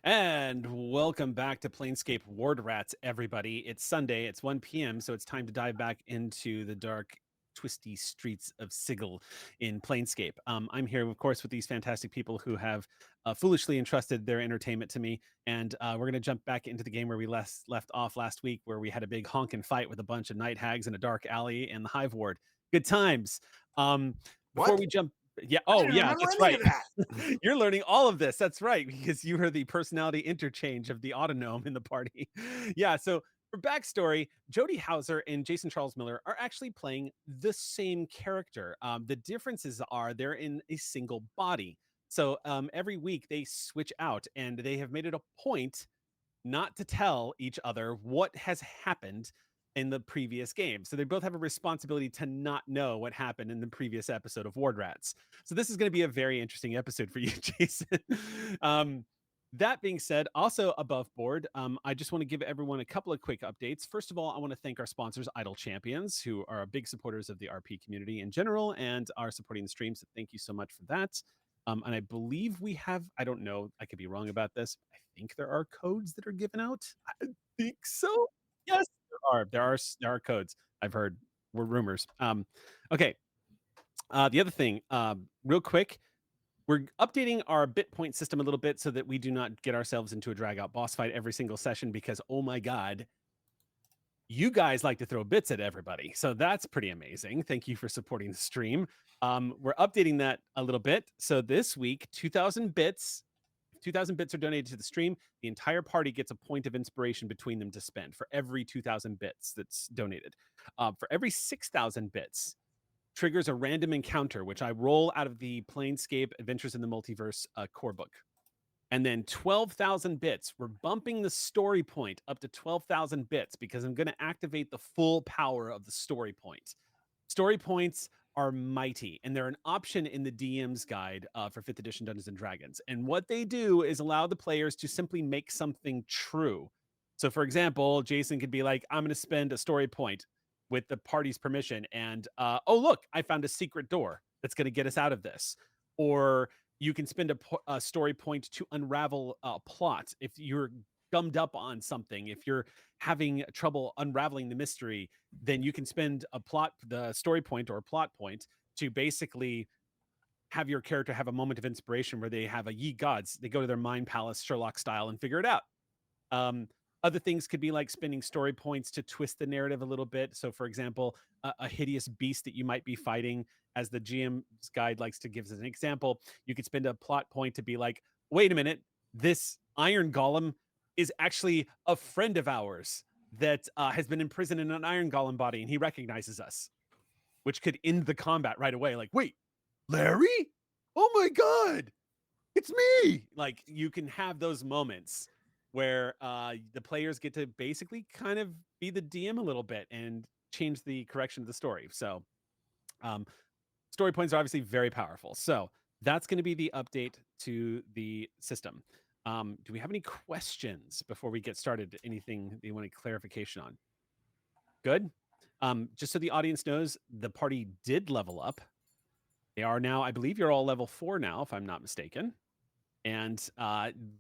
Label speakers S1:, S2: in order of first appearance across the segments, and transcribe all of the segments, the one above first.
S1: And welcome back to Planescape Ward Rats, everybody. It's Sunday, it's 1 p.m., so it's time to dive back into the dark, twisty streets of Sigil in Planescape. I'm here, of course, with these fantastic people who have foolishly entrusted their entertainment to me, and we're going to jump back into the game where we left off last week, where we had a big honkin' fight with a bunch of night hags in a dark alley in the Hive Ward. Good times. Before we jump... Yeah. Oh, yeah, that's right. You're learning all of this. That's right, because you are the personality interchange of the Autonome in the party. Yeah. So for backstory, Jody Hauser and Jason Charles Miller are actually playing the same character. The differences are they're in a single body. So every week they switch out, and they have made it a point not to tell each other what has happened in the previous game. So they both have a responsibility to not know what happened in the previous episode of Ward Rats. So this is going to be a very interesting episode for you, Jason. That being said, also above board, I just want to give everyone a couple of quick updates. First of all, I want to thank our sponsors, Idle Champions, who are big supporters of the RP community in general and are supporting the stream. So thank you so much for that. And I believe we have, I don't know, I could be wrong about this. I think there are codes that are given out. I think so. Yes, there are codes. I've heard. Were rumors. Okay. The other thing, real quick, we're updating our bit point system a little bit so that we do not get ourselves into a drag out boss fight every single session, because oh my god, you guys like to throw bits at everybody. So that's pretty amazing. Thank you for supporting the stream. We're updating that a little bit. So this week, 2,000 bits. 2,000 bits are donated to the stream. The entire party gets a point of inspiration between them to spend for every 2,000 bits that's donated. For every 6,000 bits, triggers a random encounter, which I roll out of the Planescape Adventures in the Multiverse core book. And then 12,000 bits. We're bumping the story point up to 12,000 bits because I'm going to activate the full power of the story point. Story points are mighty, and they're an option in the DM's guide for 5th edition Dungeons and Dragons. And what they do is allow the players to simply make something true. So, for example, Jason could be like, I'm going to spend a story point with the party's permission, and oh, look, I found a secret door that's going to get us out of this. Or you can spend a story point to unravel a plot. If you're gummed up on something, if you're having trouble unraveling the mystery, then you can spend the story point or a plot point to basically have your character have a moment of inspiration where they have a ye gods. They go to their mind palace, Sherlock style, and figure it out. Other things could be like spending story points to twist the narrative a little bit. So, for example, a hideous beast that you might be fighting, as the GM's guide likes to give as an example, you could spend a plot point to be like, wait a minute, this iron golem is actually a friend of ours that has been imprisoned in an iron golem body, and he recognizes us, which could end the combat right away. Like, wait, Larry? Oh my God, it's me. Like, you can have those moments where the players get to basically kind of be the DM a little bit and change the correction of the story. So story points are obviously very powerful. So that's going to be the update to the system. Do we have any questions before we get started? Anything that you want a clarification on? Good. Just so the audience knows, the party did level up. They are now, I believe you're all level 4 now, if I'm not mistaken. And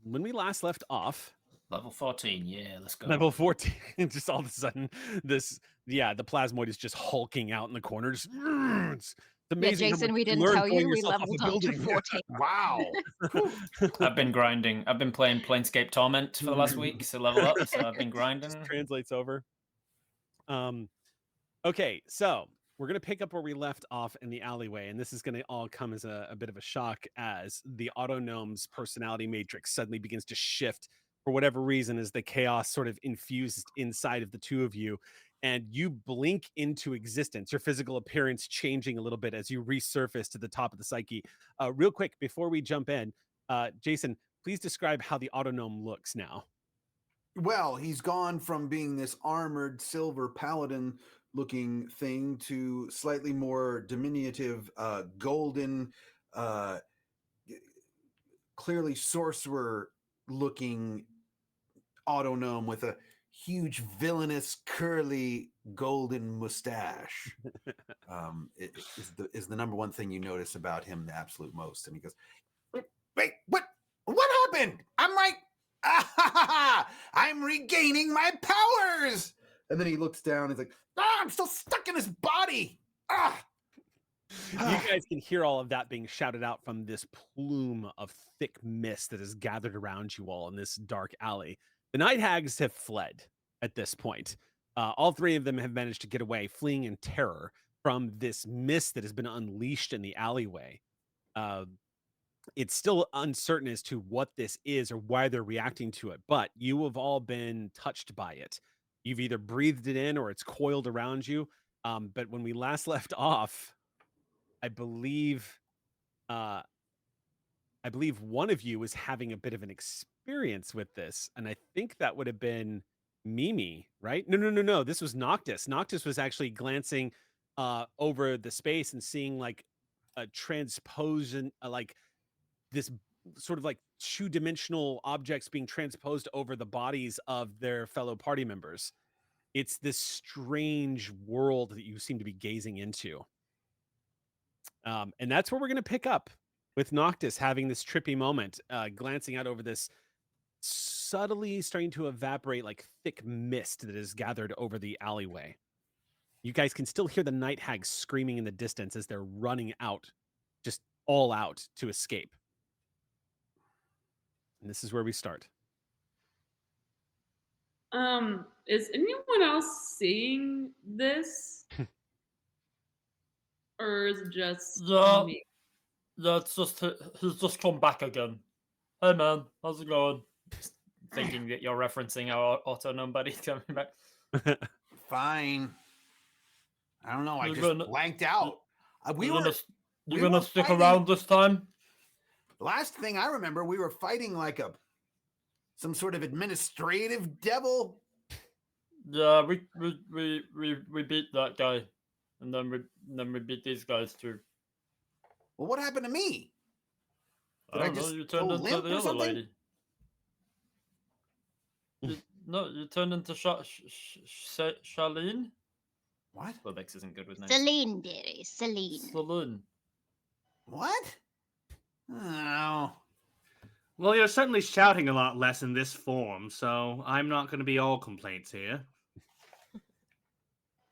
S1: when we last left off,
S2: level 14, yeah, let's go.
S1: Level 14, just all of a sudden, the plasmoid is just hulking out in the corner. Just, it's amazing.
S3: Yeah, Jason, we didn't tell you we leveled up to 14.
S2: Wow. I've been grinding. I've been playing Planescape Torment for the last week, so level up. So I've been grinding.
S1: Just translates over. Okay, so we're going to pick up where we left off in the alleyway, and this is going to all come as a bit of a shock as the Autonome's personality matrix suddenly begins to shift for whatever reason, as the chaos sort of infused inside of the two of you, and you blink into existence, your physical appearance changing a little bit as you resurface to the top of the psyche. Real quick, before we jump in, Jason, please describe how the Autonome looks now.
S4: Well, he's gone from being this armored silver paladin looking thing to slightly more diminutive golden, clearly sorcerer looking Autonome with a huge villainous curly golden mustache. It is the number one thing you notice about him the absolute most. And he goes, wait, what happened? I'm like, Ah, I'm regaining my powers. And then he looks down. He's like, I'm still stuck in his body. Ah.
S1: You guys can hear all of that being shouted out from this plume of thick mist that is gathered around you all in this dark alley. The night hags have fled at this point. All three of them have managed to get away, fleeing in terror from this mist that has been unleashed in the alleyway. It's still uncertain as to what this is or why they're reacting to it, but you have all been touched by it. You've either breathed it in or it's coiled around you. But when we last left off, I believe uh I believe one of you was having a bit of an experience with this, and I think that would have been Mimi, right? No. This was Noctis. Noctis was actually glancing over the space and seeing like a transposion, like this sort of like two-dimensional objects being transposed over the bodies of their fellow party members. It's this strange world that you seem to be gazing into. And that's where we're going to pick up with Noctis having this trippy moment, glancing out over this subtly starting to evaporate like thick mist that is gathered over the alleyway. You guys can still hear the night hags screaming in the distance as they're running out, just all out to escape. And this is where we start.
S5: Is anyone else seeing this? Or is it just me?
S2: Yeah, it's just he's just come back again. Hey man, how's it going? Thinking that you're referencing our autonom buddy coming back.
S4: Fine. I don't know. I
S2: You're
S4: just
S2: gonna-
S4: blanked out.
S2: You're
S4: we
S2: gonna
S4: were
S2: stick
S4: fighting-
S2: around this time?
S4: Last thing I remember, we were fighting like some sort of administrative devil.
S2: Yeah, we beat that guy, and then we beat these guys too.
S4: Well, what happened to me?
S2: I
S4: Did I
S2: don't know.
S4: just
S2: You
S4: go
S2: turned into
S4: limp
S2: the
S4: or
S2: other
S4: something?
S2: lady. You turned into Charlene.
S4: What?
S2: Webex isn't good with names.
S3: Celine, dearie, Celine.
S2: Celine.
S4: What? Oh.
S6: Well, you're certainly shouting a lot less in this form, so I'm not going to be all complaints here.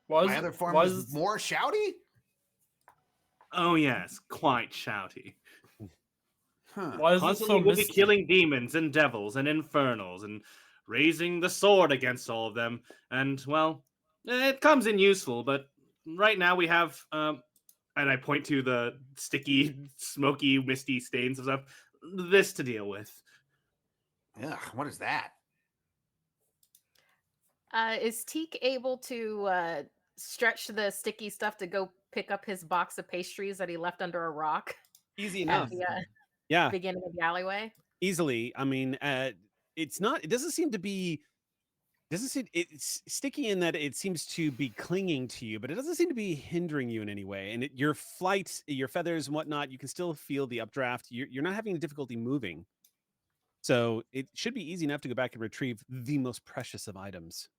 S4: My other form is more shouty?
S6: Oh yes, quite shouty.
S4: Huh.
S2: Why is it so
S6: Constantly we'll be
S2: misty?
S6: killing demons and devils and infernals and raising the sword against all of them. And, well, it comes in useful, but right now we have, and I point to the sticky, smoky, misty stains of stuff, this to deal with.
S4: Ugh, what is that?
S7: Is Teak able to stretch the sticky stuff to go pick up his box of pastries that he left under a rock
S1: Easy
S7: at
S1: enough.
S7: the
S1: Yeah,
S7: beginning of the alleyway?
S1: easily. I mean, it's not. It doesn't seem to be. Doesn't seem it's sticky in that it seems to be clinging to you, but it doesn't seem to be hindering you in any way. And your flight, your feathers and whatnot, you can still feel the updraft. You're not having difficulty moving, so it should be easy enough to go back and retrieve the most precious of items.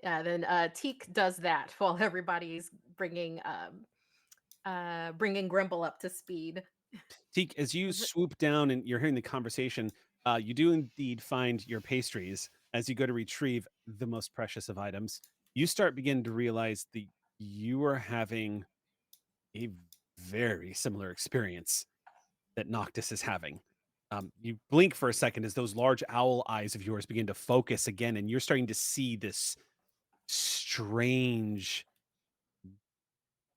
S7: Yeah, then Teak does that while everybody's bringing Grimble up to speed.
S1: Teak, as you swoop down and you're hearing the conversation, you do indeed find your pastries. As you go to retrieve the most precious of items, you begin to realize that you are having a very similar experience that Noctis is having. You blink for a second as those large owl eyes of yours begin to focus again, and you're starting to see this strange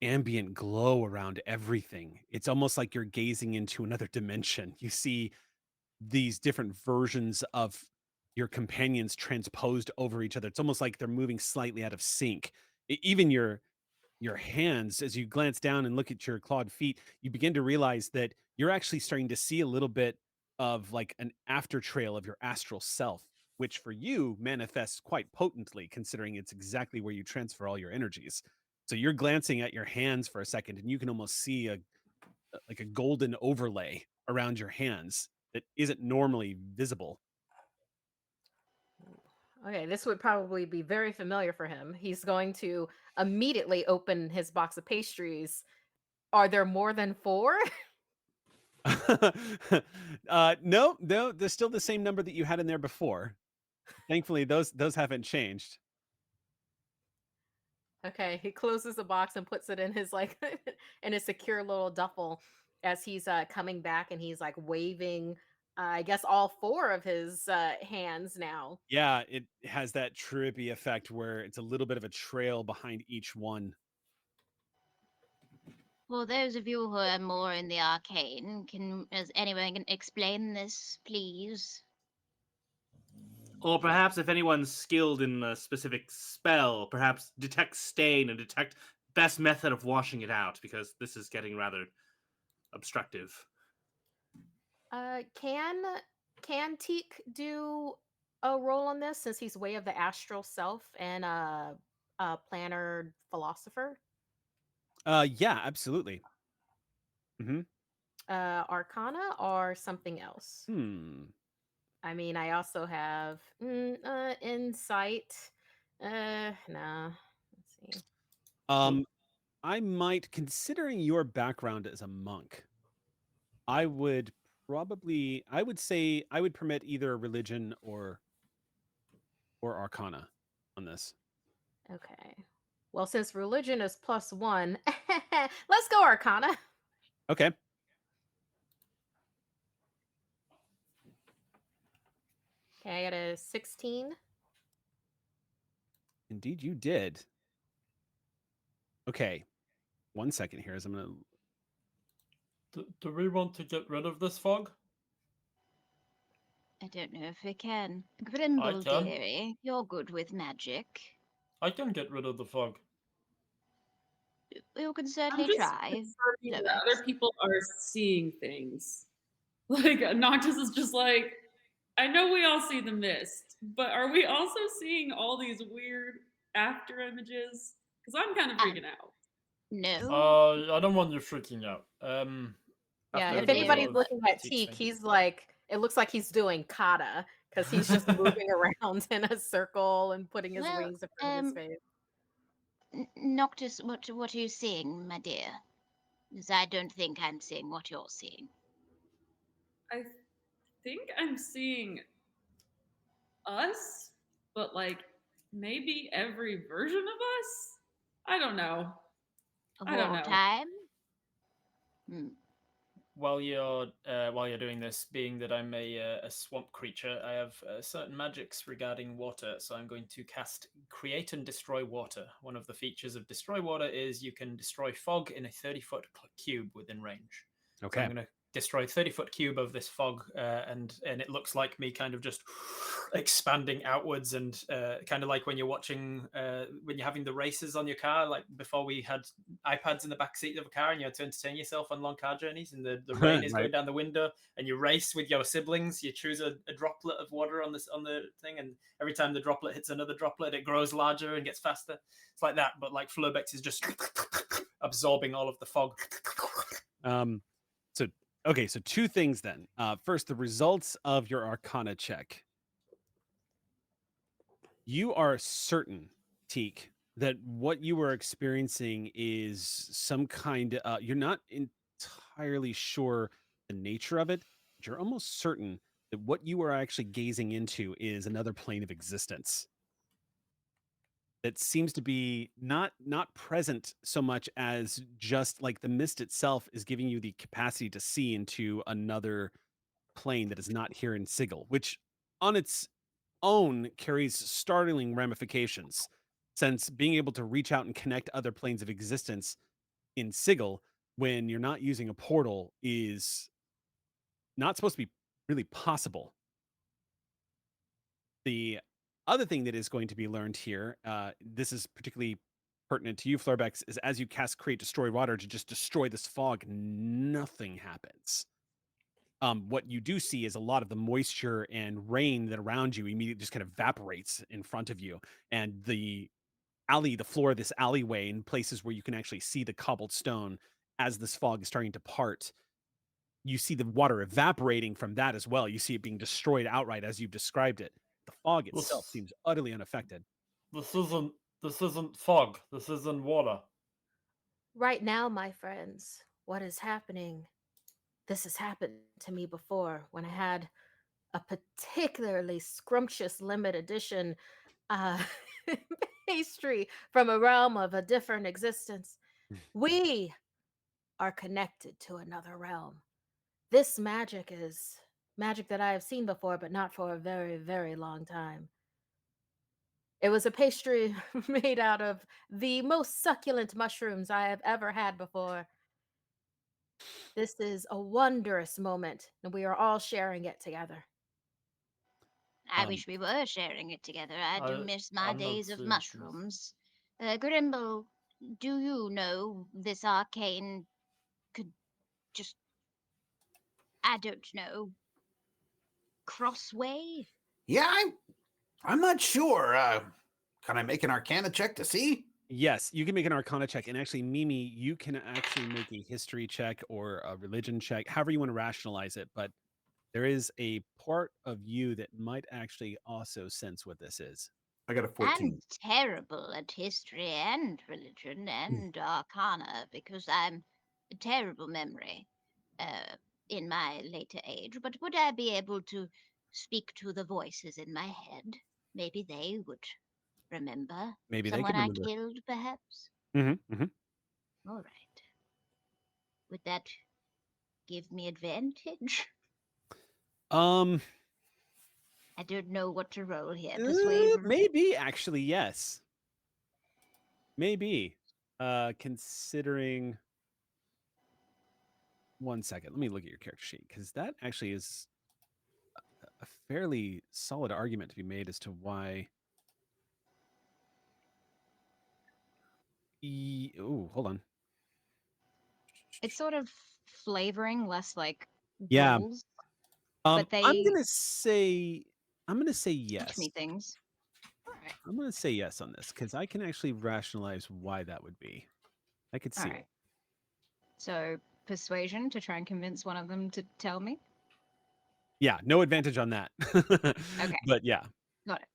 S1: ambient glow around everything. It's almost like you're gazing into another dimension. You see these different versions of your companions transposed over each other. It's almost like they're moving slightly out of sync. Even your hands, as you glance down and look at your clawed feet, you begin to realize that you're actually starting to see a little bit of like an after trail of your astral self, which for you manifests quite potently, considering it's exactly where you transfer all your energies. So you're glancing at your hands for a second, and you can almost see a golden overlay around your hands that isn't normally visible.
S7: Okay, this would probably be very familiar for him. He's going to immediately open his box of pastries. Are there more than 4?
S1: No, there's still the same number that you had in there before. Thankfully, those haven't changed.
S7: Okay, he closes the box and puts it in his like in a secure little duffel as he's coming back and he's like waving I guess all four of his hands now.
S1: Yeah, it has that trippy effect where it's a little bit of a trail behind each one.
S3: For those of you who are more in the arcane, does anyone can explain this, please?
S6: Or perhaps if anyone's skilled in a specific spell, perhaps detect stain and detect best method of washing it out, because this is getting rather obstructive.
S7: Can Teak do a roll on this since he's way of the astral self and a planner philosopher?
S1: Yeah, absolutely. Mm-hmm.
S7: Arcana or something else? I mean, I also have insight. Nah. Let's see.
S1: I might, considering your background as a monk, I would say I would permit either religion or arcana on this.
S7: Okay. Well, since religion is +1, let's go Arcana.
S1: Okay.
S7: Okay, I got a 16.
S1: Indeed, you did. Okay. 1 second here as I'm going to...
S2: Do we want to get rid of this fog?
S3: I don't know if we can. Grimble,
S2: can.
S3: dearie, you're good with magic.
S2: I can get rid of the fog.
S3: You can
S5: I'm
S3: certainly
S5: just
S3: try.
S5: confirming that
S3: Lois.
S5: other people are seeing things. Like Noctis is just like, I know we all see the mist, but are we also seeing all these weird after images? Because I'm kind of freaking out.
S3: No.
S2: I don't want you freaking out.
S7: Yeah,
S3: After
S7: if
S3: the
S7: anybody's
S3: sort of
S7: looking at
S2: Teak's
S7: Teak,
S2: thing.
S7: he's like, it looks like he's doing kata because he's just moving around in a circle and putting his
S3: Well,
S7: wings in front of his face.
S3: Noctis, what are you seeing, my dear? Because I don't think I'm seeing what you're seeing.
S5: I think I'm seeing us, but like maybe every version of us? I don't know.
S3: Of
S5: I don't
S3: all
S5: know.
S3: time?
S2: While you're doing this, being that I'm a swamp creature, I have certain magics regarding water. So I'm going to cast Create and Destroy Water. One of the features of Destroy Water is you can destroy fog in a 30-foot cube within range.
S1: Okay.
S2: So I'm going to destroy a 30-foot cube of this fog, and it looks like me kind of just expanding outwards, and kind of like when you're watching when you're having the races on your car, like before we had iPads in the back seat of a car and you had to entertain yourself on long car journeys, and the rain is
S1: Right.
S2: going down the window and you race with your siblings. You choose a droplet of water on the thing, and every time the droplet hits another droplet, it grows larger and gets faster. It's like that, but like Flurbex is just absorbing all of the fog.
S1: Okay, so two things then. First, the results of your Arcana check. You are certain, Teak, that what you are experiencing is some kind of, you're not entirely sure the nature of it, but you're almost certain that what you are actually gazing into is another plane of existence that seems to be not present so much as just like the mist itself is giving you the capacity to see into another plane that is not here in Sigil, which on its own carries startling ramifications, since being able to reach out and connect other planes of existence in Sigil when you're not using a portal is not supposed to be really possible. The other thing that is going to be learned here, this is particularly pertinent to you, Flurbex, is as you cast Create Destroy Water to just destroy this fog, nothing happens. What you do see is a lot of the moisture and rain that around you immediately just kind of evaporates in front of you. And the floor of this alleyway, in places where you can actually see the cobbled stone as this fog is starting to part, you see the water evaporating from that as well. You see it being destroyed outright as you've described it. The fog itself seems utterly unaffected.
S2: This isn't fog. This isn't water.
S7: Right now, my friends, what is happening? this has happened to me before when I had a particularly scrumptious limited edition uh, pastry from a realm of a different existence. We are connected to another realm. This magic is magic that I have seen before, but not for a very, very long time. It was a pastry made out of the most succulent mushrooms I have ever had before. This is a wondrous moment, and we are all sharing it together.
S3: I
S1: Um,
S3: wish we were sharing it together. I do miss my
S2: I'm not
S3: days of
S2: saying this.
S3: mushrooms. Grimble, do you know this arcane could just, I don't know, crossway?
S4: Yeah, I'm not sure. Can I make an Arcana check to see?
S1: Yes, you can make an Arcana check, and actually, Mimi, you can actually make a history check or a religion check, however you want to rationalize it. But there is a part of you that might actually also sense what this is.
S4: I got a
S3: I'm
S4: 14.
S3: terrible at history and religion and arcana because I'm a terrible memory in my later age. But would I be able to speak to the voices in my head? Maybe they would remember.
S1: Maybe they
S3: Someone
S1: can
S3: I
S1: remember.
S3: killed, perhaps?
S1: Mm-hmm.
S3: All right. Would that give me advantage?
S1: Um,
S3: I don't know what to roll here. Persuasion.
S1: maybe actually, yes. Maybe. Considering 1 second, let me look at your character sheet because that actually is a fairly solid argument to be made as to why. Oh, hold on.
S8: It's sort of flavoring, less like
S1: Yeah.
S8: goals, but they
S1: I'm gonna say
S8: teach
S1: yes.
S8: me things. All right.
S1: I'm gonna say yes on this because I can actually rationalize why that would be. I could
S8: All
S1: see
S8: right.
S1: it.
S8: So persuasion to try and convince one of them to tell me.
S1: Yeah, no advantage on that.
S8: Okay.
S1: But yeah.
S8: Got it.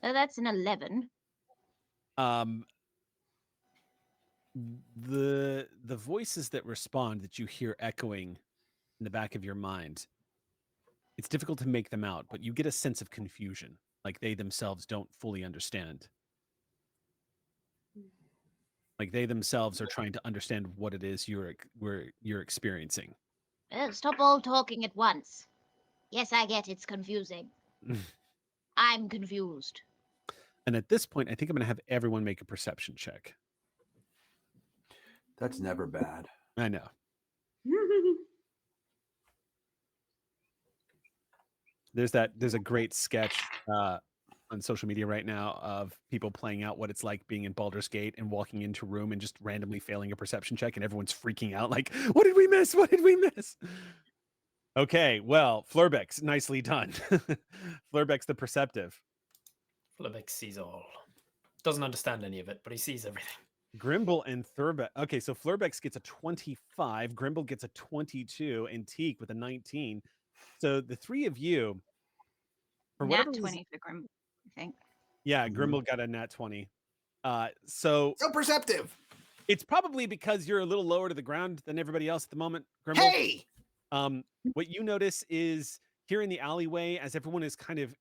S3: Oh, that's an 11.
S1: Um the voices that respond that you hear echoing in the back of your mind, it's difficult to make them out, but you get a sense of confusion, like they themselves don't fully understand. Like they themselves are trying to understand what it is you're experiencing.
S3: Stop all talking at once. Yes, I get it's confusing. I'm confused.
S1: And at this point, I think I'm going to have everyone make a perception check.
S4: That's never bad.
S1: I know. There's a great sketch on social media right now of people playing out what it's like being in Baldur's Gate and walking into a room and just randomly failing a perception check, and everyone's freaking out like, what did we miss? What did we miss? Okay, well, Flurbex, nicely done. Flurbex the perceptive.
S2: Flebeck sees all. Doesn't understand any of it, but he sees everything.
S1: Grimble and Thurbeck. Okay, so Flurbex gets a 25, Grimble gets a 22, and Teak with a 19. So the three of you, for whatever
S8: Nat
S1: reason,
S8: 20 for Grim, I think.
S1: yeah,
S4: Mhm.
S1: Grimble got a nat 20. So
S4: So perceptive.
S1: it's probably because you're a little lower to the ground than everybody else at the moment, Grimble.
S4: Hey!
S1: What you notice is here in the alleyway, as everyone is kind of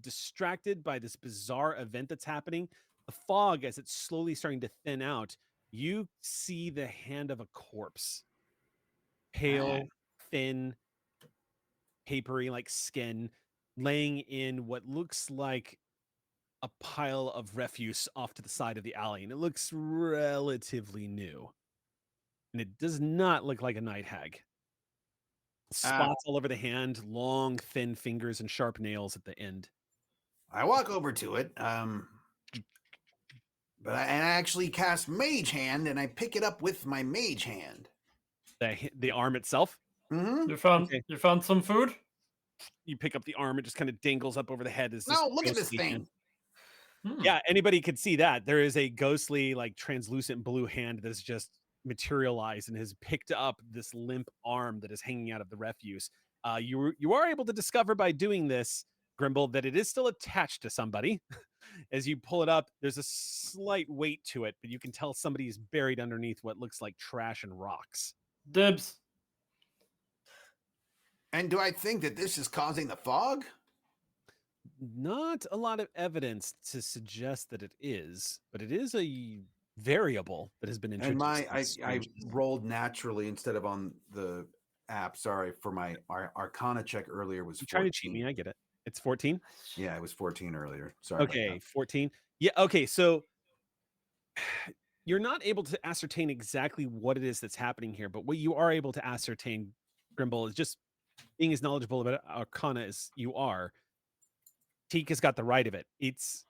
S1: distracted by this bizarre event that's happening, the fog, as it's slowly starting to thin out, you see the hand of a corpse. Pale, thin, papery like skin, laying in what looks like a pile of refuse off to the side of the alley, and it looks relatively new. And it does not look like a night hag. Spots all over the hand, long, thin fingers, and sharp nails at the end.
S4: I walk over to it, but I actually cast Mage Hand, and I pick it up with my Mage Hand.
S1: The arm itself,
S4: Mm-hmm.
S1: Okay.
S2: You found some food?
S1: you pick up the arm, it just kind of dangles up over the head. As
S4: No, look at this
S1: ghostly
S4: thing.
S1: hand.
S2: Hmm.
S1: Yeah, anybody could see that. There is a ghostly, like translucent blue hand that's just materialized and has picked up this limp arm that is hanging out of the refuse. You are able to discover by doing this, Grimble, that it is still attached to somebody. As you pull it up, there's a slight weight to it, but you can tell somebody is buried underneath what looks like trash and rocks.
S2: Dibs.
S4: And do I think that this is causing the fog?
S1: Not a lot of evidence to suggest that it is, but it is a variable that has been
S4: And
S1: introduced.
S4: I rolled naturally instead of on the app. Sorry for my Arcana check earlier was
S1: You're
S4: 14.
S1: trying to cheat me. I get it. It's 14.
S4: Yeah, it was 14 earlier. Sorry.
S1: Okay, 14. Yeah. Okay, so you're not able to ascertain exactly what it is that's happening here, but what you are able to ascertain, Grimble, is just being as knowledgeable about Arcana as you are. Teak has got the right of it. It's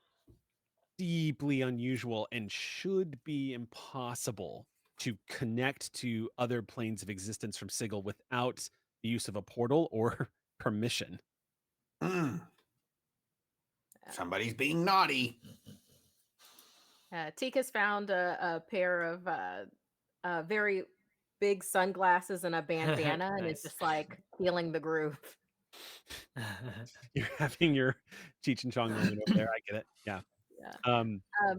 S1: deeply unusual and should be impossible to connect to other planes of existence from Sigil without the use of a portal or permission.
S4: Somebody's being naughty.
S7: Teak has found a pair of very big sunglasses and a bandana, and it's
S2: Nice.
S7: just like feeling the groove.
S1: You're having your Cheech and Chong moment over there. I get it. Yeah.
S7: Yeah.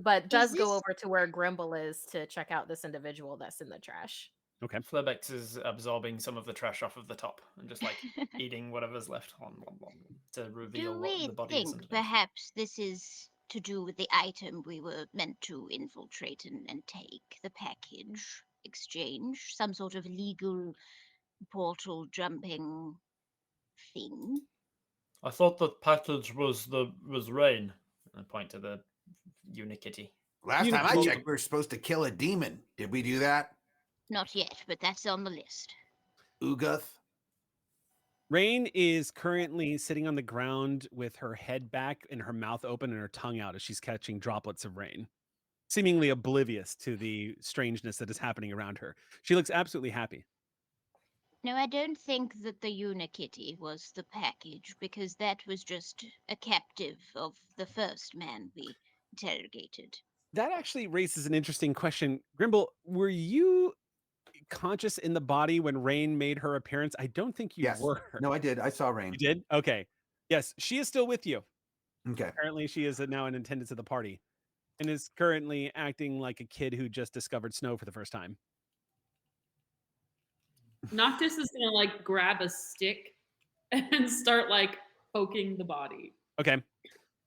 S7: But does go over to where Grimble is to check out this individual that's in the trash.
S1: Okay.
S2: Flebex is absorbing some of the trash off of the top and just like eating whatever's left to reveal
S3: Do
S2: what
S3: we
S2: the body is
S3: think
S2: underneath.
S3: perhaps this is to do with the item we were meant to infiltrate and take, the package exchange, some sort of legal portal jumping thing?
S2: I thought the package was rain. I point to the Unikitty.
S4: Last time I checked, we were supposed to kill a demon. Did we do that?
S3: Not yet, but that's on the list.
S4: Ugath?
S1: Rain is currently sitting on the ground with her head back and her mouth open and her tongue out as she's catching droplets of rain, seemingly oblivious to the strangeness that is happening around her. She looks absolutely happy.
S3: No, I don't think that the Unikitty was the package, because that was just a captive of the first man we interrogated.
S1: That actually raises an interesting question. Grimble, were you conscious in the body when Rain made her appearance? I don't think you
S4: Yes.
S1: were.
S4: No, I did. I saw Rain.
S1: You did? Okay. Yes, she is still with you.
S4: Okay.
S1: Apparently, she is now in attendance at the party and is currently acting like a kid who just discovered snow for the first time.
S5: Noctis is gonna like grab a stick and start like poking the body.
S1: Okay.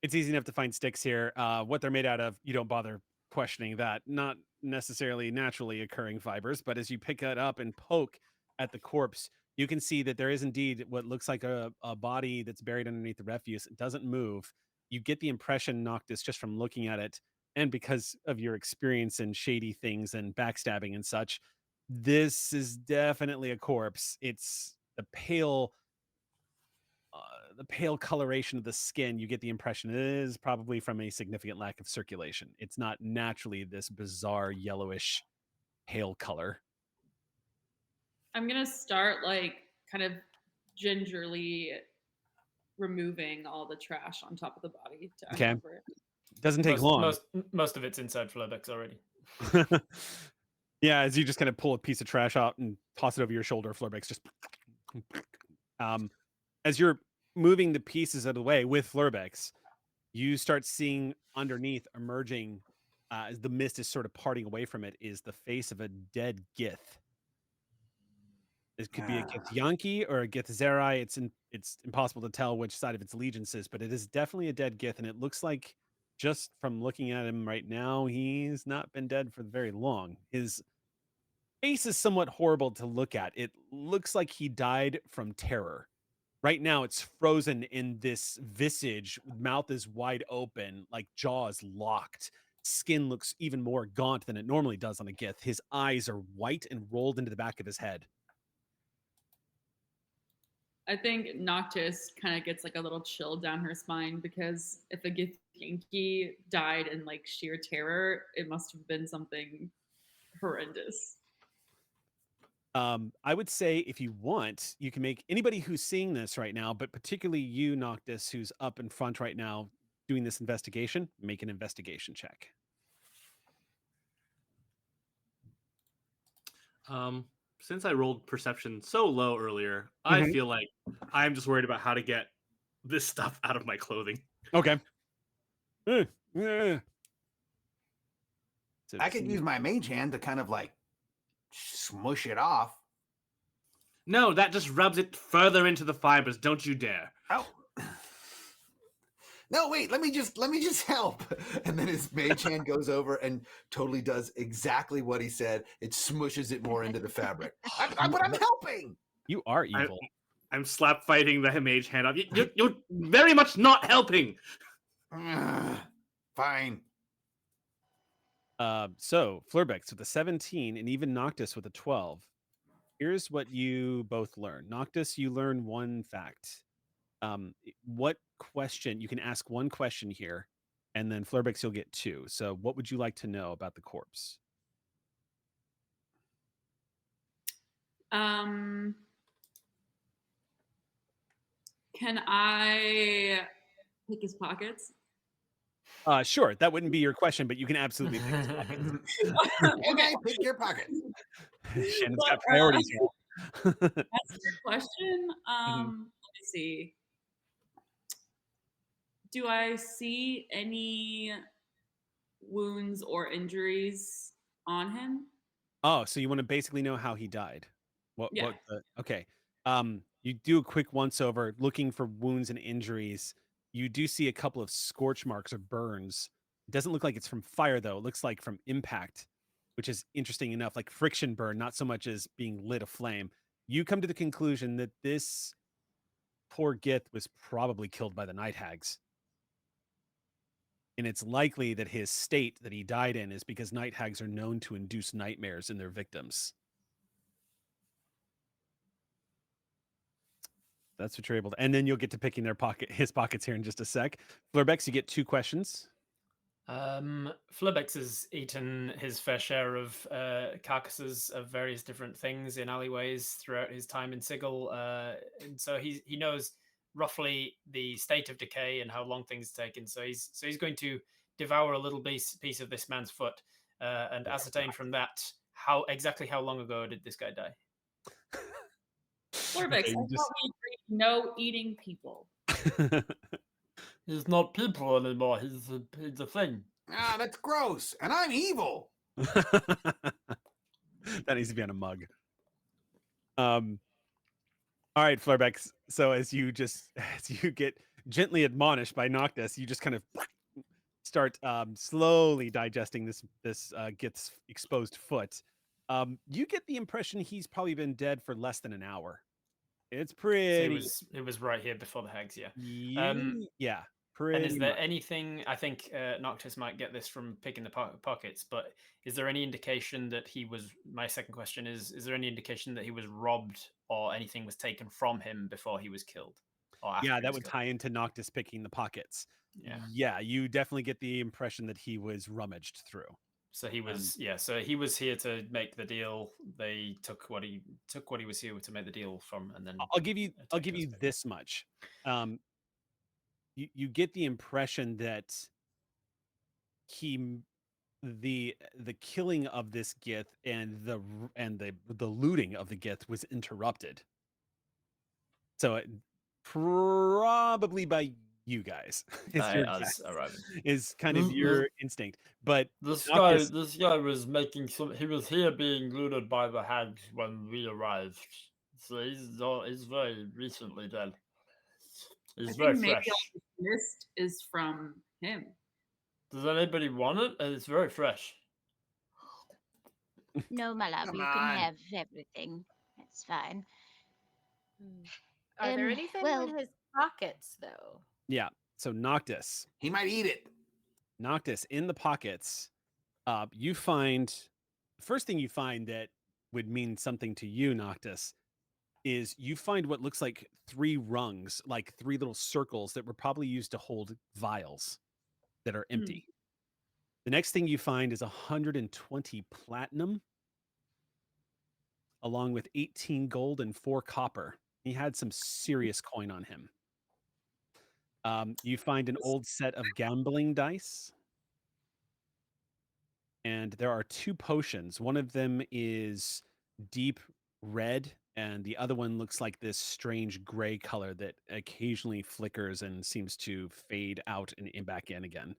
S1: It's easy enough to find sticks here. What they're made out of, you don't bother questioning that. Not necessarily naturally occurring fibers, but as you pick it up and poke at the corpse, you can see that there is indeed what looks like a body that's buried underneath the refuse. It doesn't move. You get the impression, Noctis, just from looking at it, and because of your experience in shady things and backstabbing and such, this is definitely a corpse. It's the pale coloration of the skin. You get the impression it is probably from a significant lack of circulation. It's not naturally this bizarre yellowish pale color.
S5: I'm gonna start like kind of gingerly removing all the trash on top of the body to
S1: Okay.
S5: uncover it.
S1: Doesn't take long.
S2: Most of it's inside Flebex already.
S1: Yeah, as you just kind of pull a piece of trash out and toss it over your shoulder, Flurbeck's just as you're moving the pieces out of the way with Flurbeck's, you start seeing underneath emerging as the mist is sort of parting away from it is the face of a dead Gith. It could be a Gith Yankee or a Gith Zerai. It's impossible to tell which side of its allegiance is, but it is definitely a dead Gith, and it looks like, just from looking at him right now, he's not been dead for very long. His face is somewhat horrible to look at. It looks like he died from terror. Right now, it's frozen in this visage. Mouth is wide open, like jaws locked. Skin looks even more gaunt than it normally does on a Gith. His eyes are white and rolled into the back of his head.
S5: I think Noctis kind of gets like a little chill down her spine because if a Githyanki died in like sheer terror, it must have been something horrendous.
S1: I would say if you want, you can make anybody who's seeing this right now, but particularly you, Noctis, who's up in front right now doing this investigation, make an investigation check.
S6: Since I rolled perception so low earlier, I feel like I'm just worried about how to get this stuff out of my clothing.
S1: Okay. Yeah. So
S4: I could use my mage hand to kind of like smush it off.
S6: No, that just rubs it further into the fibers. Don't you dare.
S4: Oh. No, wait, let me just help. And then his mage hand goes over and totally does exactly what he said. It smushes it more into the fabric. But I'm helping.
S1: You are evil.
S6: I'm slap fighting the mage hand up. You're very much not helping.
S4: Fine.
S1: So Flurbex with a 17 and even Noctis with a 12. Here's what you both learn. Noctis, you learn one fact. What question? You can ask one question here, and then Flurbex, you'll get 2. So what would you like to know about the corpse?
S5: Can I pick his pockets?
S1: Sure. That wouldn't be your question, but you can absolutely pick his pockets.
S4: Okay, pick your pocket.
S1: Shannon's got priorities here.
S5: That's a good question. Let me see. Do I see any wounds or injuries on him?
S1: Oh, so you want to basically know how he died?
S5: Yeah.
S1: Okay. You do a quick once over looking for wounds and injuries. You do see a couple of scorch marks or burns. It doesn't look like it's from fire though. It looks like from impact, which is interesting enough, like friction burn, not so much as being lit aflame. You come to the conclusion that this poor Gith was probably killed by the night hags. And it's likely that his state that he died in is because night hags are known to induce nightmares in their victims. That's what you're able to, and then you'll get to picking his pockets here in just a sec. Flurbex, you get 2 questions.
S2: Flurbex has eaten his fair share of carcasses of various different things in alleyways throughout his time in Sigil, and so he knows roughly the state of decay and how long things take. And so he's going to devour a little piece of this man's foot and ascertain from that exactly how long ago did this guy die.
S5: Flurbex, I thought we agreed no eating people.
S2: He's not people anymore. He's a thing.
S4: Ah, that's gross. And I'm evil.
S1: That needs to be on a mug. All right, Flurbex. So as you get gently admonished by Noctis, you just kind of start slowly digesting this Gith's exposed foot. You get the impression he's probably been dead for less than an hour. It's pretty.
S2: So it was right here before the hags, yeah.
S1: Yeah.
S2: And is there anything? I think Noctis might get this from picking the pockets, but is there any indication that he was? My second question is there any indication that he was robbed or anything was taken from him before he was killed?
S1: Yeah, that would tie into Noctis picking the pockets. Yeah, you definitely get the impression that he was rummaged through.
S2: So he was, So he was here to make the deal. They took what he was here to make the deal from, and then
S1: I'll give you this much. You get the impression that the killing of this Gith and the looting of the Gith was interrupted. So probably by you guys is kind of your instinct. But
S2: this guy was making he was here being looted by the hags when we arrived. So he's very recently dead. He's very fresh.
S5: Maybe all this list is from him.
S2: Does anybody want it? It's very fresh.
S3: No, my love, you can have everything. It's fine.
S7: Are there anything in his pockets, though?
S1: Yeah. So Noctis.
S4: He might eat it.
S1: Noctis, in the pockets, you find... First thing you find that would mean something to you, Noctis, is you find what looks like 3 rungs, like 3 little circles that were probably used to hold vials that are empty. The next thing you find is 120 platinum, along with 18 gold and 4 copper. He had some serious coin on him. You find an old set of gambling dice. And there are 2 potions. One of them is deep red and the other one looks like this strange gray color that occasionally flickers and seems to fade out and back in again.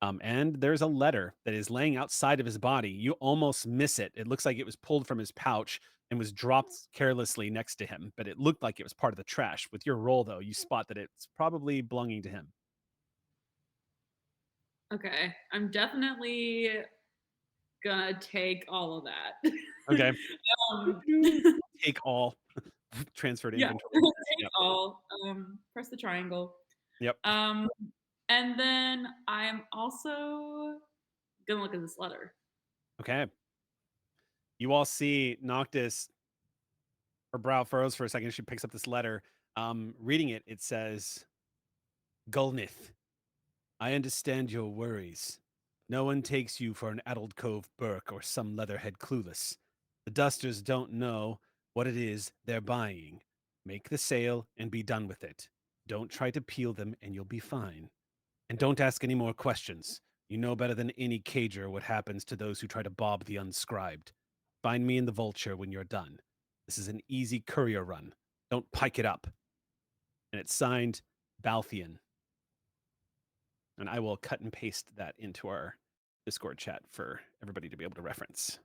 S1: And there's a letter that is laying outside of his body. You almost miss it. It looks like it was pulled from his pouch and was dropped carelessly next to him, but it looked like it was part of the trash. With your roll, though, you spot that it's probably belonging to him.
S5: Okay, I'm definitely gonna take all of that.
S1: Okay.
S5: um,
S1: Take all. Transferred
S5: yeah,
S1: inventory.
S5: take
S1: Yep.
S5: all. Press the triangle.
S1: Yep.
S5: And then I'm also gonna look at this letter.
S1: Okay. You all see Noctis, her brow furrows for a second. She picks up this letter. Reading it, it says, Gulnith, I understand your worries. No one takes you for an addled cove Burke or some leatherhead clueless. The dusters don't know what it is they're buying. Make the sale and be done with it. Don't try to peel them and you'll be fine. And don't ask any more questions. You know better than any cager what happens to those who try to bob the unscribed. Find me in the Vulture when you're done. This is an easy courier run. Don't pike it up. And it's signed Balthian. And I will cut and paste that into our Discord chat for everybody to be able to reference.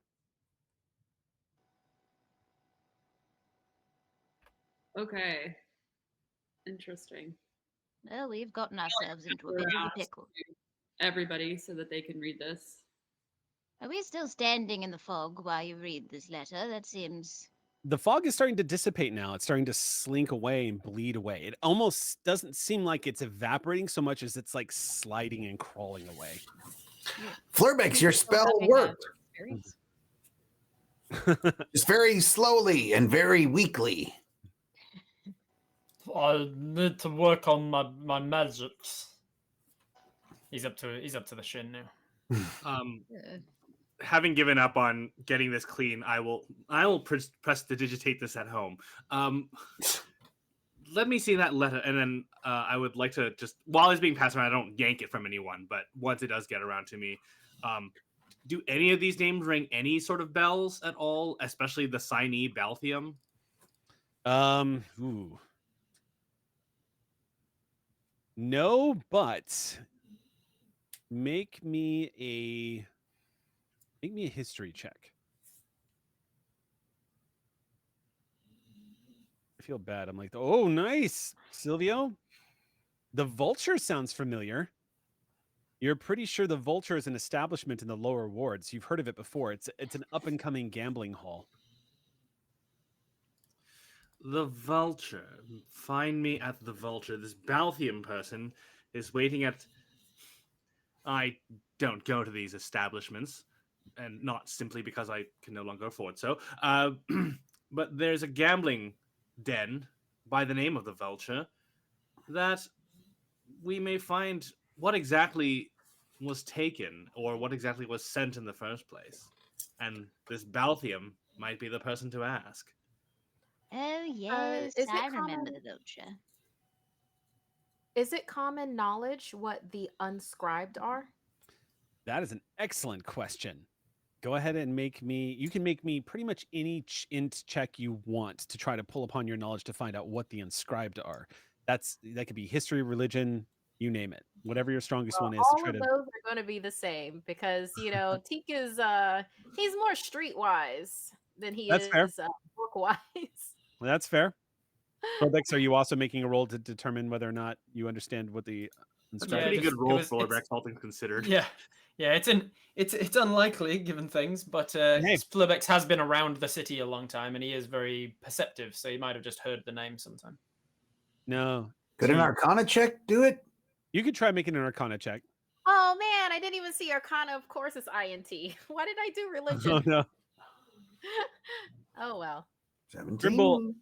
S5: Okay. Interesting.
S3: Well, we've gotten ourselves into a bit of a pickle.
S5: Everybody, so that they can read this.
S3: Are we still standing in the fog while you read this letter? That seems...
S1: The fog is starting to dissipate now. It's starting to slink away and bleed away. It almost doesn't seem like it's evaporating so much as it's like sliding and crawling away.
S4: Flurbex, your spell worked. Just very slowly and very weakly.
S2: I need to work on my magics. He's up to the shin now.
S6: Having given up on getting this clean, I will press to digitate this at home. Let me see that letter, and then I would like to just, while it's being passed around, I don't yank it from anyone, but once it does get around to me, do any of these names ring any sort of bells at all, especially the signee Balthium?
S1: Ooh. No, but make me a history check. I feel bad. I'm like, oh, nice, Silvio. The Vulture sounds familiar. You're pretty sure the Vulture is an establishment in the lower wards. You've heard of it before. It's an up and coming gambling hall.
S6: The Vulture. Find me at the Vulture. This Balthium person is waiting at... I don't go to these establishments, and not simply because I can no longer afford so. But there's a gambling den by the name of the Vulture that we may find what exactly was taken or what exactly was sent in the first place. And this Balthium might be the person to ask.
S3: Oh, yes,
S7: is it
S3: I remember
S7: common-
S3: the Vulture.
S7: Is it common knowledge what the unscribed are?
S1: That is an excellent question. Go ahead and you can make me pretty much any int check you want to try to pull upon your knowledge to find out what the inscribed are. That could be history, religion, you name it. Whatever your strongest one is to
S7: All
S1: try
S7: of
S1: to...
S7: those are going to be the same because, Teak is, he's more streetwise than he
S1: That's fair.
S7: is book-wise.
S1: That's fair. Florbex, are you also making a roll to determine whether or not you understand what the
S6: It's a
S1: inscribed...
S6: pretty good roll,
S2: it's-
S6: Florbex, all things considered.
S2: Yeah, it's unlikely given things, but
S1: Hey.
S2: Flurbex has been around the city a long time, and he is very perceptive, so he might have just heard the name sometime.
S1: No.
S4: Could an
S1: So
S4: Arcana check do it?
S1: you could try making an Arcana check.
S7: Oh man, I didn't even see Arcana. Of course, it's INT. Why did I do religion?
S1: Oh, no.
S7: Oh well.
S4: 17.
S1: Grimble,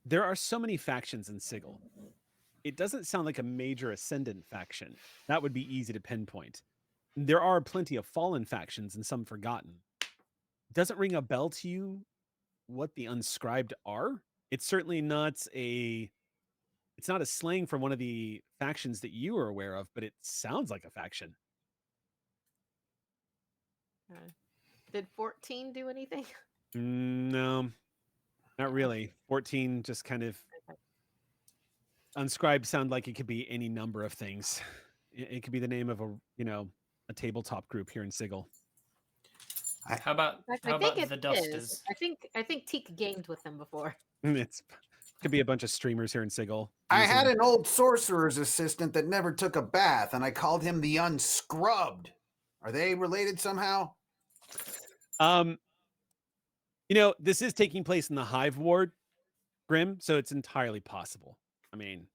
S1: there are so many factions in Sigil. It doesn't sound like a major ascendant faction. That would be easy to pinpoint. There are plenty of fallen factions and some forgotten. Doesn't ring a bell to you what the unscribed are? It's certainly not a slang from one of the factions that you are aware of, but it sounds like a faction.
S7: Did 14 do anything?
S1: No, not really. 14 just kind of
S7: Okay.
S1: unscribed sound like it could be any number of things. It could be the name of a tabletop group here in Sigil.
S2: How about
S7: In fact,
S2: how
S7: I think
S2: about
S7: it
S2: the
S7: is.
S2: Dusters?
S7: I think Teak gamed with them before.
S1: It's could be a bunch of streamers here in Sigil.
S4: I had
S1: using-
S4: an old sorcerer's assistant that never took a bath, and I called him the Unscrubbed. Are they related somehow?
S1: This is taking place in the Hive Ward, Grim, so it's entirely possible. I mean,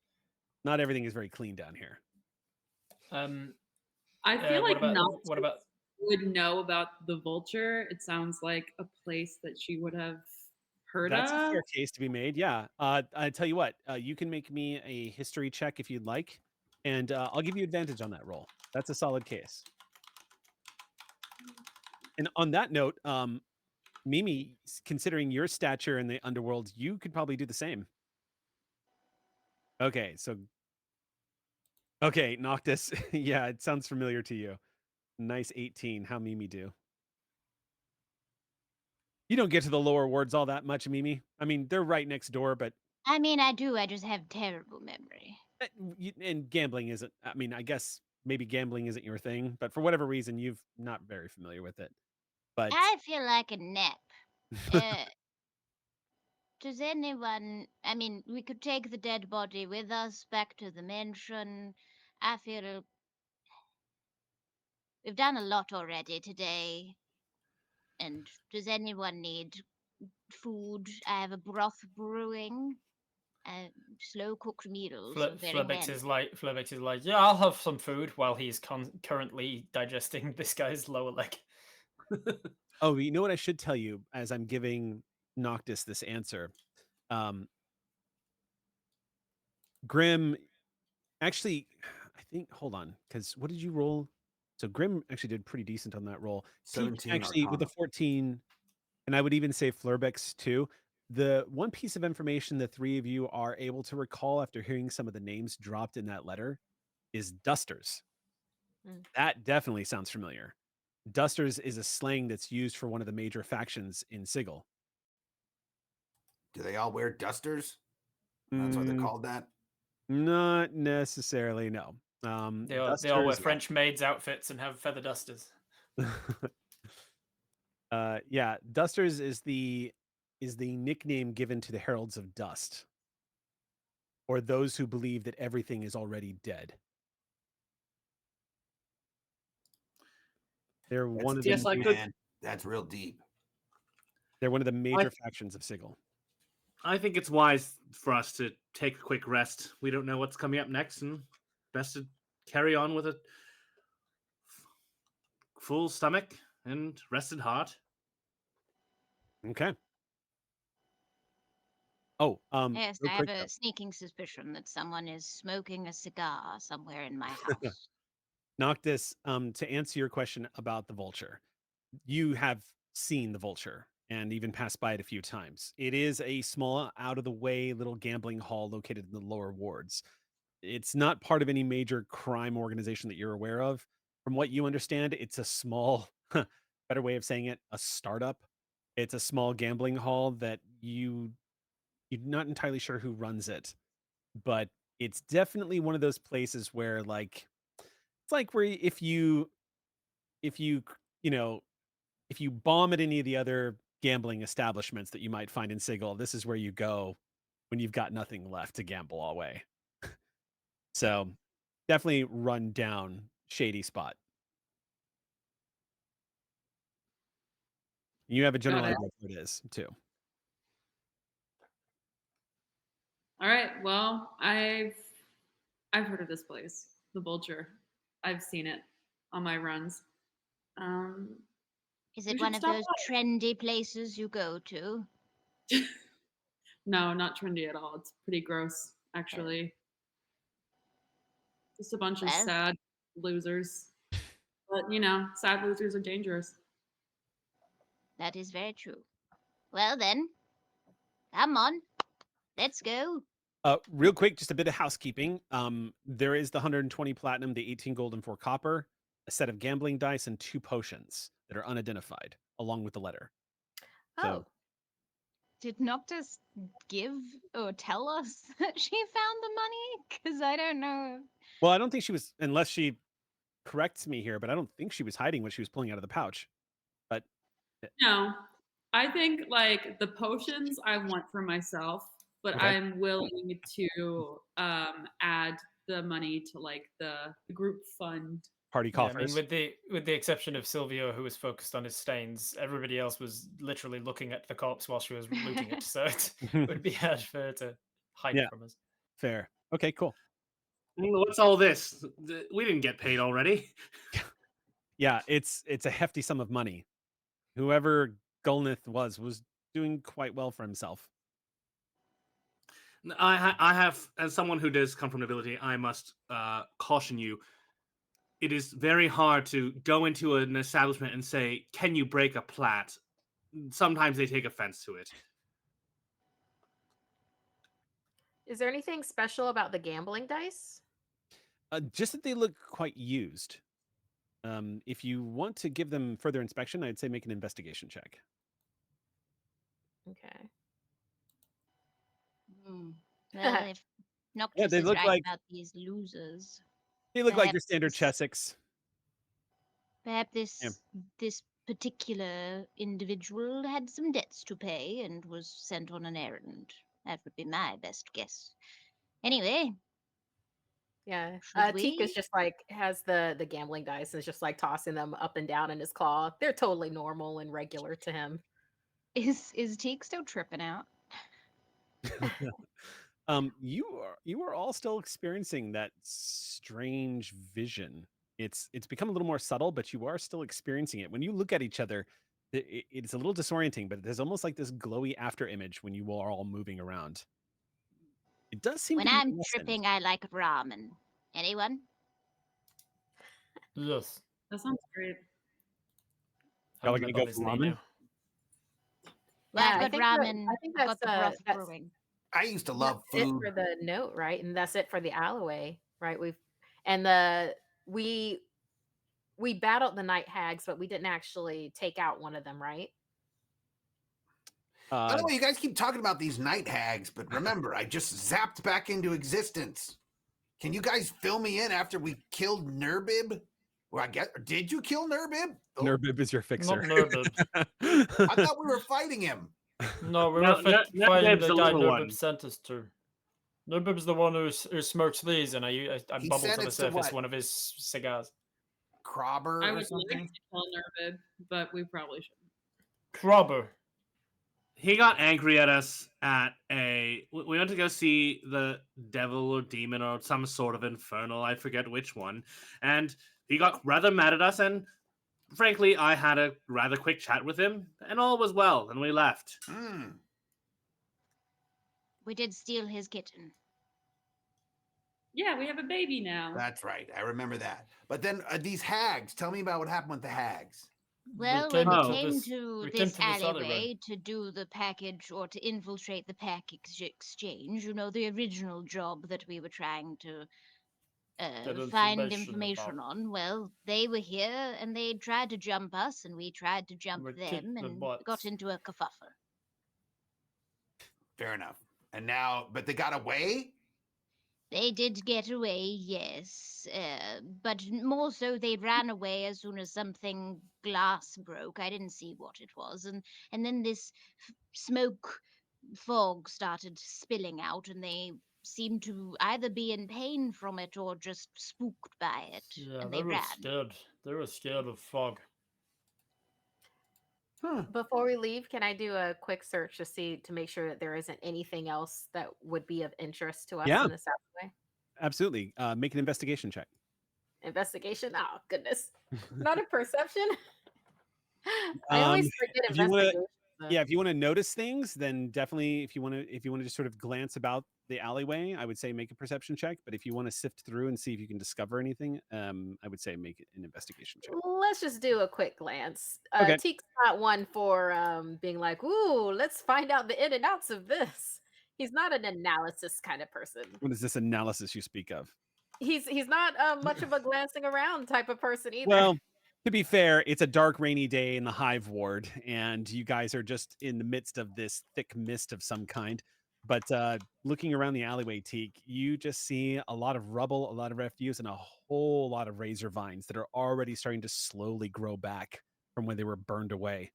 S1: not everything is very clean down here.
S5: I feel like
S2: what about
S5: would know about the vulture. It sounds like a place that she would have heard
S1: That's a
S5: of.
S1: fair case to be made. Yeah. I tell you what, you can make me a history check if you'd like, and I'll give you advantage on that roll. That's a solid case. And on that note, Mimi, considering your stature in the underworld, you could probably do the same. Okay, Noctis. Yeah, it sounds familiar to you. Nice 18. How Mimi do? You don't get to the lower wards all that much, Mimi. I mean, they're right next door, but
S3: I mean, I do. I just have terrible memory.
S1: and gambling isn't. I mean, I guess maybe gambling isn't your thing, but for whatever reason, you've not very familiar with it. But
S3: I feel like a nap. Does anyone? I mean, we could take the dead body with us back to the mansion. I feel we've done a lot already today. And does anyone need food? I have a broth brewing. Slow cooked meals. are very
S2: Flubix
S3: handy.
S2: is like, yeah, I'll have some food while he's currently digesting this guy's lower leg.
S1: oh, you know what I should tell you as I'm giving Noctis this answer. Grim, actually, I think. Hold on, because what did you roll? So Grim actually did pretty decent on that roll. Teak
S4: 17
S1: actually with a
S4: Arcana.
S1: 14, and I would even say Flurbex too. The one piece of information the three of you are able to recall after hearing some of the names dropped in that letter is Dusters. That definitely sounds familiar. Dusters is a slang that's used for one of the major factions in Sigil.
S4: Do they all wear dusters? That's why they're called that.
S1: Not necessarily, no.
S2: They all wear
S1: Dusters, yeah.
S2: French maids' outfits and have feather dusters.
S1: Yeah, Dusters is the nickname given to the heralds of dust, or those who believe that everything is already dead. They're one of
S5: yes,
S1: the
S5: I could-
S4: Man, that's real deep.
S1: they're one of the major factions of Sigil.
S6: I think it's wise for us to take a quick rest. We don't know what's coming up next, and best to carry on with a full stomach and rested heart.
S1: Okay. Oh,
S3: Yes,
S1: real
S3: I have
S1: quick,
S3: a
S1: though.
S3: sneaking suspicion that someone is smoking a cigar somewhere in my house.
S1: Noctis, to answer your question about the vulture, you have seen the vulture and even passed by it a few times. It is a small, out of the way little gambling hall located in the lower wards. It's not part of any major crime organization that you're aware of. From what you understand, it's a small, better way of saying it, a startup. It's a small gambling hall that you're not entirely sure who runs it, but it's definitely one of those places where it's like where if you if you bomb at any of the other gambling establishments that you might find in Sigil, this is where you go when you've got nothing left to gamble away. So definitely run down, shady spot. You have a general
S5: Got it.
S1: idea of what it is too.
S5: All right. Well, I've heard of this place, the Vulture. I've seen it on my runs.
S3: Is
S5: We
S3: it
S5: should
S3: one of
S5: stop
S3: those
S5: by.
S3: trendy places you go to?
S5: No, not trendy at all. It's pretty gross, actually. Just a bunch of
S3: Well.
S5: sad losers. But sad losers are dangerous.
S3: That is very true. Well then, come on, let's go.
S1: Real quick, just a bit of housekeeping. There is the 120 platinum, the 18 gold, and 4 copper, a set of gambling dice, and 2 potions that are unidentified, along with the letter.
S7: Oh,
S1: So
S8: Did Noctis give or tell us that she found the money? Because I don't know.
S1: well, I don't think she was, unless she corrects me here, but I don't think she was hiding what she was pulling out of the pouch. But
S5: No, I think like the potions I want for myself, but
S1: Okay.
S5: I'm willing to add the money to like the group fund.
S1: party
S2: Yeah, I
S1: coffers.
S2: mean, with the exception of Silvio, who was focused on his stains, everybody else was literally looking at the corpse while she was looting it. So it would be hard for her to hide
S1: Yeah.
S2: it from us.
S1: Fair. Okay, cool.
S6: What's all this? We didn't get paid already.
S1: Yeah, it's a hefty sum of money. Whoever Gulnith was doing quite well for himself.
S6: I have, as someone who does come from nobility, I must caution you. It is very hard to go into an establishment and say, "Can you break a plat?" Sometimes they take offense to it.
S7: is there anything special about the gambling dice?
S1: Just that they look quite used. If you want to give them further inspection, I'd say make an investigation check.
S7: Okay.
S3: Well, if Noctis
S1: they
S3: is
S1: look
S3: right
S1: like-
S3: about these losers,
S1: They look like your
S3: Perhaps
S1: standard
S3: this-
S1: Chessex.
S3: perhaps this particular individual had some debts to pay and was sent on an errand. That would be my best guess. Anyway,
S7: Yeah.
S3: Should
S7: Teak is
S3: we?
S7: just like has the gambling dice and is just like tossing them up and down in his claw. They're totally normal and regular to him.
S8: Is Teak still tripping out?
S1: You are all still experiencing that strange vision. It's become a little more subtle, but you are still experiencing it. When you look at each other, it's a little disorienting, but there's almost like this glowy after image when you are all moving around. It does seem
S3: when
S1: to be
S3: I'm
S1: lessened.
S3: tripping, I like ramen. Anyone?
S2: Yes.
S5: That sounds great.
S1: Y'all are
S2: Haven't
S1: gonna
S2: let
S1: go
S2: Bobby's
S1: for
S2: knee
S1: ramen?
S2: now.
S3: Well,
S7: Yeah, I
S3: I've got
S7: think that-
S3: ramen.
S7: I think
S3: I've got the broth
S7: that's
S3: brewing.
S4: I used to love
S7: That's it
S4: food.
S7: for the note, right? And that's it for the alleyway, right? We battled the night hags, but we didn't actually take out one of them, right?
S4: By the way, you guys keep talking about these night hags, but remember, I just zapped back into existence. Can you guys fill me in after we killed Nurbib? Well, I guess, did you kill Nurbib? Oh,
S1: Nurbib is your fixer.
S2: Not Nurbib.
S4: I thought we were fighting him.
S2: No, we
S6: No,
S2: were
S6: Nurbib's
S2: fighting
S6: the
S2: the guy
S6: little one.
S2: Nurbib sent us to. Nurbib's the one who smokes these, and I
S4: He
S2: bubbled
S4: sent
S2: to the
S4: it to
S2: surface
S4: what?
S2: one of his cigars.
S4: Crobber
S5: I
S4: or
S5: would like
S4: something?
S5: to kill Nurbib, but we probably shouldn't.
S2: Crobber.
S6: He got angry at us at we went to go see the devil or demon or some sort of infernal, I forget which one, and he got rather mad at us, and frankly I had a rather quick chat with him and all was well, and we left.
S4: Hmm.
S3: We did steal his kitten.
S5: Yeah, we have a baby now.
S4: That's right. I remember that. But then these hags, tell me about what happened with the hags.
S3: Well,
S2: came
S3: when
S6: to
S3: we came
S2: this-
S3: to
S2: we came
S3: this
S2: to this alleyway.
S3: alleyway to do the package or to infiltrate the exchange, the original job that we were trying to
S2: Get
S3: find
S2: information
S3: information
S2: about.
S3: on, well, they were here and they tried to jump us and we tried to jump
S2: We kicked
S3: them
S2: their
S3: and
S2: butts.
S3: got into a kerfuffle.
S4: Fair enough. And now, but they got away?
S3: They did get away, yes, but more so they ran away as soon as something glass broke. I didn't see what it was, and then this smoke fog started spilling out, and they seemed to either be in pain from it or just spooked by it,
S2: Yeah,
S3: and
S2: they
S3: they
S2: were
S3: ran.
S2: scared. They were scared of fog.
S4: Huh.
S7: Before we leave, can I do a quick search to make sure that there isn't anything else that would be of interest to us
S1: Yeah.
S7: in this alleyway?
S1: Absolutely. Make an investigation check.
S7: Investigation? Oh goodness. Not a perception. I
S1: Um,
S7: always forget
S1: if you wanna-
S7: investigation.
S1: Yeah, if you want to notice things, then definitely if you want to just sort of glance about the alleyway, I would say make a perception check. But if you want to sift through and see if you can discover anything, I would say make an investigation check.
S7: Let's just do a quick glance.
S1: Okay.
S7: Teek's not one for being like, ooh, let's find out the in and outs of this. He's not an analysis kind of person.
S1: What is this analysis you speak of?
S7: He's not much of a glancing around type of person either.
S1: Well, To be fair, it's a dark, rainy day in the Hive Ward, and you guys are just in the midst of this thick mist of some kind. But looking around the alleyway, Teak, you just see a lot of rubble, a lot of refuse, and a whole lot of razor vines that are already starting to slowly grow back from when they were burned away.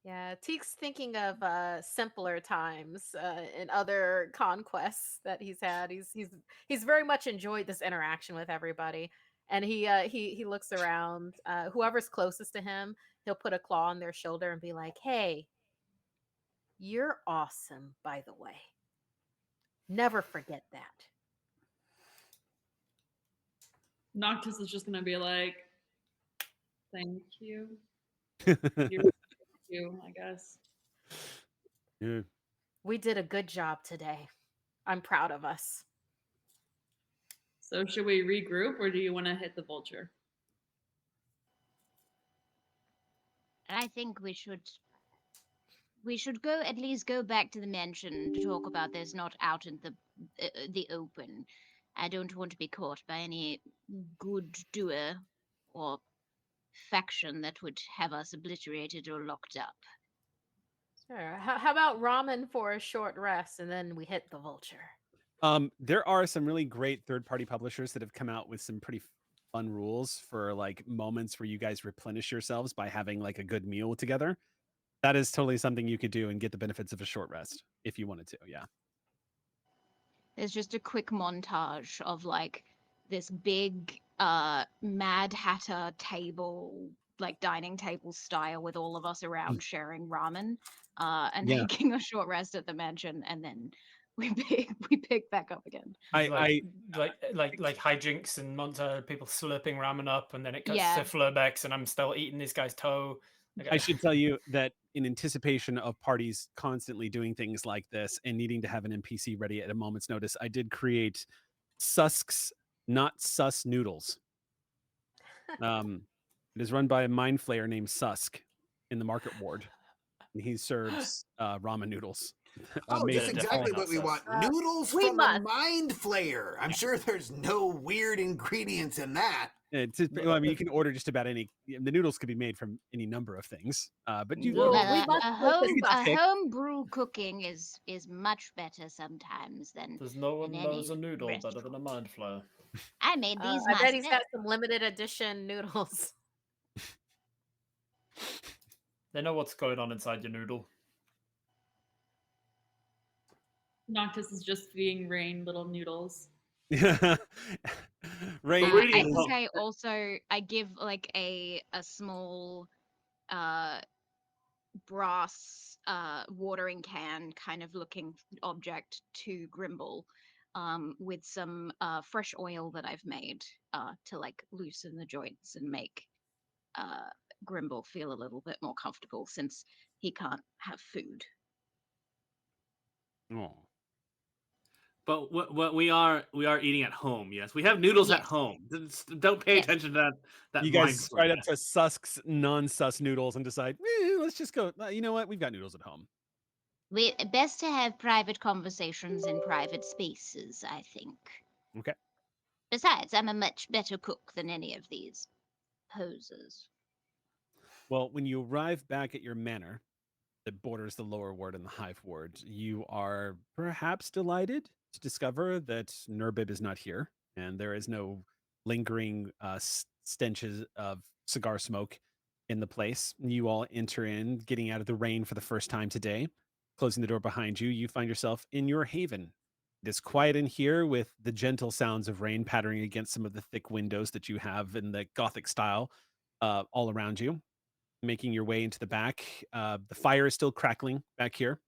S7: Yeah, Teek's thinking of simpler times and other conquests that he's had. He's very much enjoyed this interaction with everybody, and he looks around. Whoever's closest to him, he'll put a claw on their shoulder and be like, "Hey, you're awesome, by the way. Never forget that."
S5: Noctis is just gonna be like, "Thank you, you, I guess."
S1: Yeah.
S7: We did a good job today. I'm proud of us.
S5: So should we regroup, or do you want to hit the vulture?
S3: I think we should go at least go back to the mansion to talk about this, not out in the open. I don't want to be caught by any good doer or faction that would have us obliterated or locked up.
S7: Sure. How about ramen for a short rest, and then we hit the vulture?
S1: There are some really great third-party publishers that have come out with some pretty fun rules for like moments where you guys replenish yourselves by having like a good meal together. That is totally something you could do and get the benefits of a short rest if you wanted to. Yeah.
S8: There's just a quick montage of like this big Mad Hatter table, like dining table style, with all of us around sharing ramen, and
S1: Yeah.
S8: taking a short rest at the mansion, and then we pick back up again.
S2: Like hijinks and montage, people slurping ramen up, and then it cuts
S8: Yeah.
S2: to Flurbex, and I'm still eating this guy's toe.
S1: I should tell you that in anticipation of parties constantly doing things like this and needing to have an NPC ready at a moment's notice, I did create Susk's Not Sus Noodles. It is run by a mind flayer named Susk in the market ward. And he serves ramen noodles.
S4: Oh,
S1: made
S4: just
S1: from
S4: exactly
S1: whole
S4: what we
S1: nuts.
S4: want. Noodles
S7: we
S4: from a
S7: must.
S4: mind flayer. I'm sure there's no weird ingredients in that.
S1: Well, I mean, you can order just about any. The noodles could be made from any number of things, but you.
S5: Well,
S7: we
S8: Uh,
S7: must
S8: a
S7: focus
S8: home
S7: on-
S8: a homebrew cooking is much better sometimes than
S2: There's no one
S8: in
S2: knows a
S8: any
S2: noodle better than
S8: restaurant.
S2: a mind flayer.
S8: I made these
S7: I bet he's
S8: myself.
S7: got some limited edition noodles.
S2: They know what's going on inside your noodle.
S5: Noctis is just feeding Rain little noodles.
S1: Rain.
S8: I
S6: Reading
S8: think I give like a small brass watering can kind of looking object to Grimble, with some fresh oil that I've made to like loosen the joints and make Grimble feel a little bit more comfortable since he can't have food.
S1: Oh.
S6: But what we are eating at home. Yes, we have noodles at
S8: Yes.
S6: home. Don't pay
S8: Yes.
S6: attention to that
S1: You
S6: mind
S1: guys straight
S6: flare.
S1: up to Susk's non-sus noodles and decide, let's just go. You know what? We've got noodles at home.
S3: Best to have private conversations in private spaces, I think.
S1: Okay.
S3: Besides, I'm a much better cook than any of these posers.
S1: Well, when you arrive back at your manor that borders the lower ward and the hive ward, you are perhaps delighted to discover that Nurbib is not here, and there is no lingering stenches of cigar smoke in the place. You all enter in, getting out of the rain for the first time today. Closing the door behind you, you find yourself in your haven. It is quiet in here with the gentle sounds of rain pattering against some of the thick windows that you have in the Gothic style all around you. Making your way into the back, the fire is still crackling back here.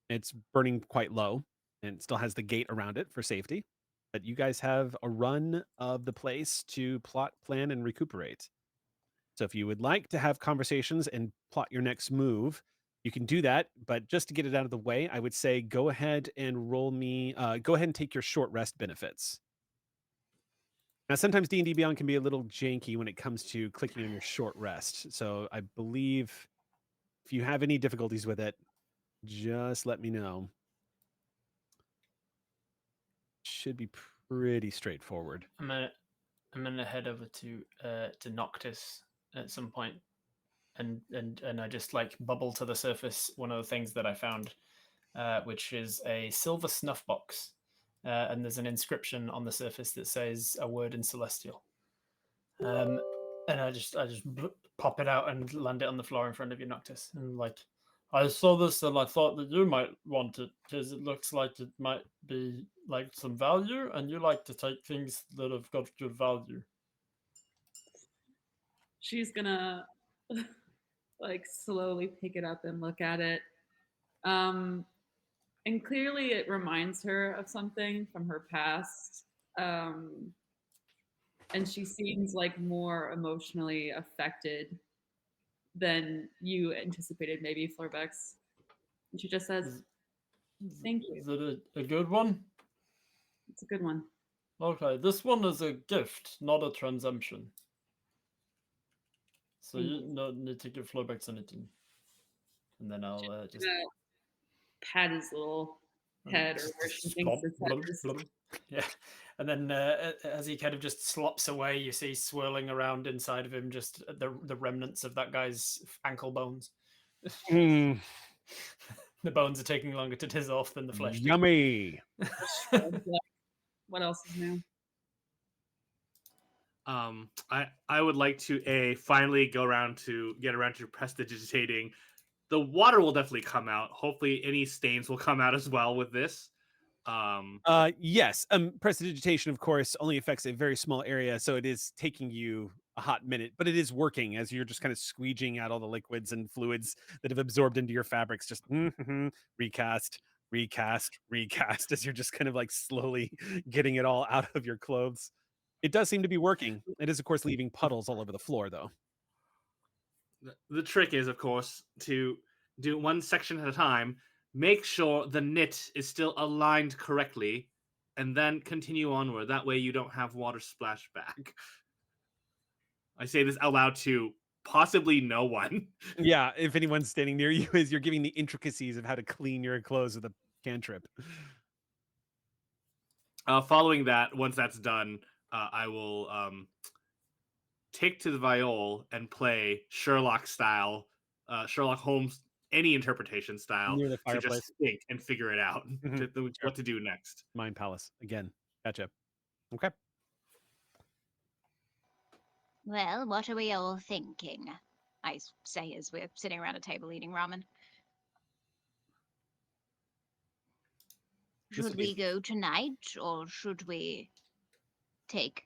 S1: It's burning quite low and still has the gate around it for safety. But you guys have a run of the place to plot, plan, and recuperate. So if you would like to have conversations and plot your next move, you can do that. But just to get it out of the way, I would say go ahead and go ahead and take your short rest benefits. Now, sometimes D&D Beyond can be a little janky when it comes to clicking on your short rest. So I believe if you have any difficulties with it, just let me know. Should be pretty straightforward.
S2: I'm gonna head over to Noctis at some point, and I just like bubble to the surface one of the things that I found, which is a silver snuff box, and there's an inscription on the surface that says a word in Celestial. And I just pop it out and land it on the floor in front of you, Noctis, and like, I saw this and I thought that you might want it because it looks like it might be like some value, and you like to take things that have got good value.
S5: She's gonna like slowly pick it up and look at it. And clearly it reminds her of something from her past. And she seems like more emotionally affected than you anticipated, maybe, Florbex. And she just says, "Thank you."
S2: Is it a good one?
S5: It's a good one.
S2: Okay, this one is a gift, not a transaction. So
S5: Thank
S2: you
S5: you.
S2: don't need to give Flowback anything. And then I'll just
S5: pat his little head, or where she thinks his head is.
S2: Yeah, and then as he kind of just slops away, you see swirling around inside of him just the remnants of that guy's ankle bones.
S1: Mm,
S2: The bones are taking longer to dissolve than the flesh. do.
S1: yummy.
S5: What else is new?
S6: I would like to finally get around to prestidigitating. The water will definitely come out. Hopefully, any stains will come out as well with this.
S1: Yes. Prestidigitation, of course, only affects a very small area, so it is taking you a hot minute, but it is working as you're just kind of squeegeing out all the liquids and fluids that have absorbed into your fabrics. Just recast, as you're just kind of like slowly getting it all out of your clothes. It does seem to be working. It is, of course, leaving puddles all over the floor, though.
S6: The trick is, of course, to do one section at a time. Make sure the knit is still aligned correctly, and then continue onward. That way you don't have water splash back. I say this out loud to possibly no one.
S1: Yeah, if anyone's standing near you, as you're giving the intricacies of how to clean your clothes with a cantrip.
S6: Following that, once that's done, I will take to the viol and play Sherlock style, Sherlock Holmes, any interpretation style,
S1: Near the
S6: to
S1: fireplace.
S6: just think and figure it out, what to do next.
S1: Mind Palace. Again. Gotcha. Okay.
S8: Well, what are we all thinking? I say as we're sitting around a table eating ramen.
S1: This
S8: Should
S1: would be-
S8: we go tonight, or should we take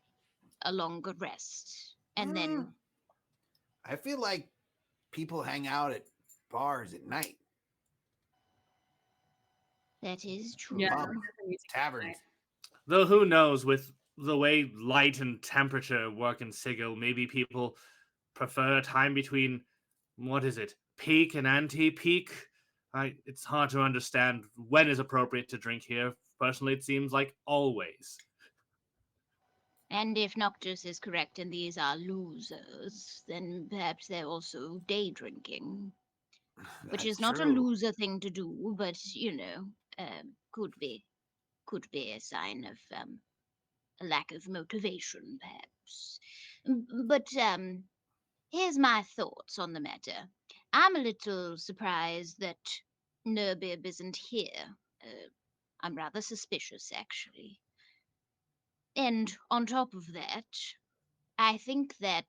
S8: a longer rest and then?
S4: I feel like people hang out at bars at night.
S8: That is true.
S5: Yeah,
S4: Pub, taverns.
S6: Though who knows, with the way light and temperature work in Sigil, maybe people prefer a time between, what is it, peak and anti-peak? It's hard to understand when is appropriate to drink here. Personally, it seems like always.
S8: And if Noctis is correct and these are losers, then perhaps they're also day drinking, which is
S4: That's
S8: not a
S4: true.
S8: loser thing to do, but could be a sign of a lack of motivation, perhaps. But here's my thoughts on the matter. I'm a little surprised that Nurbib isn't here. I'm rather suspicious, actually. And on top of that, I think that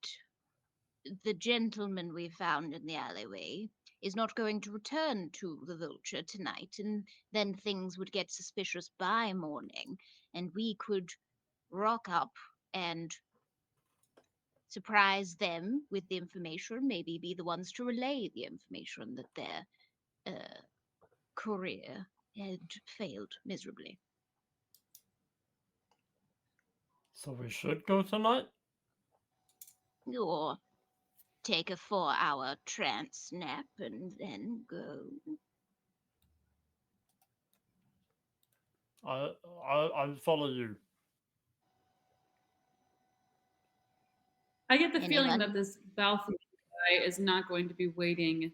S8: the gentleman we found in the alleyway is not going to return to the Vulture tonight, and then things would get suspicious by morning, and we could rock up and surprise them with the information, maybe be the ones to relay the information that their career had failed miserably.
S2: So we should go tonight?
S8: Or take a 4-hour trance nap and then go.
S2: I'll follow you.
S5: I get the feeling
S8: Anyone?
S5: that this Balfour guy is not going to be waiting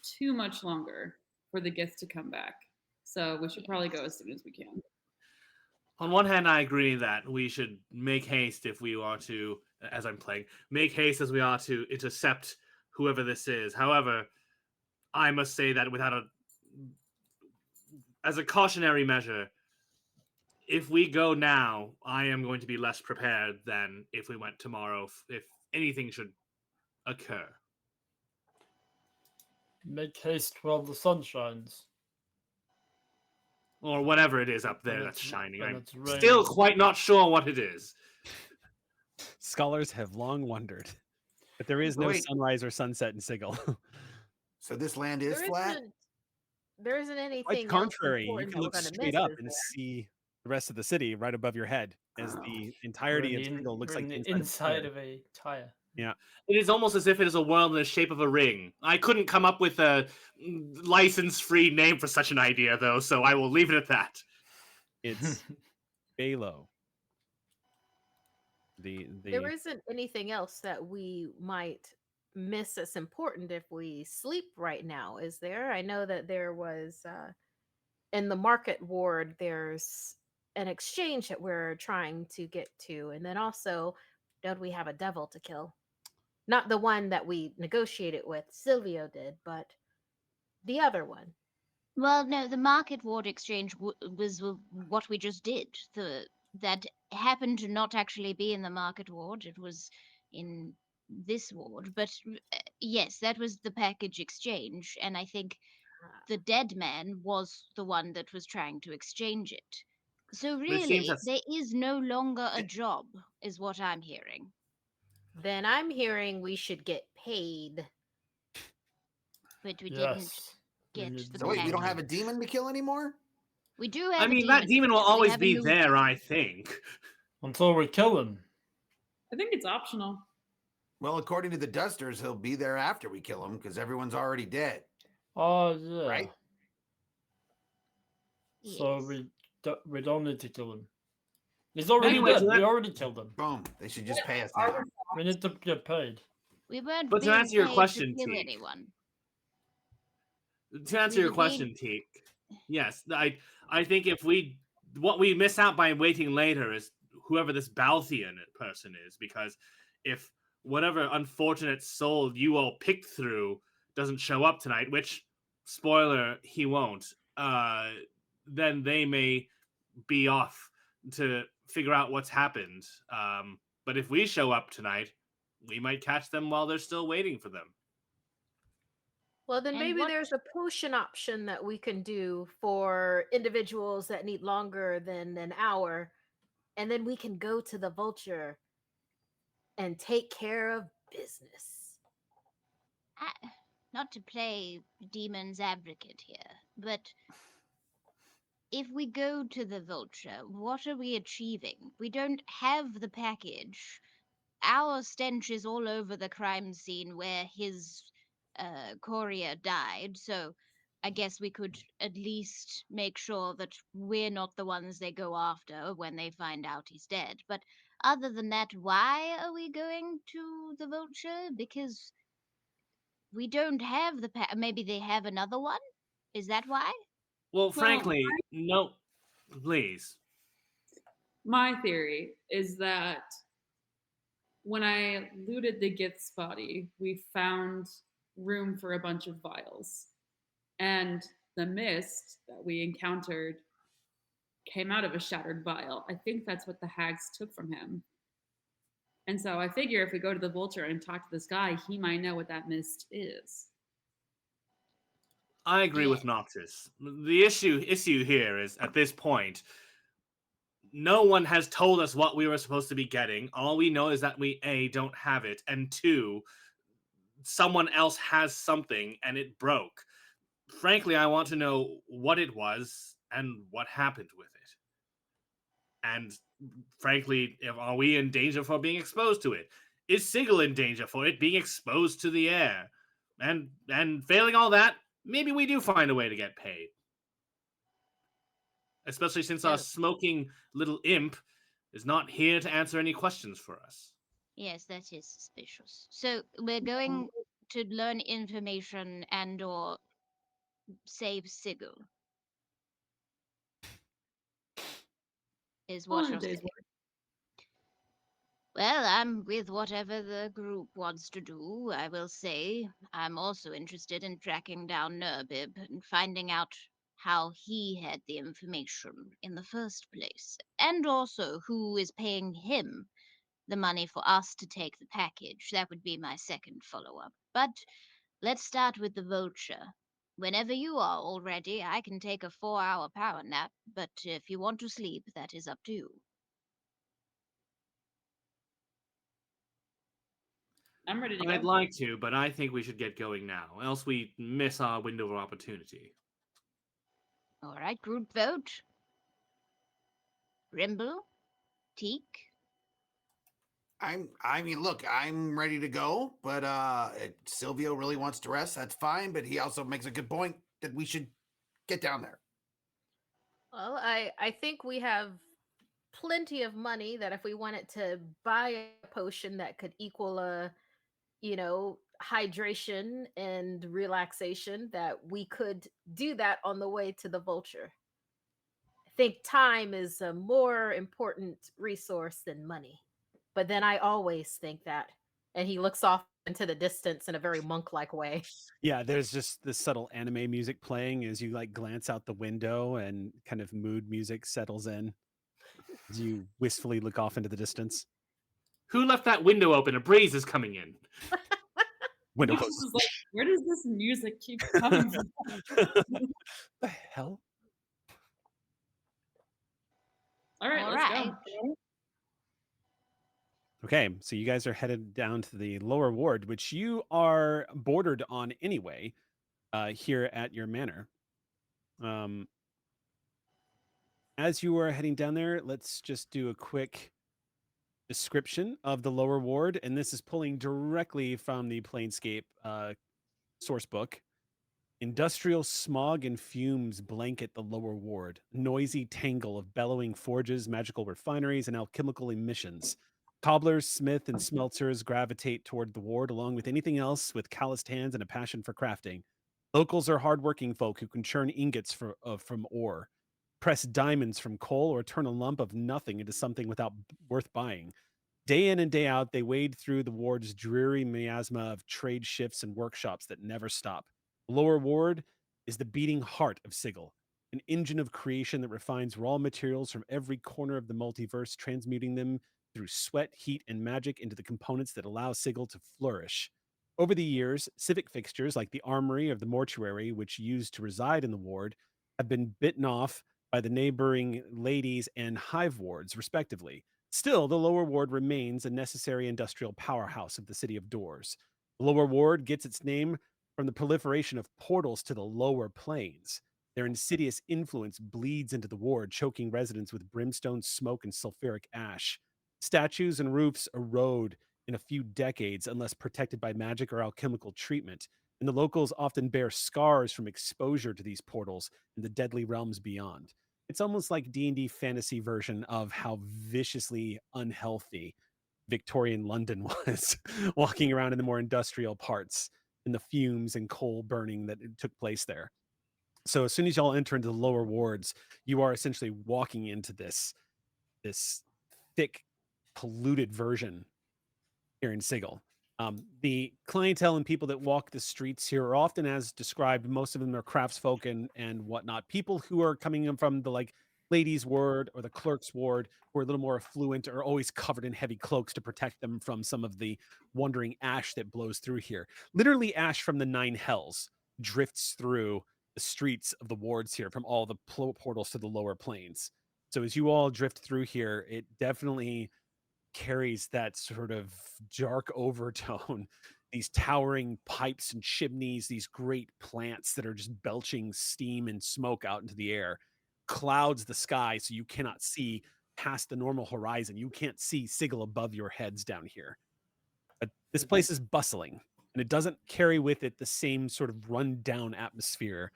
S5: too much longer for the gift to come back. So we should probably go as soon as we can.
S6: On one hand, I agree that we should make haste if we are to as I'm playing. Make haste as we are to intercept whoever this is. However, I must say that as a cautionary measure, if we go now, I am going to be less prepared than if we went tomorrow, if anything should occur.
S9: Make haste while the sun shines.
S6: Or whatever it is up there
S9: And
S6: that's
S9: it's-
S6: shining.
S9: and
S6: I'm
S9: it's raining.
S6: still quite not sure what it is.
S1: Scholars have long wondered, but there is
S4: But
S1: no
S4: wait.
S1: sunrise or sunset in Sigil.
S4: So this land is
S7: There
S4: flat.
S7: there isn't anything
S1: Quite the
S7: else
S1: contrary, you
S7: important
S1: can
S7: that we're
S1: look
S7: gonna
S1: straight
S7: miss,
S1: up
S7: is
S1: and
S7: there?
S1: see the rest of the city right above your head, as
S4: Oh.
S1: the
S2: We're
S1: entirety
S2: in
S1: of
S2: the,
S1: Sigil looks
S2: we're
S1: like
S2: in
S1: the
S2: the
S1: inside
S2: inside
S1: of a tire.
S2: of a tire.
S6: It is almost as if it is a world in the shape of a ring. I couldn't come up with a license-free name for such an idea, though, so I will leave it at that.
S1: It's Balo.
S7: There isn't anything else that we might miss as important if we sleep right now, is there? I know that there was in the market ward, there's an exchange that we're trying to get to, and then also, don't we have a devil to kill? Not the one that we negotiated with, Silvio did, but the other one.
S3: Well, no, the market ward exchange was what we just did. That happened to not actually be in the market ward. It was in this ward. But yes, that was the package exchange, and I think the dead man was the one that was trying to exchange it. So
S6: But it seems
S3: really,
S6: that's
S3: there is no longer a job, is what I'm hearing.
S7: Then I'm hearing we should get paid.
S3: But we didn't
S9: Yes.
S3: get
S9: need
S3: the
S4: So wait, we don't have a
S3: package.
S4: demon to kill anymore?
S3: We do have
S6: I
S3: a
S6: mean,
S3: demon.
S6: that demon will
S3: to kill. We
S6: always
S3: have a
S6: be
S3: new
S6: there,
S3: demon.
S6: I think.
S9: Until we kill him.
S5: I think it's optional.
S4: Well, according to the Dusters, he'll be there after we kill him because everyone's already dead.
S9: Oh yeah.
S4: Right?
S9: So
S3: Yes.
S9: we don't need to kill him. He's already
S6: Anyway,
S9: dead.
S6: so that-
S9: We already killed him.
S4: Boom. They should just pay us
S5: Are
S4: now.
S9: We need to get paid.
S3: We weren't
S6: But to
S3: being
S6: answer your
S3: paid
S6: question,
S3: to kill
S6: Teak,
S3: anyone.
S6: To answer
S3: We
S6: your
S3: were
S6: question,
S3: being-
S6: Teak, yes, I think what we miss out by waiting later is whoever this Balthian person is, because if whatever unfortunate soul you all picked through doesn't show up tonight, which, spoiler, he won't, then they may be off to figure out what's happened. But if we show up tonight, we might catch them while they're still waiting for them.
S7: Well, then
S3: And
S7: maybe
S3: what-
S7: there's a potion option that we can do for individuals that need longer than an hour. And then we can go to the vulture and take care of business.
S3: Not to play demon's advocate here, but if we go to the vulture, what are we achieving? We don't have the package. Our stench is all over the crime scene where his courier died, so I guess we could at least make sure that we're not the ones they go after when they find out he's dead. But other than that, why are we going to the vulture? Because we don't have the maybe they have another one? Is that why?
S6: Well,
S5: Well,
S6: frankly, no, please.
S5: My theory is that when I looted the Gith's body, we found room for a bunch of vials. And the mist that we encountered came out of a shattered vial. I think that's what the hags took from him. And so I figure if we go to the vulture and talk to this guy, he might know what that mist is.
S6: I agree with
S3: Yes.
S6: Noctis. The issue here is, at this point, no one has told us what we were supposed to be getting. All we know is that we, A, don't have it, and 2, someone else has something and it broke. Frankly, I want to know what it was and what happened with it. And frankly, are we in danger for being exposed to it? Is Sigil in danger for it being exposed to the air? And failing all that, maybe we do find a way to get paid. Especially since our
S3: So-
S6: smoking little imp is not here to answer any questions for us.
S3: Yes, that is suspicious. So we're going to learn information and/or save Sigil. Is
S5: All
S3: what
S5: in a
S3: you're
S5: day's
S3: saying.
S5: work.
S3: Well, I'm with whatever the group wants to do. I will say I'm also interested in tracking down Nurbib and finding out how he had the information in the first place, and also who is paying him the money for us to take the package. That would be my second follow up. But let's start with the vulture. Whenever you are all ready, I can take a 4-hour power nap, but if you want to sleep, that is up to you.
S5: I'm ready to
S6: I'd
S5: go.
S6: like to, but I think we should get going now, else we miss our window of opportunity.
S3: All right, group vote. Rimble, Teak.
S4: I mean, look, I'm ready to go, but if Silvio really wants to rest, that's fine. But he also makes a good point that we should get down there.
S7: Well, I think we have plenty of money that if we wanted to buy a potion that could equal a, hydration and relaxation, that we could do that on the way to the vulture. I think time is a more important resource than money. But then I always think that. And he looks off into the distance in a very monk like way.
S1: Yeah, there's just this subtle anime music playing as you like glance out the window and kind of mood music settles in as you wistfully look off into the distance.
S6: Who left that window open? A breeze is coming in.
S1: Window
S5: Lucius
S1: closes.
S5: is like, where does this music keep coming from?
S1: The hell?
S5: All right,
S3: All
S5: let's
S3: right.
S5: go.
S1: Okay, so you guys are headed down to the lower ward, which you are bordered on anyway, here at your manor. As you are heading down there, let's just do a quick description of the lower ward, and this is pulling directly from the Planescape source book. Industrial smog and fumes blanket the lower ward, noisy tangle of bellowing forges, magical refineries, and alchemical emissions. Cobblers, smith, and smelters gravitate toward the ward, along with anything else with calloused hands and a passion for crafting. Locals are hardworking folk who can churn ingots from ore, press diamonds from coal, or turn a lump of nothing into something worth buying. Day in and day out, they wade through the ward's dreary miasma of trade shifts and workshops that never stop. The lower ward is the beating heart of Sigil, an engine of creation that refines raw materials from every corner of the multiverse, transmuting them through sweat, heat, and magic into the components that allow Sigil to flourish. Over the years, civic fixtures like the armory or the mortuary, which used to reside in the ward, have been bitten off by the neighboring ladies and hive wards, respectively. Still, the lower ward remains a necessary industrial powerhouse of the city of Doors. The lower ward gets its name from the proliferation of portals to the lower planes. Their insidious influence bleeds into the ward, choking residents with brimstone smoke and sulfuric ash. Statues and roofs erode in a few decades unless protected by magic or alchemical treatment, and the locals often bear scars from exposure to these portals and the deadly realms beyond. It's almost like D&D fantasy version of how viciously unhealthy Victorian London was, walking around in the more industrial parts and the fumes and coal burning that took place there. So as soon as y'all enter into the lower wards, you are essentially walking into this thick, polluted version here in Sigil. The clientele and people that walk the streets here are often as described. Most of them are craftsfolk and whatnot. People who are coming in from the like ladies' ward or the clerk's ward, who are a little more affluent, are always covered in heavy cloaks to protect them from some of the wandering ash that blows through here. Literally, ash from the nine hells drifts through the streets of the wards here from all the portals to the lower planes. So as you all drift through here, it definitely carries that sort of dark overtone. These towering pipes and chimneys, these great plants that are just belching steam and smoke out into the air, clouds the sky so you cannot see past the normal horizon. You can't see Sigil above your heads down here. But this place is bustling, and it doesn't carry with it the same sort of run-down atmosphere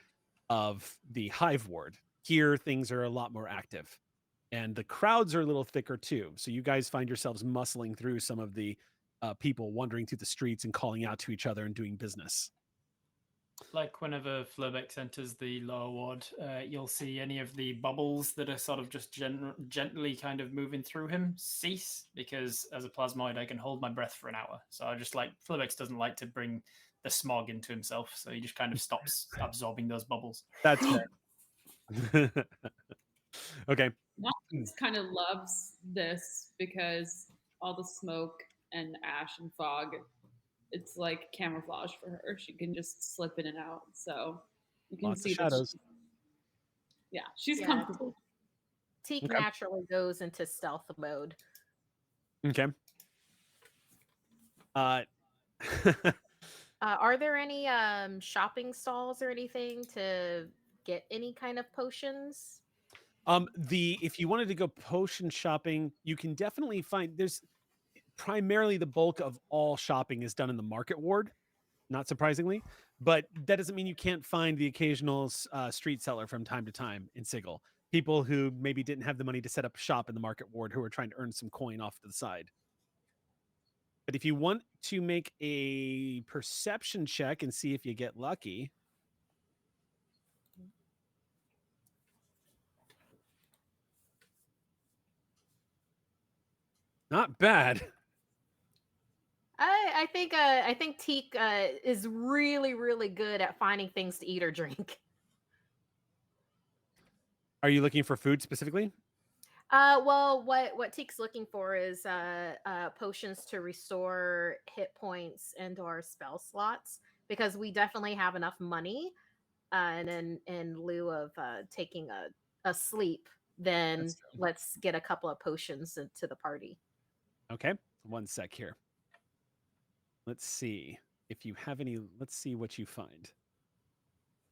S1: of the Hive Ward. Here, things are a lot more active, and the crowds are a little thicker too. So you guys find yourselves muscling through some of the people wandering through the streets and calling out to each other and doing business.
S2: Like whenever Flurbex enters the lower ward, you'll see any of the bubbles that are sort of just gently kind of moving through him cease, because as a plasmoid, I can hold my breath for an hour. So I just like, Flurbex doesn't like to bring the smog into himself, so he just kind of stops absorbing those bubbles.
S1: That's fair. Okay.
S5: Noctis kind of loves this because all the smoke and ash and fog, it's like camouflage for her. She can just slip in and out. So you can
S1: Lots
S5: see
S1: of
S5: that
S1: shadows.
S5: she's
S7: Yeah,
S5: comfortable.
S7: Teak
S1: Okay.
S7: naturally goes into stealth mode.
S1: Okay.
S7: Are there any shopping stalls or anything to get any kind of potions?
S1: If you wanted to go potion shopping, you can definitely find there's primarily the bulk of all shopping is done in the market ward, not surprisingly, but that doesn't mean you can't find the occasional street seller from time to time in Sigil. People who maybe didn't have the money to set up shop in the market ward who are trying to earn some coin off to the side. But if you want to make a perception check and see if you get lucky. Not bad.
S7: I think Teak is really, really good at finding things to eat or drink.
S1: Are you looking for food specifically?
S7: Well, what Teak's looking for is potions to restore hit points and or spell slots, because we definitely have enough money, and in lieu of taking a sleep, then
S1: That's true.
S7: let's get a couple of potions into the party.
S1: Okay, one sec here. Let's see if you have any. Let's see what you find.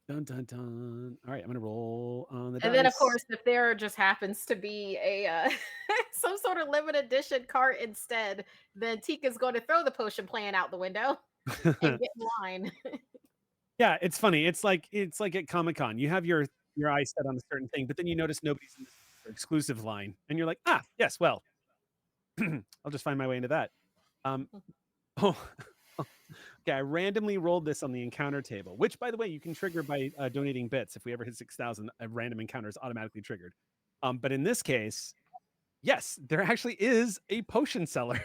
S1: Dun dun dun. All right, I'm gonna roll on the
S7: And then, of
S1: dice.
S7: course, if there just happens to be a some sort of limited edition cart instead, then Tika's going to throw the potion plan out the window and get in line.
S1: Yeah, it's funny. It's like at Comic-Con. You have your eyes set on a certain thing, but then you notice nobody's in the exclusive line, and you're like, ah, yes, well, I'll just find my way into that. Oh, okay. I randomly rolled this on the encounter table, which, by the way, you can trigger by donating bits. If we ever hit 6,000, a random encounter is automatically triggered. But in this case, yes, there actually is a potion seller.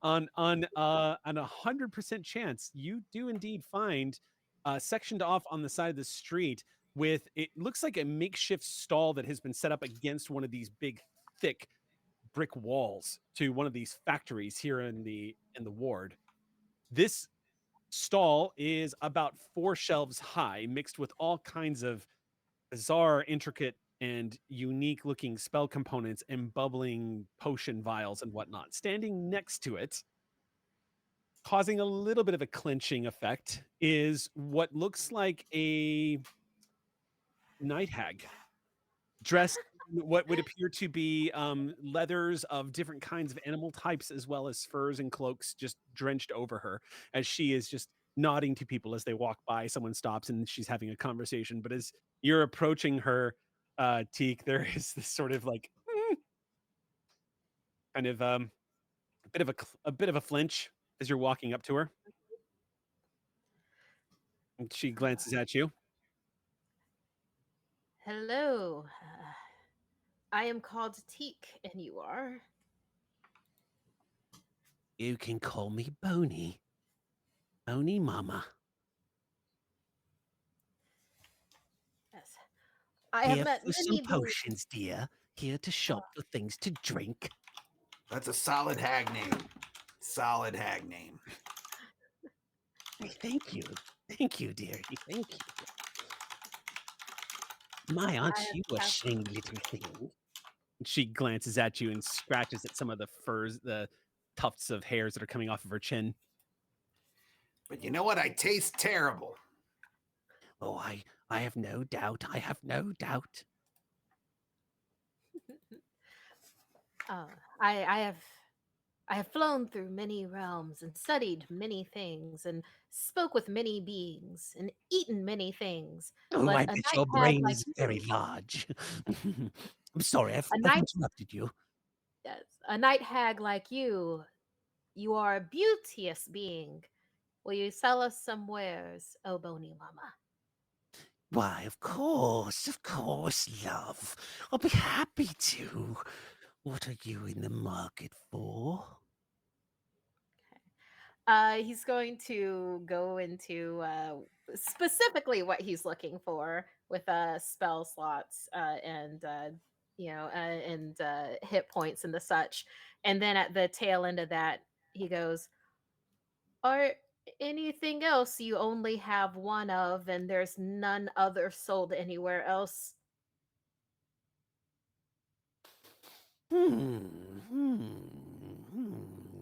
S1: on 100% chance, you do indeed find sectioned off on the side of the street with, it looks like a makeshift stall that has been set up against one of these big, thick brick walls to one of these factories here in the ward. This stall is about 4 shelves high, mixed with all kinds of bizarre, intricate, and unique looking spell components and bubbling potion vials and whatnot. Standing next to it, causing a little bit of a clinching effect, is what looks like a night hag dressed in what would appear to be leathers of different kinds of animal types, as well as furs and cloaks just drenched over her, as she is just nodding to people as they walk by. Someone stops and she's having a conversation, but as you're approaching her, Teak, there is this sort of like kind of a bit of a flinch as you're walking up to her. And she glances at you.
S7: Hello. I am called Teak, and you are?
S1: You can call me Boney. Boney Mama.
S7: Yes. I have
S1: Here
S7: met
S1: for some
S7: many beings.
S1: potions, dear. Here to shop for things to drink.
S4: That's a solid hag name. Solid hag name.
S1: Thank you. Thank you, dearie. Thank you. My, aren't you a shiny little thing? She glances at you and scratches at some of the furs, the tufts of hairs that are coming off of her chin.
S4: But you know what? I taste terrible.
S1: Oh, I have no doubt. I have no doubt.
S7: I have flown through many realms and studied many things and spoke with many beings and eaten many things.
S1: Oh,
S7: But
S1: I
S7: a
S1: bet
S7: night
S1: your
S7: hag
S1: brain
S7: like
S1: is
S7: you,
S1: very large. I'm sorry, I've
S7: night-
S1: interrupted you.
S7: yes, a night hag like you are a beauteous being, Will you sell us some wares, oh Bony Mama?
S1: Why, of course, love. I'll be happy to. What are you in the market for?
S7: He's going to go into specifically what he's looking for with spell slots and hit points and the such. And then at the tail end of that, he goes, "Or anything else you only have one of, and there's none other sold anywhere else."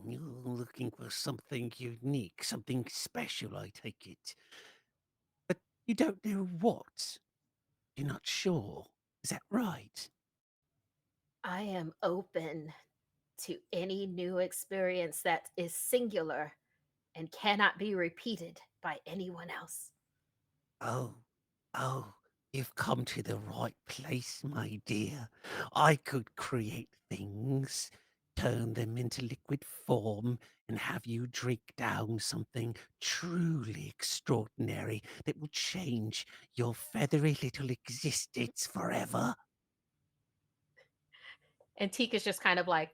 S1: You're looking for something unique, something special, I take it. But you don't know what. You're not sure. Is that right?
S7: I am open to any new experience that is singular and cannot be repeated by anyone else.
S1: Oh, oh, you've come to the right place, my dear. I could create things, turn them into liquid form, and have you drink down something truly extraordinary that will change your feathery little existence forever.
S7: And Tika's just kind of like,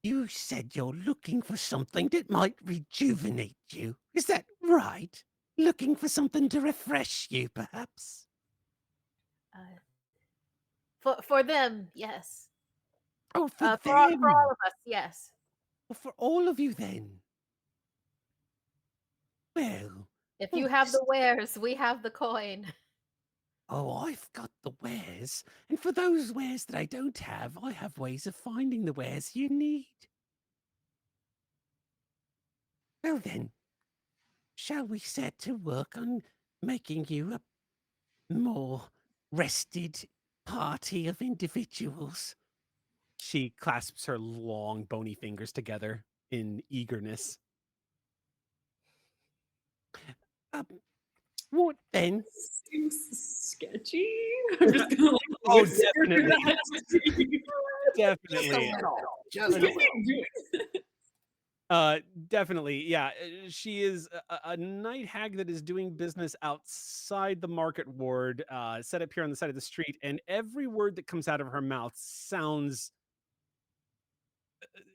S1: You said you're looking for something that might rejuvenate you. Is that right? Looking for something to refresh you, perhaps?
S7: uh, for them, yes.
S1: Oh, for
S7: For all
S1: them.
S7: of us, yes.
S1: Well, for all of you, then. Well,
S7: If
S1: well,
S7: you have the wares, we have the coin.
S1: oh, I've got the wares. And for those wares that I don't have, I have ways of finding the wares you need. Well, then, shall we set to work on making you a more rested party of individuals? She clasps her long, bony fingers together in eagerness. Um, what then?
S5: Seems sketchy. I'm just gonna like
S1: Oh,
S5: whisper
S1: definitely.
S5: that to you.
S1: Definitely.
S4: Just a
S5: What
S4: little.
S5: are you doing?
S1: Definitely. Yeah. She is a night hag that is doing business outside the market ward, set up here on the side of the street, and every word that comes out of her mouth sounds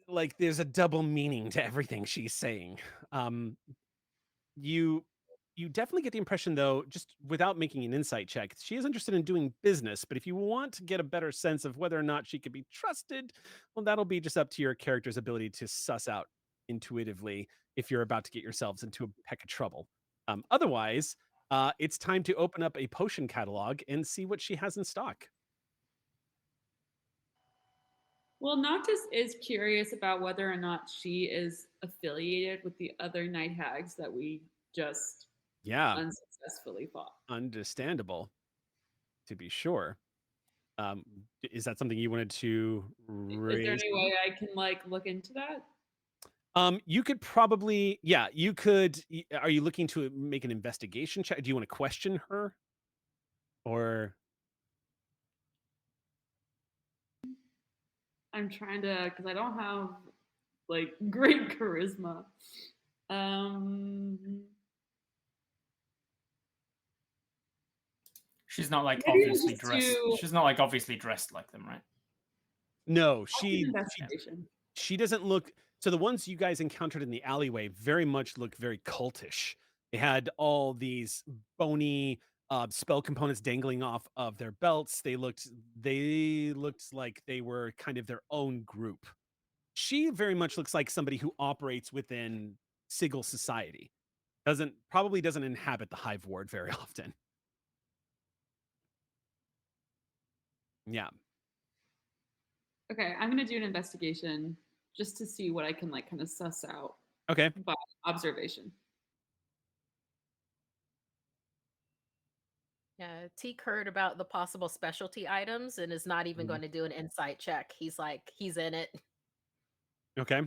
S1: like there's a double meaning to everything she's saying. Um, you you definitely get the impression, though, just without making an insight check, she is interested in doing business, but if you want to get a better sense of whether or not she could be trusted, well, that'll be just up to your character's ability to suss out intuitively if you're about to get yourselves into a peck of trouble. Otherwise, it's time to open up a potion catalog and see what she has in stock.
S5: Well, Noctis is curious about whether or not she is affiliated with the other night hags that we just
S1: Yeah,
S5: unsuccessfully fought.
S1: understandable, to be sure. Um, is that something you wanted to
S5: Is there
S1: raise?
S5: any way I can like look into that?
S1: You could probably, yeah, you could. Are you looking to make an investigation check? Do you want to question her, or
S5: I'm trying to because I don't have like great charisma. Um,
S2: She's not like
S5: maybe
S2: obviously
S5: just
S2: dressed.
S5: do
S2: She's not like obviously dressed like them, right?
S1: no? She
S5: investigation.
S1: she doesn't look. So the ones you guys encountered in the alleyway very much look very cultish. They had all these bony spell components dangling off of their belts. They looked like they were kind of their own group. She very much looks like somebody who operates within Sigil society. Probably doesn't inhabit the hive ward very often. Yeah.
S5: Okay, I'm gonna do an investigation just to see what I can like kind of suss out
S1: Okay.
S5: by observation.
S7: Yeah, Teak heard about the possible specialty items and is not even
S1: Mhm.
S7: going to do an insight check. He's like, he's in it.
S1: Okay.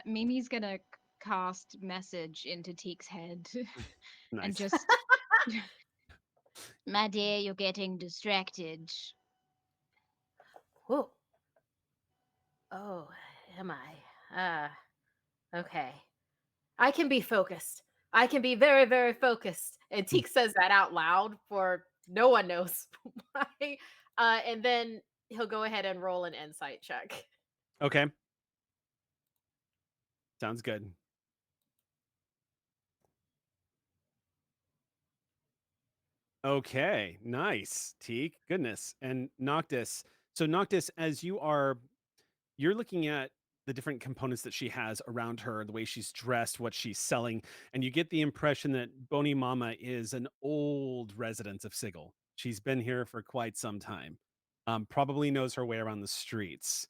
S8: Mimi's gonna cast message into Teek's head and
S1: Nice.
S8: just, my dear, you're getting distracted.
S7: Whoa. Oh, am I? Okay. I can be focused. I can be very, very focused. And Teak says that out loud for no one knows why. And then he'll go ahead and roll an insight check.
S1: Okay. Sounds good. Okay, nice, Teak. Goodness. And Noctis. So Noctis, as you're looking at the different components that she has around her, the way she's dressed, what she's selling, and you get the impression that Bony Mama is an old resident of Sigil. She's been here for quite some time. Probably knows her way around the streets.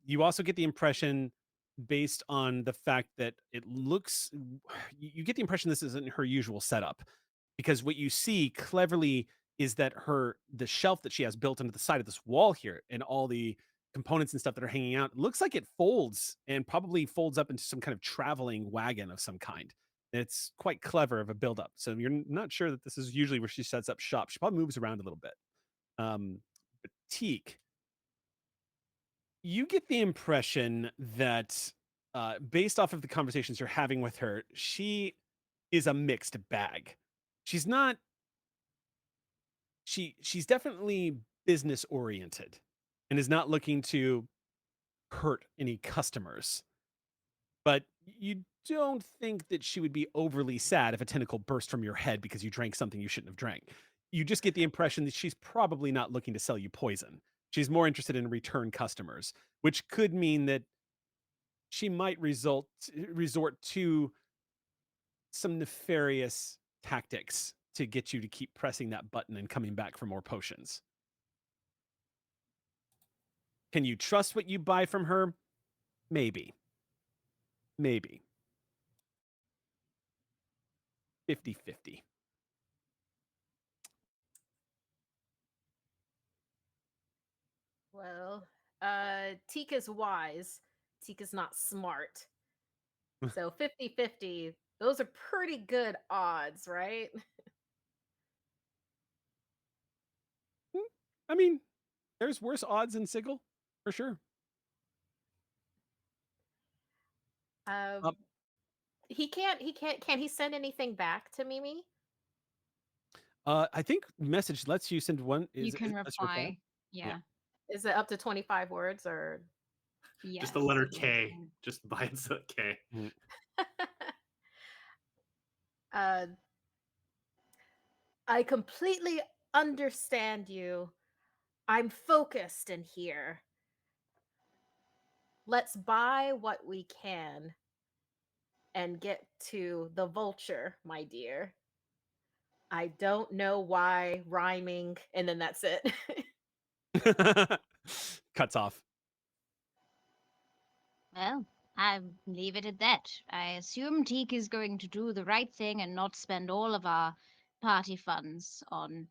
S1: You also get the impression, based on the fact that it looks, you get the impression this isn't her usual setup, because what you see cleverly is that the shelf that she has built into the side of this wall here, and all the components and stuff that are hanging out, looks like it folds, and probably folds up into some kind of traveling wagon of some kind. It's quite clever of a buildup. So you're not sure that this is usually where she sets up shop. She probably moves around a little bit. But Teak, you get the impression that, based off of the conversations you're having with her, she is a mixed bag. She's not she's definitely business oriented and is not looking to hurt any customers. But you don't think that she would be overly sad if a tentacle burst from your head because you drank something you shouldn't have drank. You just get the impression that she's probably not looking to sell you poison. She's more interested in return customers, which could mean that she might resort to some nefarious tactics to get you to keep pressing that button and coming back for more potions. Can you trust what you buy from her? Maybe. Maybe. 50-50.
S7: Well, Teak is wise. Teak is not smart. So 50-50, those are pretty good odds, right?
S1: I mean, there's worse odds in Sigil, for sure.
S7: Um, can he send anything back to Mimi?
S1: I think message lets you send one.
S8: You can
S1: Lets you
S8: reply. Yeah.
S7: Is it up to 25 words or?
S6: Just the
S8: Yes,
S6: letter
S8: it is.
S6: K, just by itself K.
S1: Mm.
S7: uh, I completely understand you. I'm focused in here. Let's buy what we can and get to the vulture, my dear. I don't know why rhyming, and then that's it.
S1: Cuts off.
S3: Well, I leave it at that. I assume Teak is going to do the right thing and not spend all of our party funds on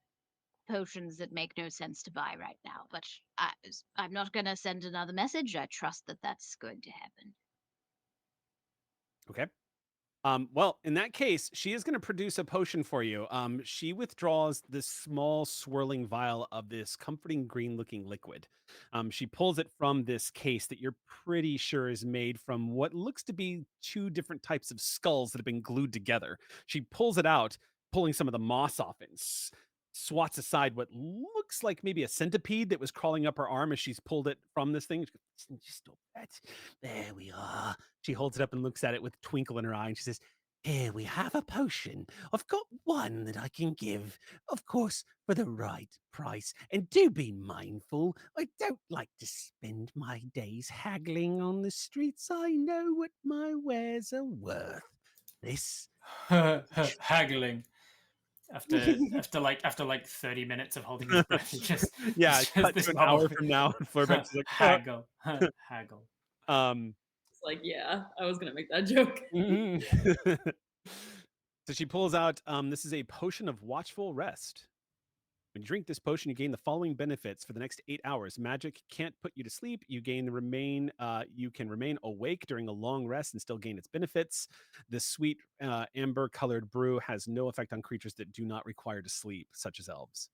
S3: potions that make no sense to buy right now. But I'm not going to send another message. I trust that that's going to happen.
S1: Okay. Well, in that case, she is going to produce a potion for you. She withdraws this small swirling vial of this comforting green looking liquid. She pulls it from this case that you're pretty sure is made from what looks to be two different types of skulls that have been glued together. She pulls it out, pulling some of the moss off it, and swats aside what looks like maybe a centipede that was crawling up her arm as she's pulled it from this thing. She goes, "Just stop that. There we are." She holds it up and looks at it with a twinkle in her eye, and she says, "Here we have a potion. I've got one that I can give, of course, for the right price. And do be mindful, I don't like to spend my days haggling on the streets. I know what my wares are worth. This
S2: Haggling. After like 30 minutes of holding his breath, he just
S1: yeah,
S2: just
S1: cut
S2: this
S1: to an
S2: moment
S1: hour
S2: of
S1: from now, and Floorbeck's like,
S2: haggle, haggle.
S5: It's like, yeah, I was gonna make that joke.
S1: mhm. So she pulls out, this is a potion of watchful rest. When you drink this potion, you gain the following benefits for the next 8 hours. Magic can't put you to sleep. You can remain awake during a long rest and still gain its benefits. The sweet amber-colored brew has no effect on creatures that do not require to sleep, such as elves.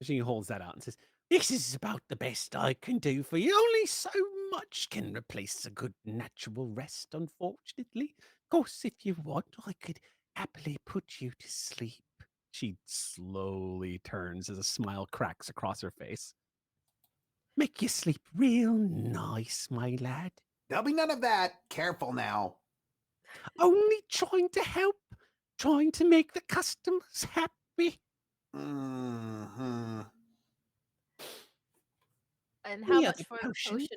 S1: She holds that out and says, This is about the best I can do for you. Only so much can replace a good natural rest, unfortunately. Of course, if you want, I could happily put you to sleep. She slowly turns as a smile cracks across her face. Make you sleep real nice, my lad.
S4: There'll be none of that. Careful now.
S1: Only trying to help, trying to make the customers happy.
S4: Mm-hmm.
S7: And
S1: Any other potions?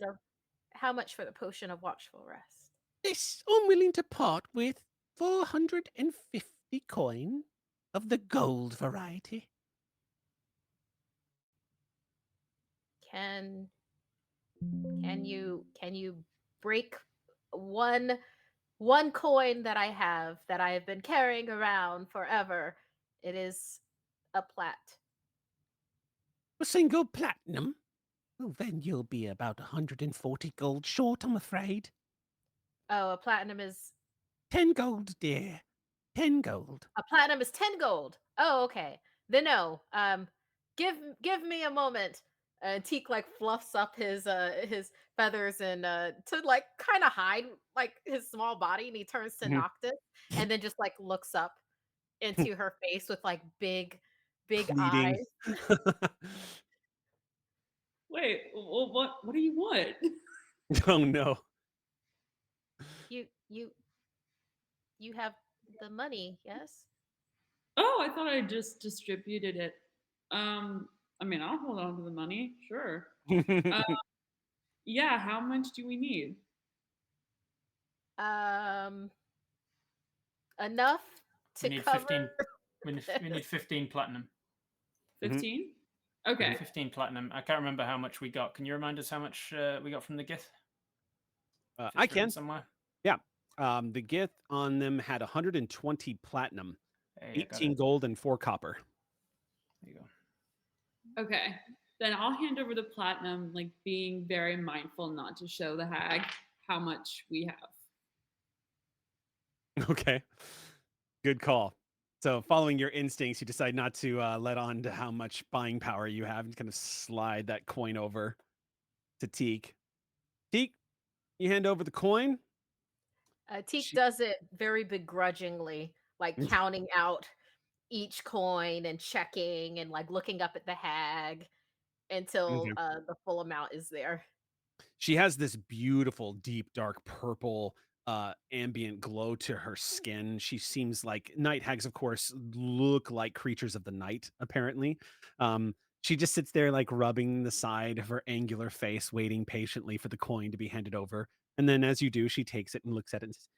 S7: how much for the potion of watchful rest?
S1: This I'm willing to part with 450 coin of the gold variety.
S7: Can you break one coin that I have that I have been carrying around forever? It is a plat.
S1: A single platinum? Well, then you'll be about 140 gold short, I'm afraid.
S7: Oh, a platinum is
S1: 10 gold, dear. 10 gold.
S7: a platinum is 10 gold. Oh, okay. Then no. Give me a moment. Teak like fluffs up his feathers and to like kind of hide like his small body, and he turns to
S1: Mhm.
S7: Noctis and then just like looks up into her face with like big
S1: Pleading.
S7: eyes.
S5: Wait, what do you want?
S1: Oh no.
S7: You you have the money, yes?
S5: Oh, I thought I just distributed it. I mean, I'll hold on to the money, sure. Uh, yeah, how much do we need?
S7: Um enough
S2: We
S7: to
S2: need
S7: cover
S2: 15. We need 15 platinum.
S1: Mhm.
S5: 15? Okay.
S2: 15 platinum. I can't remember how much we got. Can you remind us how much we got from the Gith? If
S1: I
S2: it's written
S1: can.
S2: somewhere.
S1: Yeah. The Gith on them had 120 platinum,
S2: Hey, I got
S1: 18
S2: it.
S1: gold, and 4 copper.
S2: There you go.
S5: Okay. Then I'll hand over the platinum, like being very mindful not to show the hag how much we have.
S1: Okay. Good call. So, following your instincts, you decide not to let on to how much buying power you have and kind of slide that coin over to Teak. Teak, you hand over the coin.
S7: Teak
S1: She,
S7: does it very begrudgingly, like counting out each coin and checking and like looking up at the hag until
S1: Okay.
S7: the full amount is there.
S1: She has this beautiful, deep, dark purple ambient glow to her skin. She seems like night hags, of course, look like creatures of the night, apparently. She just sits there, like rubbing the side of her angular face, waiting patiently for the coin to be handed over. And then, as you do, she takes it and looks at it and says,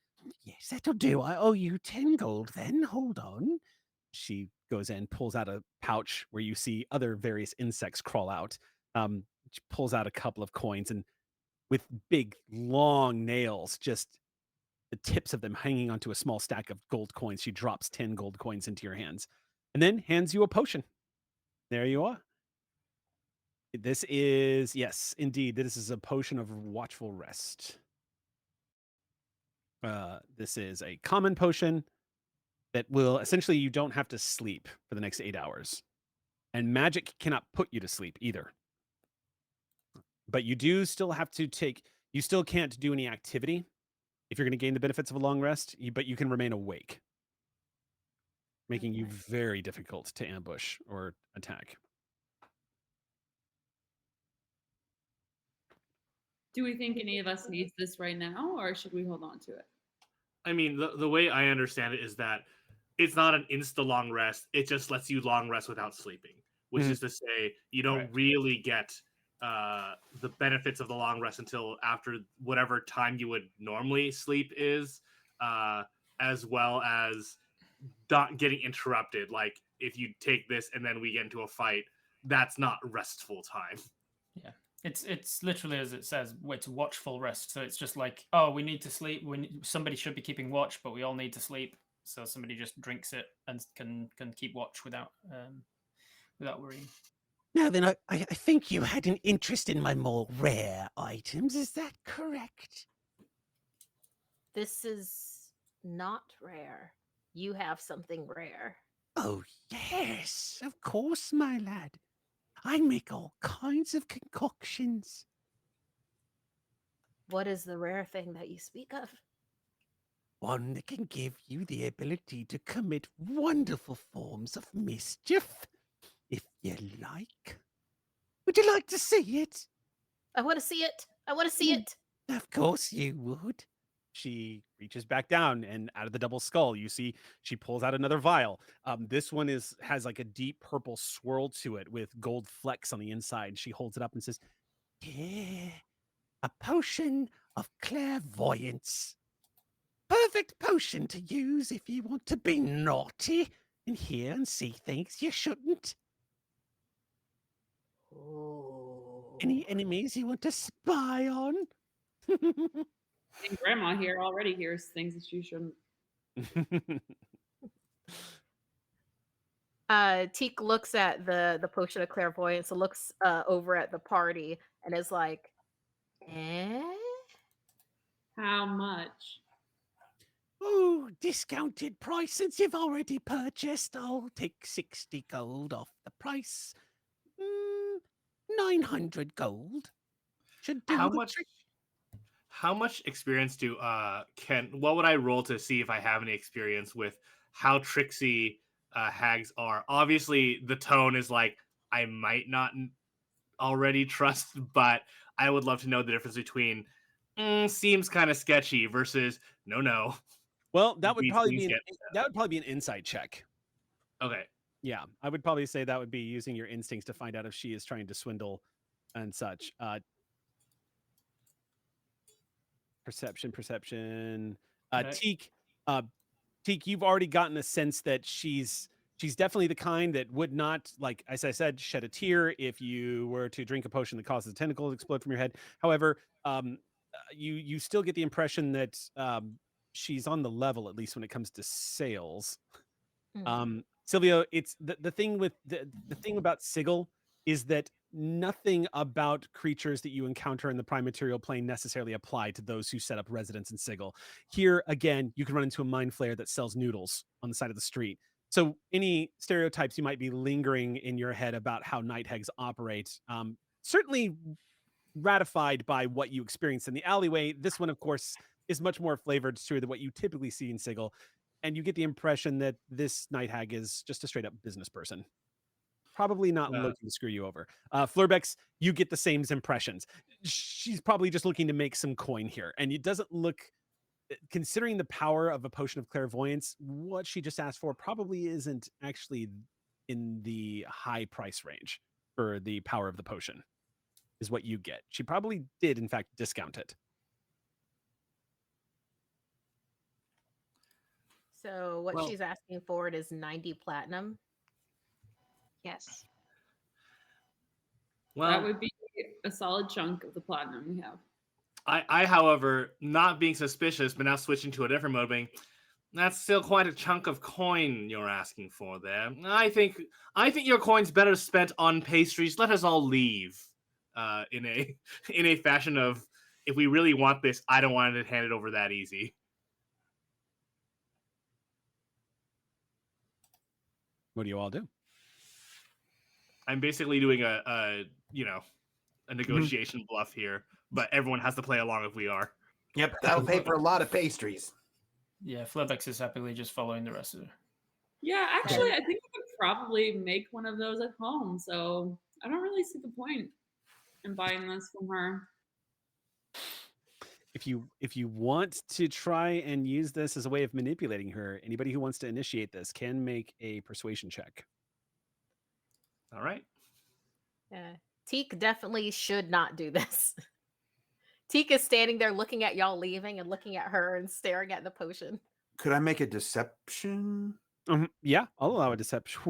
S1: "Yes, that'll do. I owe you 10 gold then. Hold on." She goes in, pulls out a pouch where you see other various insects crawl out. She pulls out a couple of coins and with big, long nails, just the tips of them hanging onto a small stack of gold coins. She drops 10 gold coins into your hands and then hands you a potion. There you are. This is, yes, indeed, this is a potion of watchful rest. This is a common potion that will essentially, you don't have to sleep for the next 8 hours. And magic cannot put you to sleep either. But you do still have to you still can't do any activity if you're going to gain the benefits of a long rest, but you can remain awake, making you
S7: Okay.
S1: very difficult to ambush or attack.
S5: Do we think any of us needs this right now, or should we hold on to it?
S6: I mean, the way I understand it is that it's not an insta long rest. It just lets you long rest without sleeping, which
S1: Mhm.
S6: is to say, you don't
S2: Correct.
S6: really get the benefits of the long rest until after whatever time you would normally sleep is, as well as not getting interrupted. Like if you take this and then we get into a fight, that's not restful time.
S2: Yeah. It's literally as it says. It's watchful rest. So it's just like, oh, we need to sleep. Somebody should be keeping watch, but we all need to sleep. So somebody just drinks it and can keep watch without worrying.
S1: Now then, I think you had an interest in my more rare items. Is that correct?
S7: This is not rare. You have something rare.
S1: Oh, yes, of course, my lad. I make all kinds of concoctions.
S7: What is the rare thing that you speak of?
S1: One that can give you the ability to commit wonderful forms of mischief, if you like. Would you like to see it?
S7: I want to see it. I want to see it.
S1: Of course you would. She reaches back down, and out of the double skull, you see she pulls out another vial. This one has like a deep purple swirl to it with gold flecks on the inside. She holds it up and says, "Yeah, a potion of clairvoyance. Perfect potion to use if you want to be naughty and hear and see things you shouldn't. Any enemies you want to spy on?"
S5: And Grandma here already hears things that you shouldn't.
S7: Teak looks at the potion of clairvoyance, looks over at the party, and is like, "Eh?"
S5: How much?
S1: Oh, discounted price since you've already purchased. I'll take 60 gold off the price. 900 gold. Should do
S6: How
S1: the
S6: much?
S1: trick.
S6: How much experience do what would I roll to see if I have any experience with how tricksy hags are? Obviously, the tone is like I might not already trust, but I would love to know the difference between seems kind of sketchy versus no.
S1: Well, that would
S6: These
S1: probably
S6: things
S1: be
S6: get
S1: an insight check.
S6: okay.
S1: Yeah, I would probably say that would be using your instincts to find out if she is trying to swindle and such. Perception.
S2: Okay.
S1: Teak, Teak, you've already gotten a sense that she's definitely the kind that would not, like as I said, shed a tear if you were to drink a potion that causes a tentacle to explode from your head. However, you still get the impression that she's on the level, at least when it comes to sales. Silvio, it's the thing with the thing about Sigil is that nothing about creatures that you encounter in the prime material plane necessarily apply to those who set up residence in Sigil. Here, again, you can run into a mind flayer that sells noodles on the side of the street. So any stereotypes you might be lingering in your head about how night hags operate, certainly ratified by what you experienced in the alleyway. This one, of course, is much more flavored to what you typically see in Sigil. And you get the impression that this night hag is just a straight up business person. Probably not looking to screw you over. Flurbex, you get the same impressions. She's probably just looking to make some coin here. And it doesn't look, considering the power of a potion of clairvoyance, what she just asked for probably isn't actually in the high price range for the power of the potion, is what you get. She probably did, in fact, discount it.
S7: So what she's asking for it is 90 platinum.
S8: Yes.
S6: Well,
S5: That would be a solid chunk of the platinum we have.
S6: I, however, not being suspicious, but now switching to a different mode, being that's still quite a chunk of coin you're asking for there. I think your coin's better spent on pastries. Let us all leave. In a fashion of, if we really want this, I don't want it handed over that easy.
S1: What do you all do?
S6: I'm basically doing a negotiation bluff here, but everyone has to play along if we are.
S4: Yep, that'll pay for a lot of pastries.
S2: Yeah, Flurbex is happily just following the rest of it.
S5: Yeah, actually, I think I could probably make one of those at home. So I don't really see the point in buying this from her.
S1: If you want to try and use this as a way of manipulating her, anybody who wants to initiate this can make a persuasion check.
S6: All right.
S7: Teak definitely should not do this. Teak is standing there looking at y'all leaving and looking at her and staring at the potion.
S4: Could I make a deception?
S1: Yeah, I'll allow a deception.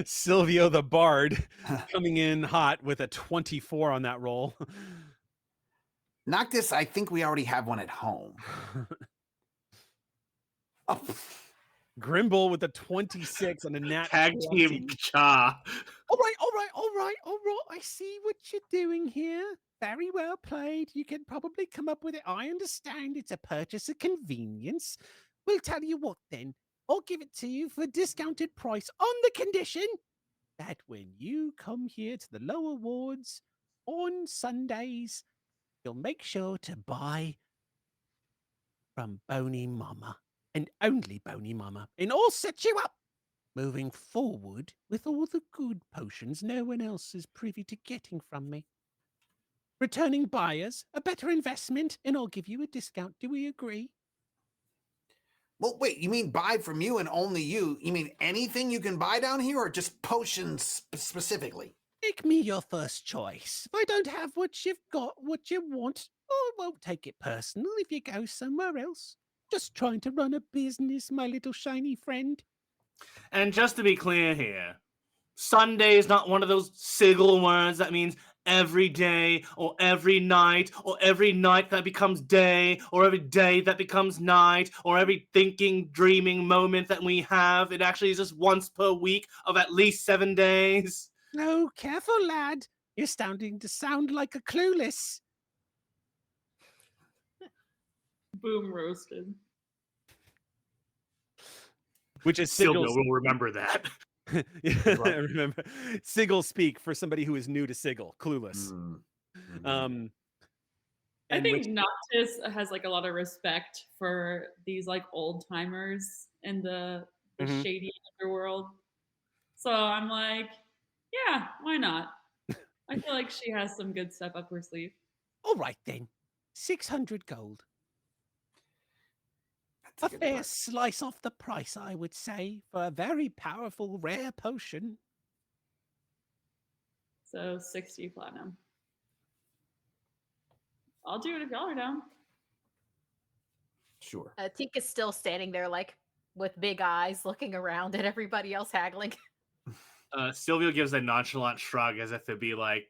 S1: Silvio the Bard coming in hot with a 24 on that roll.
S4: Noctis, I think we already have one at home. Oh,
S1: Grimble with a 26 and a nat
S6: Tag
S1: 20.
S6: team Cha.
S1: All right. I see what you're doing here. Very well played. You can probably come up with it. I understand it's a purchase of convenience. We'll tell you what then. I'll give it to you for a discounted price on the condition that when you come here to the lower wards on Sundays, you'll make sure to buy from Bony Mama and only Bony Mama, and I'll set you up moving forward with all the good potions no one else is privy to getting from me. Returning buyers, a better investment, and I'll give you a discount. Do we agree?
S4: Well, wait, you mean buy from you and only you? You mean anything you can buy down here or just potions specifically?
S1: Make me your first choice. If I don't have what you've got, what you want, I won't take it personal if you go somewhere else. Just trying to run a business, my little shiny friend.
S6: And just to be clear here, Sunday is not one of those sigil words that means every day or every night that becomes day or every day that becomes night or every thinking, dreaming moment that we have. It actually is just once per week of at least 7 days.
S1: Oh, careful, lad. You're starting to sound like a clueless.
S5: Boom roasted.
S1: Which is
S6: Sylvia
S1: Sigil's.
S6: will remember that.
S1: I remember Sigil speak for somebody who is new to Sigil, clueless.
S5: I
S1: and
S5: think
S1: which-
S5: Noctis has like a lot of respect for these like old timers in the
S1: Mhm.
S5: shady underworld. So I'm like, yeah, why not? I feel like she has some good stuff up her sleeve.
S1: All right then, 600 gold.
S4: That's
S1: A
S4: good
S1: fair
S4: price.
S1: slice off the price, I would say, for a very powerful rare potion.
S5: So 60 platinum. I'll do it if y'all are down.
S4: Sure.
S7: Tika's still standing there, like with big eyes, looking around at everybody else haggling.
S6: Sylvia gives a nonchalant shrug as if it'd be like,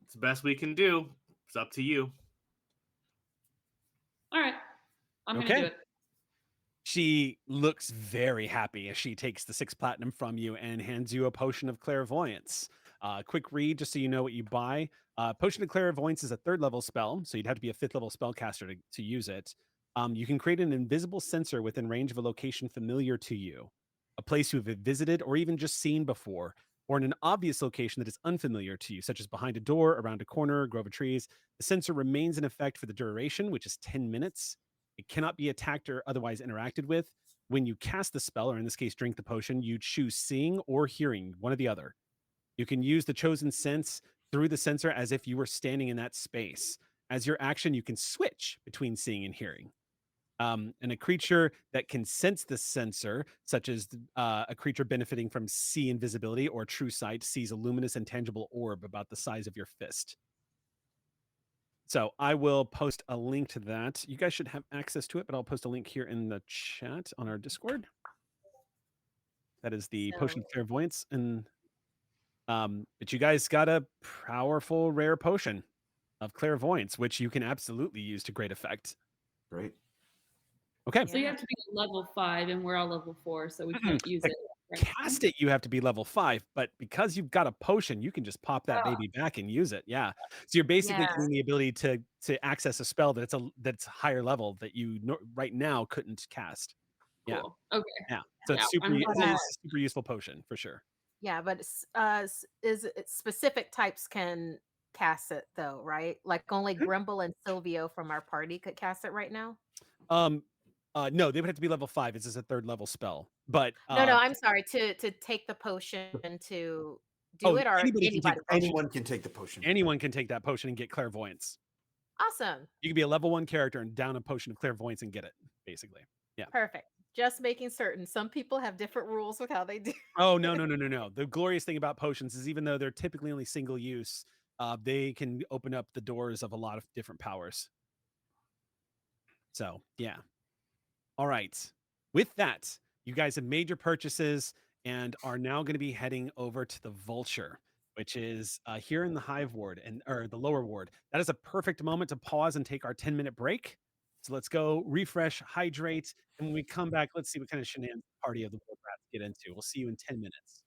S6: it's the best we can do. It's up to you.
S5: All right. I'm going to
S1: Okay.
S5: do it.
S1: She looks very happy as she takes the 6 platinum from you and hands you a potion of clairvoyance. Quick read, just so you know what you buy. Potion of clairvoyance is a 3rd level spell, so you'd have to be a 5th level spellcaster to use it. You can create an invisible sensor within range of a location familiar to you, a place you have visited or even just seen before, or in an obvious location that is unfamiliar to you, such as behind a door, around a corner, grove of trees. The sensor remains in effect for the duration, which is 10 minutes. It cannot be attacked or otherwise interacted with. When you cast the spell, or in this case, drink the potion, you choose seeing or hearing, one or the other. You can use the chosen sense through the sensor as if you were standing in that space. As your action, you can switch between seeing and hearing. And a creature that can sense the sensor, such as a creature benefiting from see invisibility or true sight, sees a luminous and tangible orb about the size of your fist. So I will post a link to that. You guys should have access to it, but I'll post a link here in the chat on our Discord. That is the potion of clairvoyance, and but you guys got a powerful rare potion of clairvoyance, which you can absolutely use to great effect.
S4: Great.
S1: Okay.
S5: So you have to be level 5, and we're all level 4, so we can't use
S1: To
S5: it. right?
S1: cast it, you have to be level 5, but because you've got a potion, you can just pop that baby back and use it. Yeah. So you're basically getting the ability to access a spell that's higher level that you right now couldn't cast. Yeah.
S5: Cool. Okay.
S1: Yeah. So
S5: Yeah,
S1: it's super.
S5: I'm
S1: It's
S5: glad.
S1: a super useful potion for sure.
S7: Yeah, but specific types can cast it though, right? Like only Grimble and Silvio from our party could cast it right now.
S1: No, they would have to be level 5. This is a 3rd level spell. But
S7: No, I'm sorry. To take the potion to do it, or
S1: anybody can take the potion.
S4: Anyone can take the potion.
S1: Anyone can take that potion and get clairvoyance.
S7: Awesome.
S1: You can be a level 1 character and down a potion of clairvoyance and get it, basically. Yeah.
S7: Perfect. Just making certain. Some people have different rules with how they do.
S1: Oh, no. The glorious thing about potions is even though they're typically only single use, they can open up the doors of a lot of different powers. So, yeah. All right. With that, you guys have made your purchases and are now going to be heading over to the Vulture, which is here in the Hive Ward or the lower ward. That is a perfect moment to pause and take our 10-minute break. So let's go refresh, hydrate, and when we come back, let's see what kind of shenanigans the party of the Ward Rats get into. We'll see you in 10 minutes.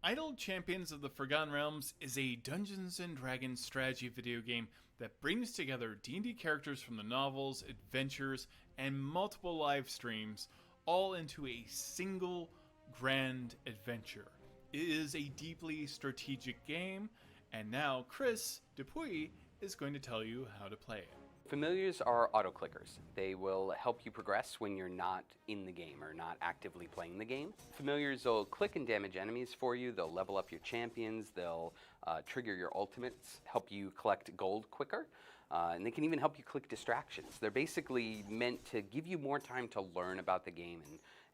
S10: Idle Champions of the Forgotten Realms is a Dungeons & Dragons strategy video game that brings together D&D characters from the novels, adventures, and multiple live streams all into a single grand adventure. It is a deeply strategic game, and now Chris Dupuis is going to tell you how to play it.
S11: Familiars are auto-clickers. They will help you progress when you're not in the game or not actively playing the game. Familiars will click and damage enemies for you, they'll level up your champions, they'll trigger your ultimates, help you collect gold quicker, and they can even help you click distractions. They're basically meant to give you more time to learn about the game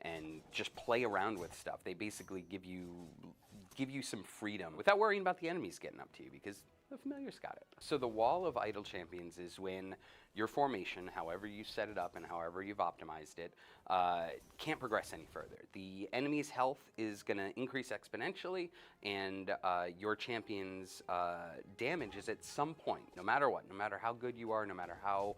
S11: and just play around with stuff. They basically give you some freedom without worrying about the enemies getting up to you, because the familiar's got it. So the wall of idle champions is when your formation, however you set it up and however you've optimized it, can't progress any further. The enemy's health is going to increase exponentially, and your champion's damage is at some point, no matter what, no matter how good you are, no matter how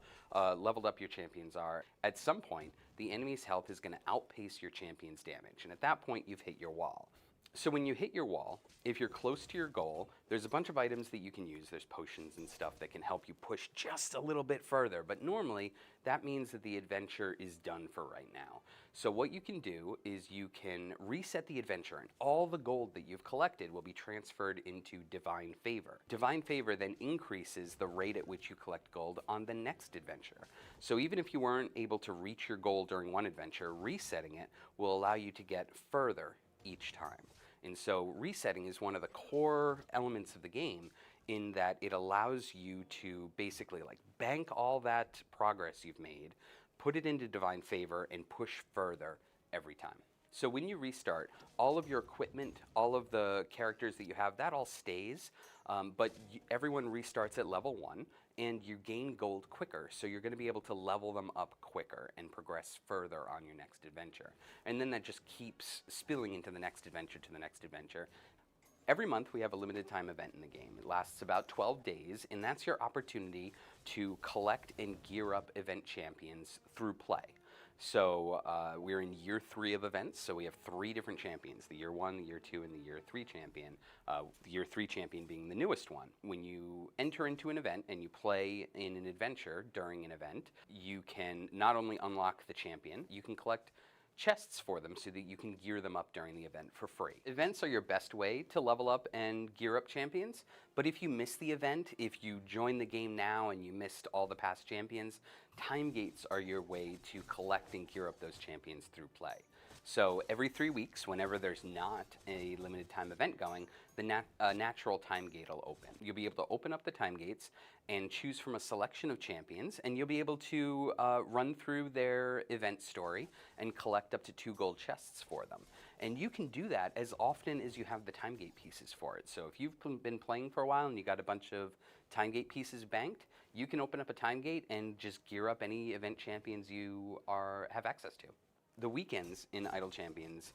S11: leveled up your champions are, at some point the enemy's health is going to outpace your champion's damage, and at that point you've hit your wall. So when you hit your wall, if you're close to your goal, there's a bunch of items that you can use. There's potions and stuff that can help you push just a little bit further, but normally that means that the adventure is done for right now. So what you can do is you can reset the adventure, and all the gold that you've collected will be transferred into Divine Favor. Divine Favor then increases the rate at which you collect gold on the next adventure. So even if you weren't able to reach your goal during one adventure, resetting it will allow you to get further each time. And so resetting is one of the core elements of the game, in that it allows you to basically like bank all that progress you've made, put it into Divine Favor, and push further every time. So when you restart, all of your equipment, all of the characters that you have, that all stays, but everyone restarts at level 1, and you gain gold quicker, so you're going to be able to level them up quicker and progress further on your next adventure. And then that just keeps spilling into the next adventure to the next adventure. Every month we have a limited time event in the game. It lasts about 12 days, and that's your opportunity to collect and gear up event champions through play. So we're in year 3 of events, so we have 3 different champions, the year 1, the year 2, and the year 3 champion. The year 3 champion being the newest one. When you enter into an event and you play in an adventure during an event, you can not only unlock the champion, you can collect chests for them so that you can gear them up during the event for free. Events are your best way to level up and gear up champions, but if you miss the event, if you join the game now and you missed all the past champions, time gates are your way to collect and gear up those champions through play. So every 3 weeks, whenever there's not a limited time event going, the natural time gate will open. You'll be able to open up the time gates and choose from a selection of champions, and you'll be able to run through their event story and collect up to 2 gold chests for them. And you can do that as often as you have the time gate pieces for it. So if you've been playing for a while and you got a bunch of time gate pieces banked, you can open up a time gate and just gear up any event champions you have access to. The weekends in Idle Champions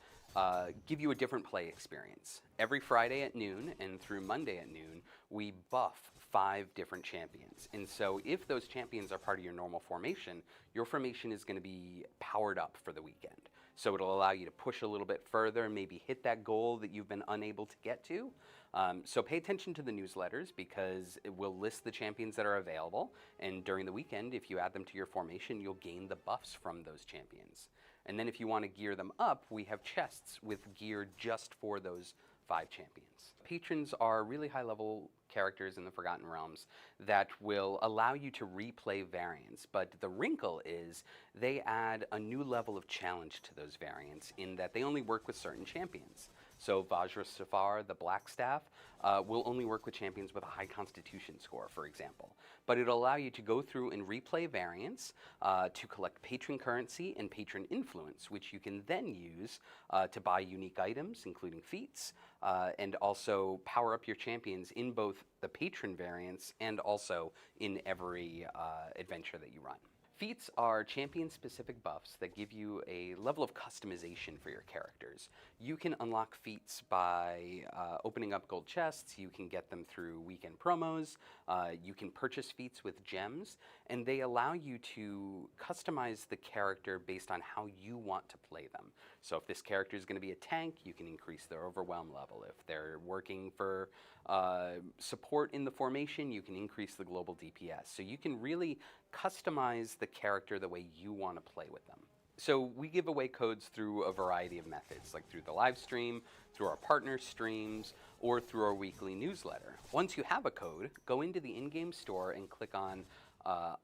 S11: give you a different play experience. Every Friday at noon and through Monday at noon, we buff 5 different champions. And so if those champions are part of your normal formation, your formation is going to be powered up for the weekend. So it'll allow you to push a little bit further and maybe hit that goal that you've been unable to get to. So pay attention to the newsletters, because it will list the champions that are available. And during the weekend, if you add them to your formation, you'll gain the buffs from those champions. And then if you want to gear them up, we have chests with gear just for those 5 champions. Patrons are really high-level characters in the Forgotten Realms that will allow you to replay variants, but the wrinkle is they add a new level of challenge to those variants in that they only work with certain champions. So Vajra Safar, the Blackstaff, will only work with champions with a high constitution score, for example. But it'll allow you to go through and replay variants to collect patron currency and patron influence, which you can then use to buy unique items, including feats, and also power up your champions in both the patron variants and also in every adventure that you run. Feats are champion-specific buffs that give you a level of customization for your characters. You can unlock feats by opening up gold chests, you can get them through weekend promos, you can purchase feats with gems, and they allow you to customize the character based on how you want to play them. So if this character is going to be a tank, you can increase their overwhelm level. If they're working for support in the formation, you can increase the global DPS. So you can really customize the character the way you want to play with them. So we give away codes through a variety of methods, like through the live stream, through our partner streams, or through our weekly newsletter. Once you have a code, go into the in-game store and click on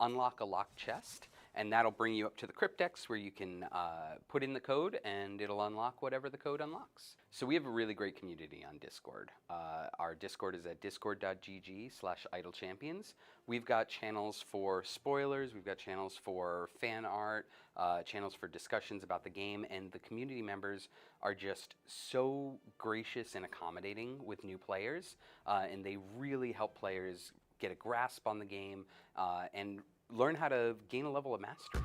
S11: Unlock a Locked Chest, and that'll bring you up to the cryptex where you can put in the code and it'll unlock whatever the code unlocks. So we have a really great community on Discord. Our Discord is at discord.gg/idlechampions. We've got channels for spoilers, we've got channels for fan art, channels for discussions about the game, and the community members are just so gracious and accommodating with new players, and they really help players get a grasp on the game and learn how to gain a level of mastery.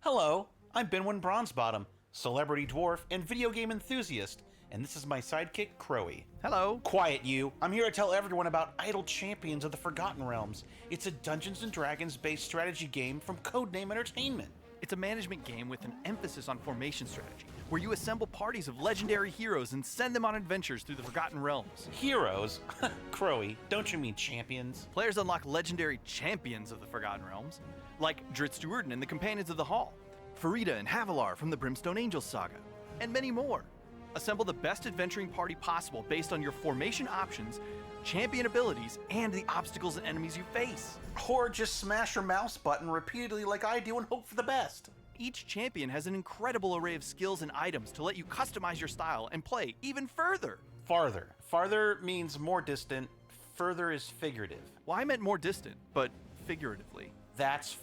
S12: Hello, I'm Benwin Bronzebottom, celebrity dwarf and video game enthusiast, and this is my sidekick, Crowy.
S13: Hello.
S12: Quiet, you. I'm here to tell everyone about Idle Champions of the Forgotten Realms. It's a Dungeons & Dragons-based strategy game from Codename Entertainment.
S13: It's a management game with an emphasis on formation strategy, where you assemble parties of legendary heroes and send them on adventures through the Forgotten Realms.
S12: Heroes? Crowy, don't you mean champions?
S13: Players unlock legendary champions of the Forgotten Realms, like Dritz Duerden and the Companions of the Hall, Farida and Havilar from the Brimstone Angels saga, and many more. Assemble the best adventuring party possible based on your formation options, champion abilities, and the obstacles and enemies you face.
S12: Or just smash your mouse button repeatedly like I do and hope for the best.
S13: Each champion has an incredible array of skills and items to let you customize your style and play even further.
S12: Farther. Farther means more distant, further is figurative.
S13: Well, I meant more distant, but figuratively.
S12: That's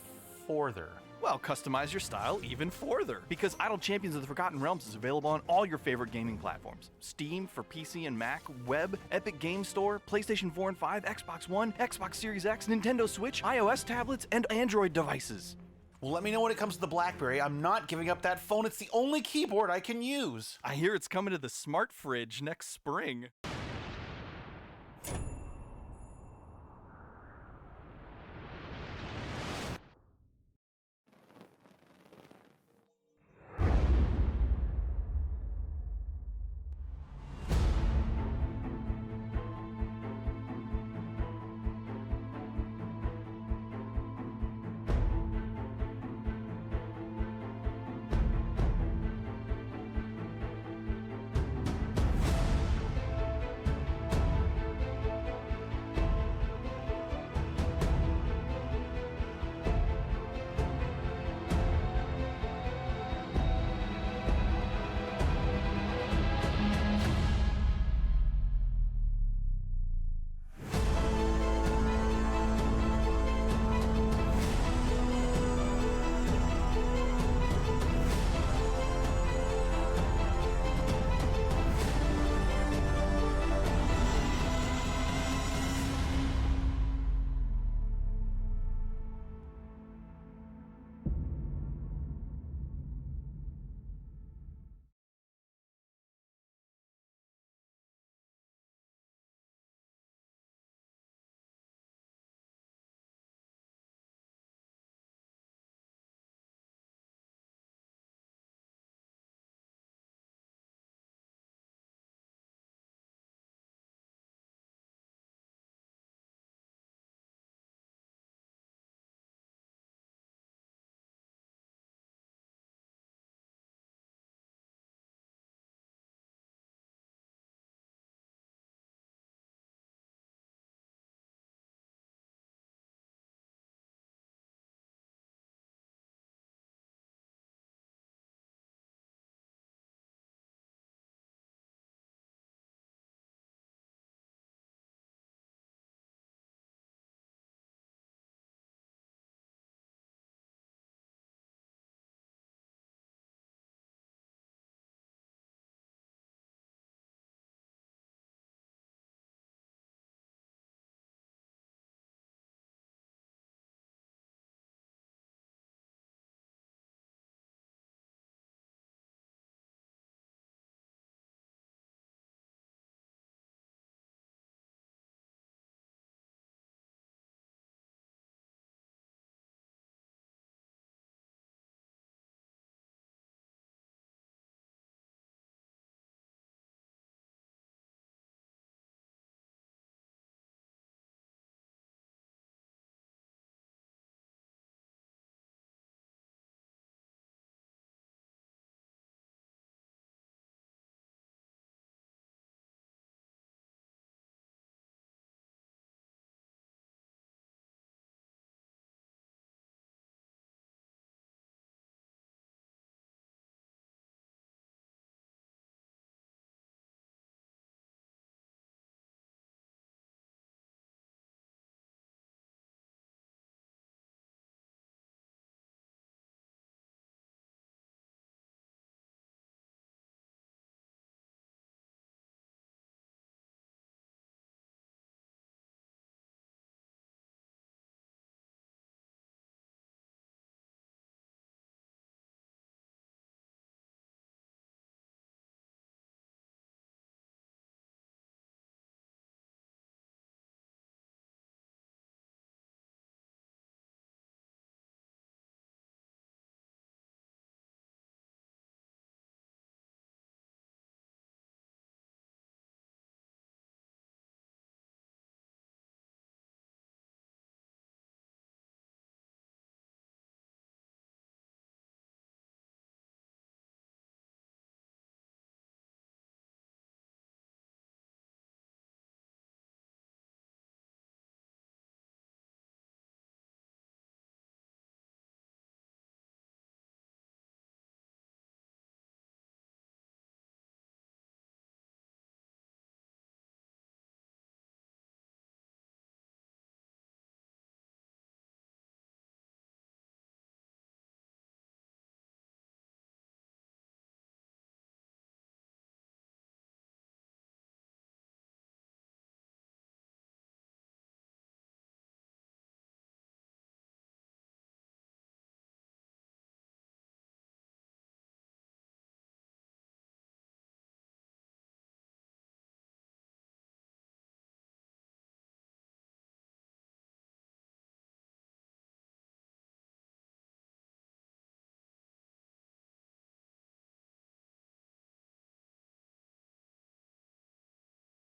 S12: forther.
S13: Well, customize your style even further, because Idle Champions of the Forgotten Realms is available on all your favorite gaming platforms. Steam for PC and Mac, Web, Epic Game Store, PlayStation 4 and 5, Xbox One, Xbox Series X, Nintendo Switch, iOS tablets, and Android devices.
S12: Well, let me know when it comes to the BlackBerry. I'm not giving up that phone. It's the only keyboard I can use.
S13: I hear it's coming to the smart fridge next spring.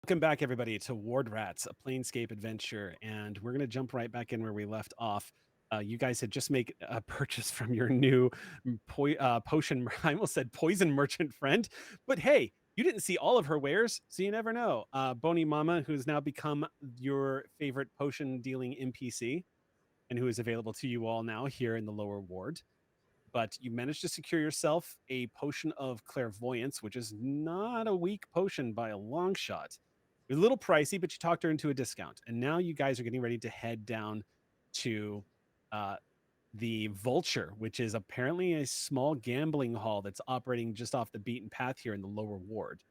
S1: Welcome back, everybody, to Ward Rats, a Planescape adventure, and we're going to jump right back in where we left off. You guys had just made a purchase from your new potion. I almost said poison merchant friend, but hey, you didn't see all of her wares, so you never know. Bony Mama, who's now become your favorite potion dealing NPC, and who is available to you all now here in the lower ward. But you managed to secure yourself a potion of clairvoyance, which is not a weak potion by a long shot. It was a little pricey, but you talked her into a discount. And now you guys are getting ready to head down to the Vulture, which is apparently a small gambling hall that's operating just off the beaten path here in the lower ward.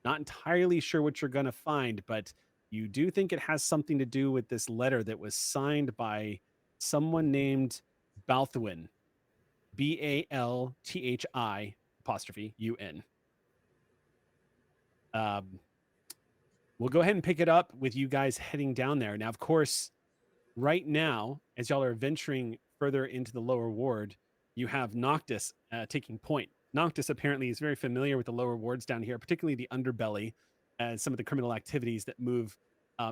S1: Not entirely sure what you're going to find, but you do think it has something to do with this letter that was signed by someone named Balthuin. Balthi''UN. We'll go ahead and pick it up with you guys heading down there. Now, of course, right now, as y'all are venturing further into the lower ward, you have Noctis taking point. Noctis apparently is very familiar with the lower wards down here, particularly the underbelly and some of the criminal activities that move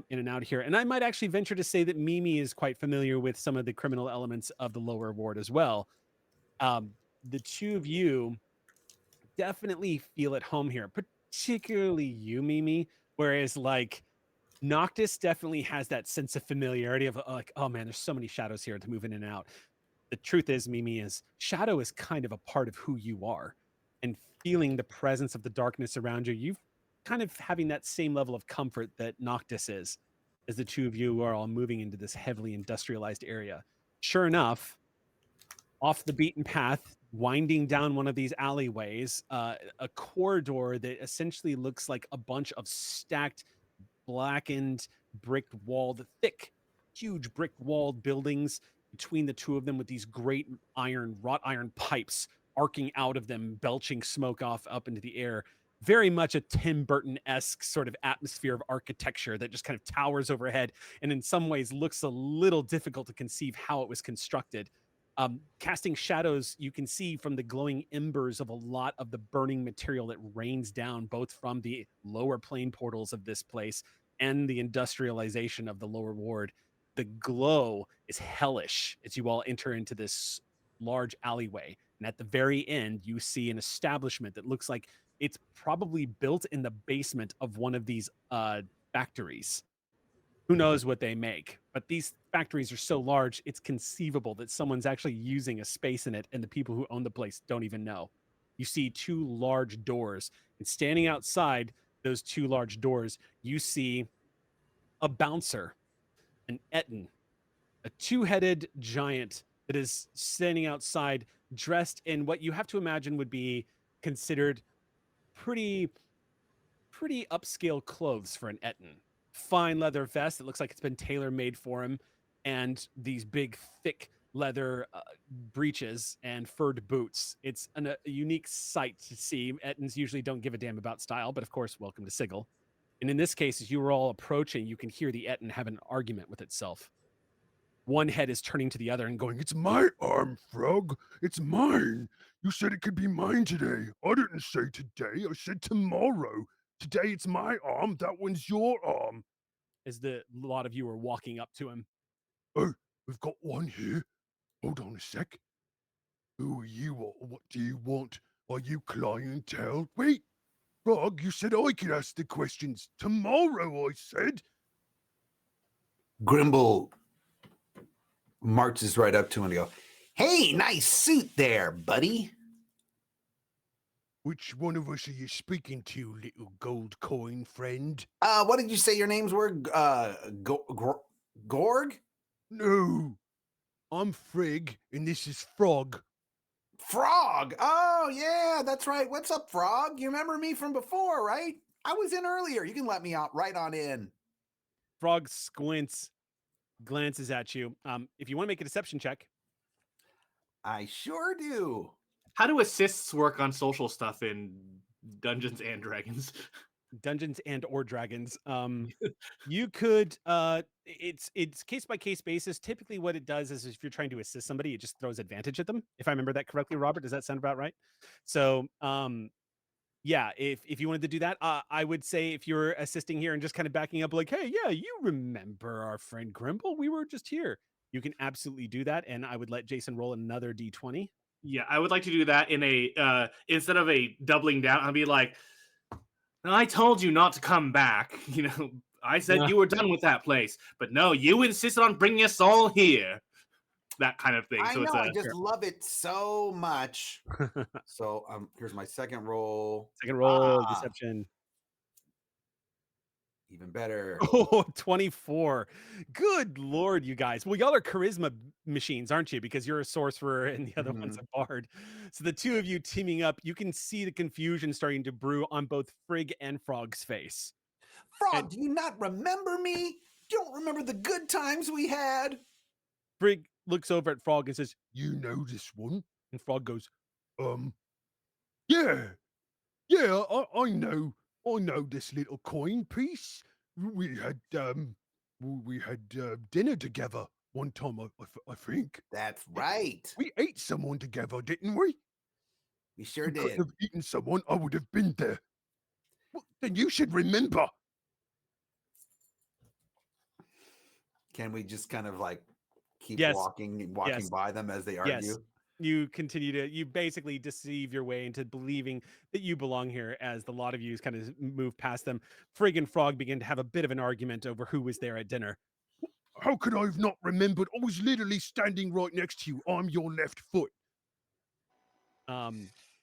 S1: in and out here. And I might actually venture to say that Mimi is quite familiar with some of the criminal elements of the lower ward as well. The two of you definitely feel at home here, particularly you, Mimi. Whereas, like, Noctis definitely has that sense of familiarity of like, oh man, there's so many shadows here to move in and out. The truth is, Mimi, is shadow is kind of a part of who you are, and feeling the presence of the darkness around you, you've kind of having that same level of comfort that Noctis is, as the two of you are all moving into this heavily industrialized area. Sure enough, off the beaten path, winding down one of these alleyways, a corridor that essentially looks like a bunch of stacked, blackened, brick-walled, thick, huge brick-walled buildings between the two of them, with these great wrought iron pipes arcing out of them, belching smoke off up into the air. Very much a Tim Burton-esque sort of atmosphere of architecture that just kind of towers overhead, and in some ways looks a little difficult to conceive how it was constructed. Casting shadows, you can see from the glowing embers of a lot of the burning material that rains down both from the lower plane portals of this place and the industrialization of the lower ward. The glow is hellish as you all enter into this large alleyway. And at the very end, you see an establishment that looks like it's probably built in the basement of one of these factories. Who knows what they make, but these factories are so large, it's conceivable that someone's actually using a space in it, and the people who own the place don't even know. You see two large doors, and standing outside those two large doors, you see a bouncer, an Etten, a two-headed giant that is standing outside, dressed in what you have to imagine would be considered pretty upscale clothes for an Etten. Fine leather vest that looks like it's been tailor-made for him, and these big, thick leather breeches and furred boots. It's a unique sight to see. Ettins usually don't give a damn about style, but of course, welcome to Sigil. And in this case, as you were all approaching, you can hear the Etten have an argument with itself. One head is turning to the other and going,
S14: "It's my arm, Frog. It's mine. You said it could be mine today. I didn't say today. I said tomorrow. Today it's my arm. That one's your arm."
S1: As a lot of you are walking up to him.
S14: "Oh, we've got one here. Hold on a sec. Who are you? What do you want? Are you clientele? Wait, Frog, you said I could ask the questions. Tomorrow, I said."
S4: Grimble marches right up to him and go, "Hey, nice suit there, buddy."
S14: "Which one of us are you speaking to, little gold coin friend?"
S4: What did you say your names were? Gorg?
S14: "No, I'm Frigg, and this is Frog."
S4: Frog! Oh, yeah, that's right. What's up, Frog? You remember me from before, right? I was in earlier. You can let me out right on in.
S1: Frog squints, glances at you. If you want to make a deception check.
S4: I sure do.
S6: How do assists work on social stuff in Dungeons and Dragons?
S1: Dungeons and or Dragons. You could it's case by case basis. Typically what it does is if you're trying to assist somebody, it just throws advantage at them. If I remember that correctly, Robert, does that sound about right? So Yeah, if you wanted to do that, I would say if you're assisting here and just kind of backing up, like, hey, yeah, you remember our friend Grimble? We were just here. You can absolutely do that, and I would let Jason roll another d20.
S6: Yeah, I would like to do that in a instead of a doubling down. I'll be like, I told you not to come back. You know, I said you were done with that place, but no, you insisted on bringing us all here. That kind of thing.
S4: I
S6: So
S4: know.
S6: it's
S4: I just love it so much. So here's my second roll.
S1: Second roll,
S4: Ah,
S1: deception.
S4: even better.
S1: Oh, 24. Good Lord, you guys. Well, y'all are charisma machines, aren't you? Because you're a sorcerer and the other one's a bard. So the two of you teaming up, you can see the confusion starting to brew on both Frigg and Frog's face.
S4: Frog, do you not remember me? You don't remember the good times we had?
S1: Frigg looks over at Frog and says,
S14: You know this one?
S1: and Frog goes,
S14: Yeah. Yeah, I know. I know this little coin piece. We had dinner together one time, I think.
S4: That's right.
S14: We ate someone together, didn't we?
S4: We sure
S14: You couldn't
S4: did.
S14: have eaten someone, I would have been there. Well, then you should remember.
S4: Can we just kind of like keep
S1: Yes.
S4: walking
S1: Yes.
S4: by them as they
S1: yes.
S4: argue?
S1: You continue to, you basically deceive your way into believing that you belong here as the lot of you kind of move past them. Frigg and Frog begin to have a bit of an argument over who was there at dinner.
S14: How could I have not remembered? I was literally standing right next to you. I'm your left foot.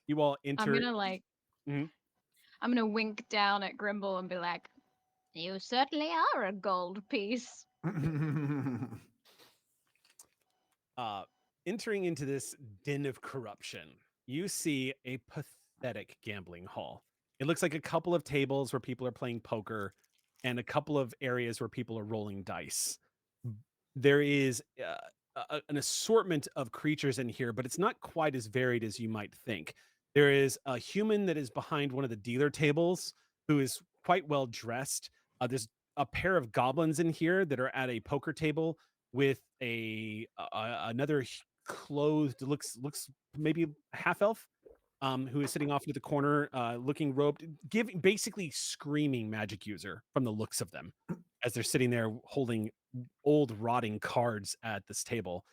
S1: You all enter.
S8: I'm gonna like,
S1: Mhm.
S8: I'm gonna wink down at Grimble and be like, "You certainly are a gold piece."
S1: Entering into this den of corruption, you see a pathetic gambling hall. It looks like a couple of tables where people are playing poker and a couple of areas where people are rolling dice. There is an assortment of creatures in here, but it's not quite as varied as you might think. There is a human that is behind one of the dealer tables who is quite well dressed. There's a pair of goblins in here that are at a poker table with another clothed, looks maybe half elf, who is sitting off into the corner, looking robed, giving basically screaming magic user from the looks of them as they're sitting there holding old rotting cards at this table.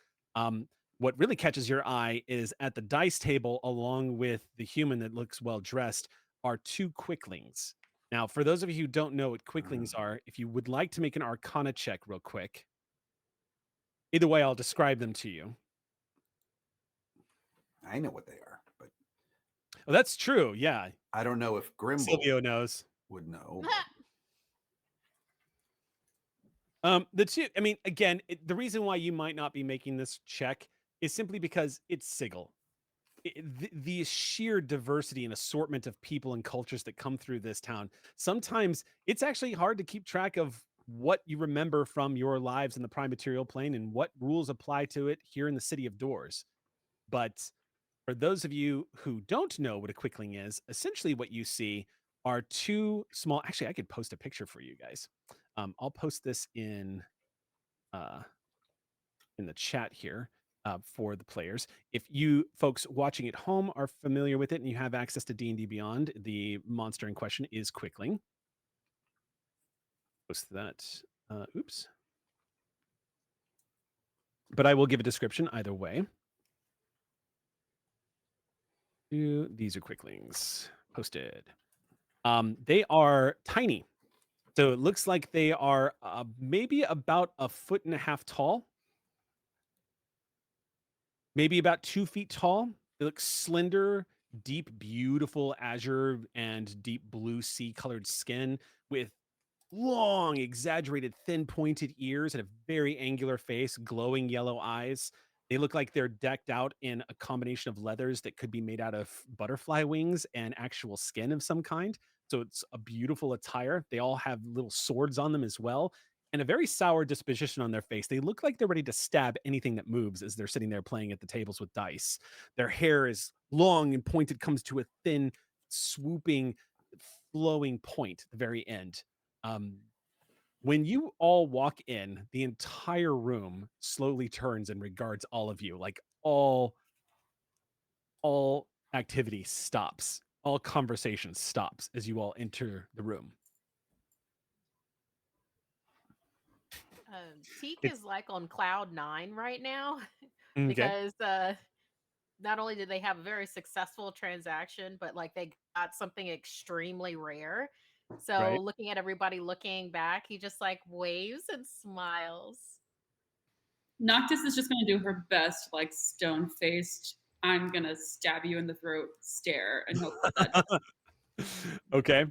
S1: What really catches your eye is at the dice table, along with the human that looks well dressed, are two quicklings. Now, for those of you who don't know what quicklings are, if you would like to make an Arcana check real quick, either way, I'll describe them to you.
S4: I know what they are, but
S1: Oh, that's true. Yeah,
S4: I don't know if Grimble
S1: Silvio knows.
S4: would know.
S1: The two, I mean, again, the reason why you might not be making this check is simply because it's Sigil. The sheer diversity and assortment of people and cultures that come through this town, sometimes it's actually hard to keep track of what you remember from your lives in the prime material plane and what rules apply to it here in the city of Doors. But for those of you who don't know what a quickling is, essentially what you see are two small, actually I could post a picture for you guys. I'll post this uh, in the chat here for the players. If you folks watching at home are familiar with it and you have access to D&D Beyond, the monster in question is Quickling. Post that. Oops. But I will give a description either way. These are Quicklings. Posted. They are tiny. So it looks like they are maybe about 1.5 feet tall. Maybe about 2 feet tall. They look slender, deep, beautiful azure and deep blue sea colored skin with long, exaggerated, thin, pointed ears and a very angular face, glowing yellow eyes. They look like they're decked out in a combination of leathers that could be made out of butterfly wings and actual skin of some kind. So it's a beautiful attire. They all have little swords on them as well, and a very sour disposition on their face. They look like they're ready to stab anything that moves as they're sitting there playing at the tables with dice. Their hair is long and pointed, comes to a thin, swooping, flowing point at the very end. When you all walk in, the entire room slowly turns and regards all of you. Like all activity stops. all conversation stops as you all enter the room.
S7: Teak
S1: It's-
S7: is like on cloud 9 right now
S1: Okay.
S7: because not only did they have a very successful transaction, but like they got something extremely rare. So
S1: Right.
S7: looking at everybody looking back, he just like waves and smiles.
S5: Noctis is just going to do her best, like stone faced, I'm going to stab you in the throat stare and hope that
S1: Okay.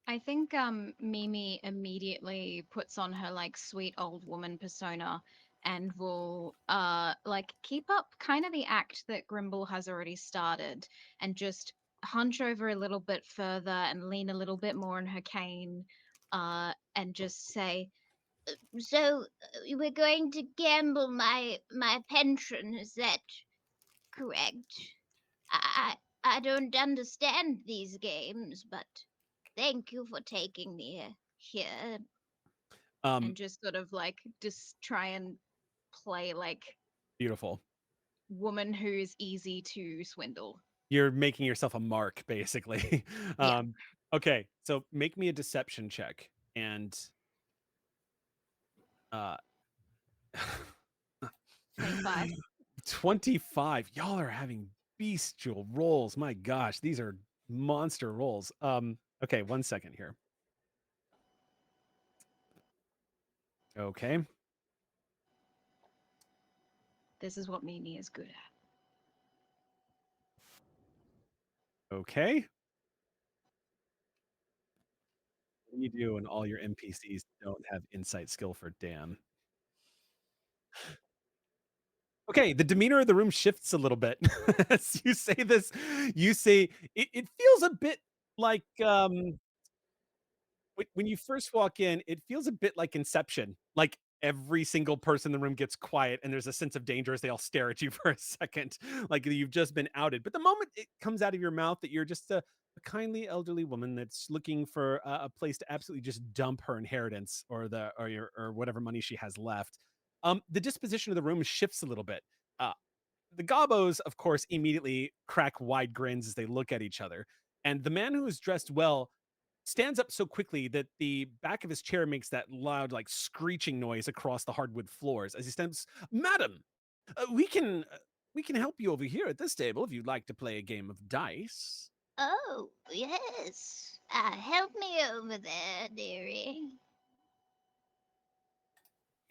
S8: I think Mimi immediately puts on her like sweet old woman persona and will like keep up kind of the act that Grimble has already started and just hunch over a little bit further and lean a little bit more on her cane and just say, so we're going to gamble my pension, is that correct? I don't understand these games, but thank you for taking me here. And just sort of like just try and play like
S1: Beautiful.
S8: woman who's easy to swindle.
S1: You're making yourself a mark, basically.
S8: Yeah.
S1: Okay, so make me a deception check, and
S8: 25.
S1: 25. Y'all are having bestial rolls. My gosh, these are monster rolls. Okay, 1 second here. Okay.
S8: This is what Mimi is good at.
S1: Okay. What do you do when all your NPCs don't have insight skill for damn? Okay, the demeanor of the room shifts a little bit. As you say this, you say it feels a bit like when you first walk in, it feels a bit like Inception. Like every single person in the room gets quiet and there's a sense of danger as they all stare at you for a second, like you've just been outed. But the moment it comes out of your mouth that you're just a kindly elderly woman that's looking for a place to absolutely just dump her inheritance or whatever money she has left, the disposition of the room shifts a little bit. The Gobos, of course, immediately crack wide grins as they look at each other. And the man who is dressed well stands up so quickly that the back of his chair makes that loud, like screeching noise across the hardwood floors as he stands. Madam, we can help you over here at this table if you'd like to play a game of dice.
S3: Oh, yes. Help me over there, dearie.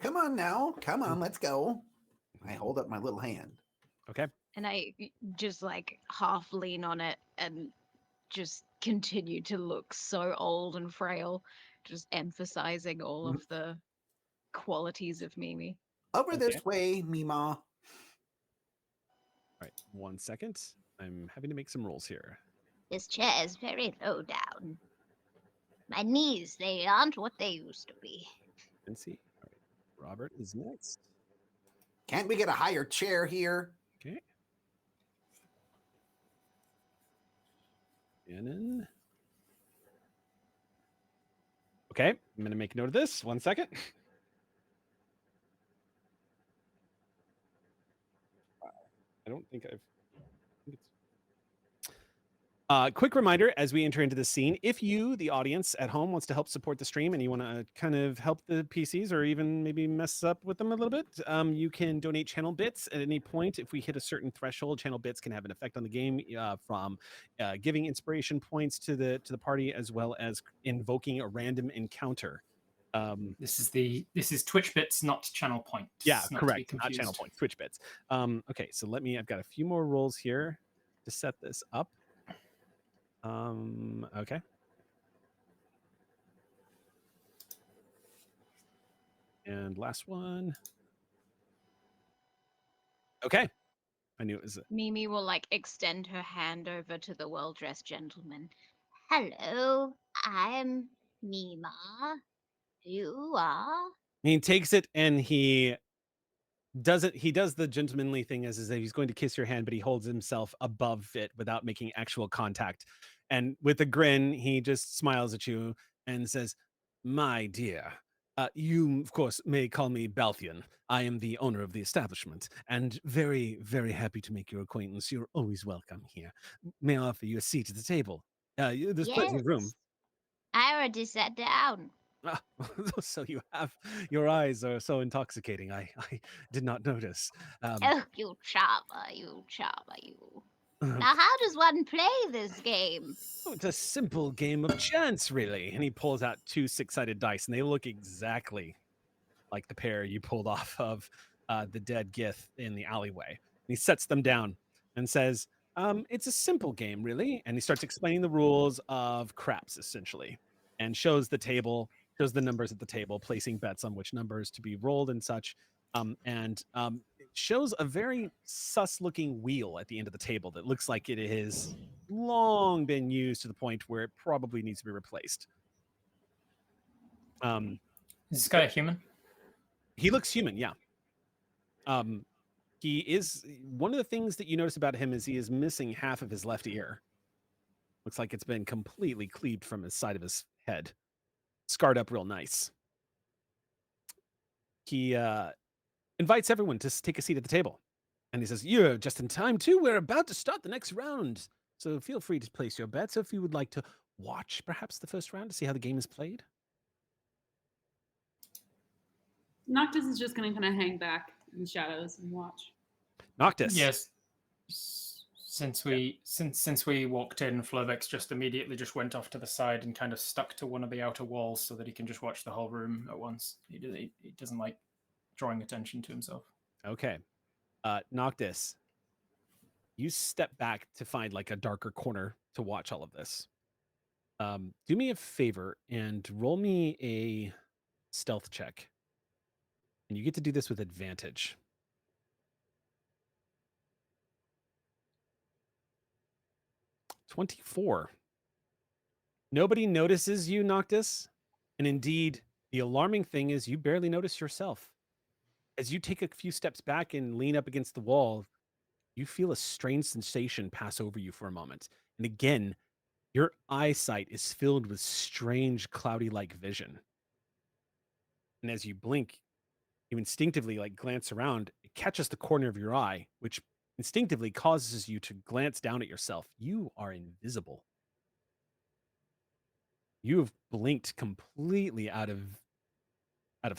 S4: Come on now. Come on, let's go. I hold up my little hand.
S1: Okay.
S8: And I just like half lean on it and just continue to look so old and frail, just emphasizing all of the qualities of Mimi.
S4: Over this way, Mima.
S1: All right, 1 second. I'm having to make some rolls here.
S3: This chair is very low down. My knees, they aren't what they used to be.
S1: And see. All right. Robert is next.
S4: Can't we get a higher chair here?
S1: Okay. Shannon. Okay, I'm going to make a note of this. 1 second. I don't think I've... quick reminder as we enter into the scene, if you, the audience at home, wants to help support the stream and you want to kind of help the PCs or even maybe mess up with them a little bit, you can donate channel bits at any point. If we hit a certain threshold, channel bits can have an effect on the game, from giving inspiration points to the party as well as invoking a random encounter.
S2: This is Twitch bits, not channel points.
S1: Yeah,
S2: not
S1: correct. Not channel points, Twitch bits. Okay, so I've got a few more rolls here to set this up. Okay. And last one. Okay. I knew it was
S8: Mimi will like extend her hand over to the well-dressed gentleman.
S3: Hello, I'm Mima. You are?
S1: he takes it and he does the gentlemanly thing as if he's going to kiss your hand, but he holds himself above it without making actual contact. And with a grin, he just smiles at you and says, "My dear, You, of course, may call me Balthian. I am the owner of the establishment, and very, very happy to make your acquaintance. You're always welcome here. May I offer you a seat at the table? There's plenty of room.
S3: Yes. I already sat down.
S1: Ah, so you have your eyes are so intoxicating. I did not notice.
S3: Oh, you charmer, you charmer, you. Now, how does one play this game?
S1: Oh, it's a simple game of chance, really. And he pulls out two six-sided dice, and they look exactly like the pair you pulled off of the dead Gith in the alleyway. And he sets them down and says, it's a simple game, really. And he starts explaining the rules of craps, essentially, and shows the table, shows the numbers at the table, placing bets on which numbers to be rolled and such. It shows a very sus-looking wheel at the end of the table that looks like it has long been used to the point where it probably needs to be replaced.
S2: Is this guy a human?
S1: He looks human, yeah. He is one of the things that you notice about him is he is missing half of his left ear. Looks like it's been completely cleaved from his side of his head, scarred up real nice. He invites everyone to take a seat at the table, and he says, "You're just in time too. We're about to start the next round, so feel free to place your bets if you would like to watch perhaps the first round to see how the game is played."
S5: Noctis is just going to kind of hang back in the shadows and watch.
S1: Noctis.
S2: Yes. Since we walked in, Flovex just immediately just went off to the side and kind of stuck to one of the outer walls so that he can just watch the whole room at once. He doesn't like drawing attention to himself.
S1: Okay. Noctis, you step back to find like a darker corner to watch all of this. Do me a favor and roll me a stealth check. And you get to do this with advantage. 24. Nobody notices you, Noctis. And indeed, the alarming thing is you barely notice yourself. As you take a few steps back and lean up against the wall, you feel a strange sensation pass over you for a moment. And again, your eyesight is filled with strange cloudy-like vision. And as you blink, you instinctively like glance around. It catches the corner of your eye, which instinctively causes you to glance down at yourself. You are invisible. You have blinked completely out of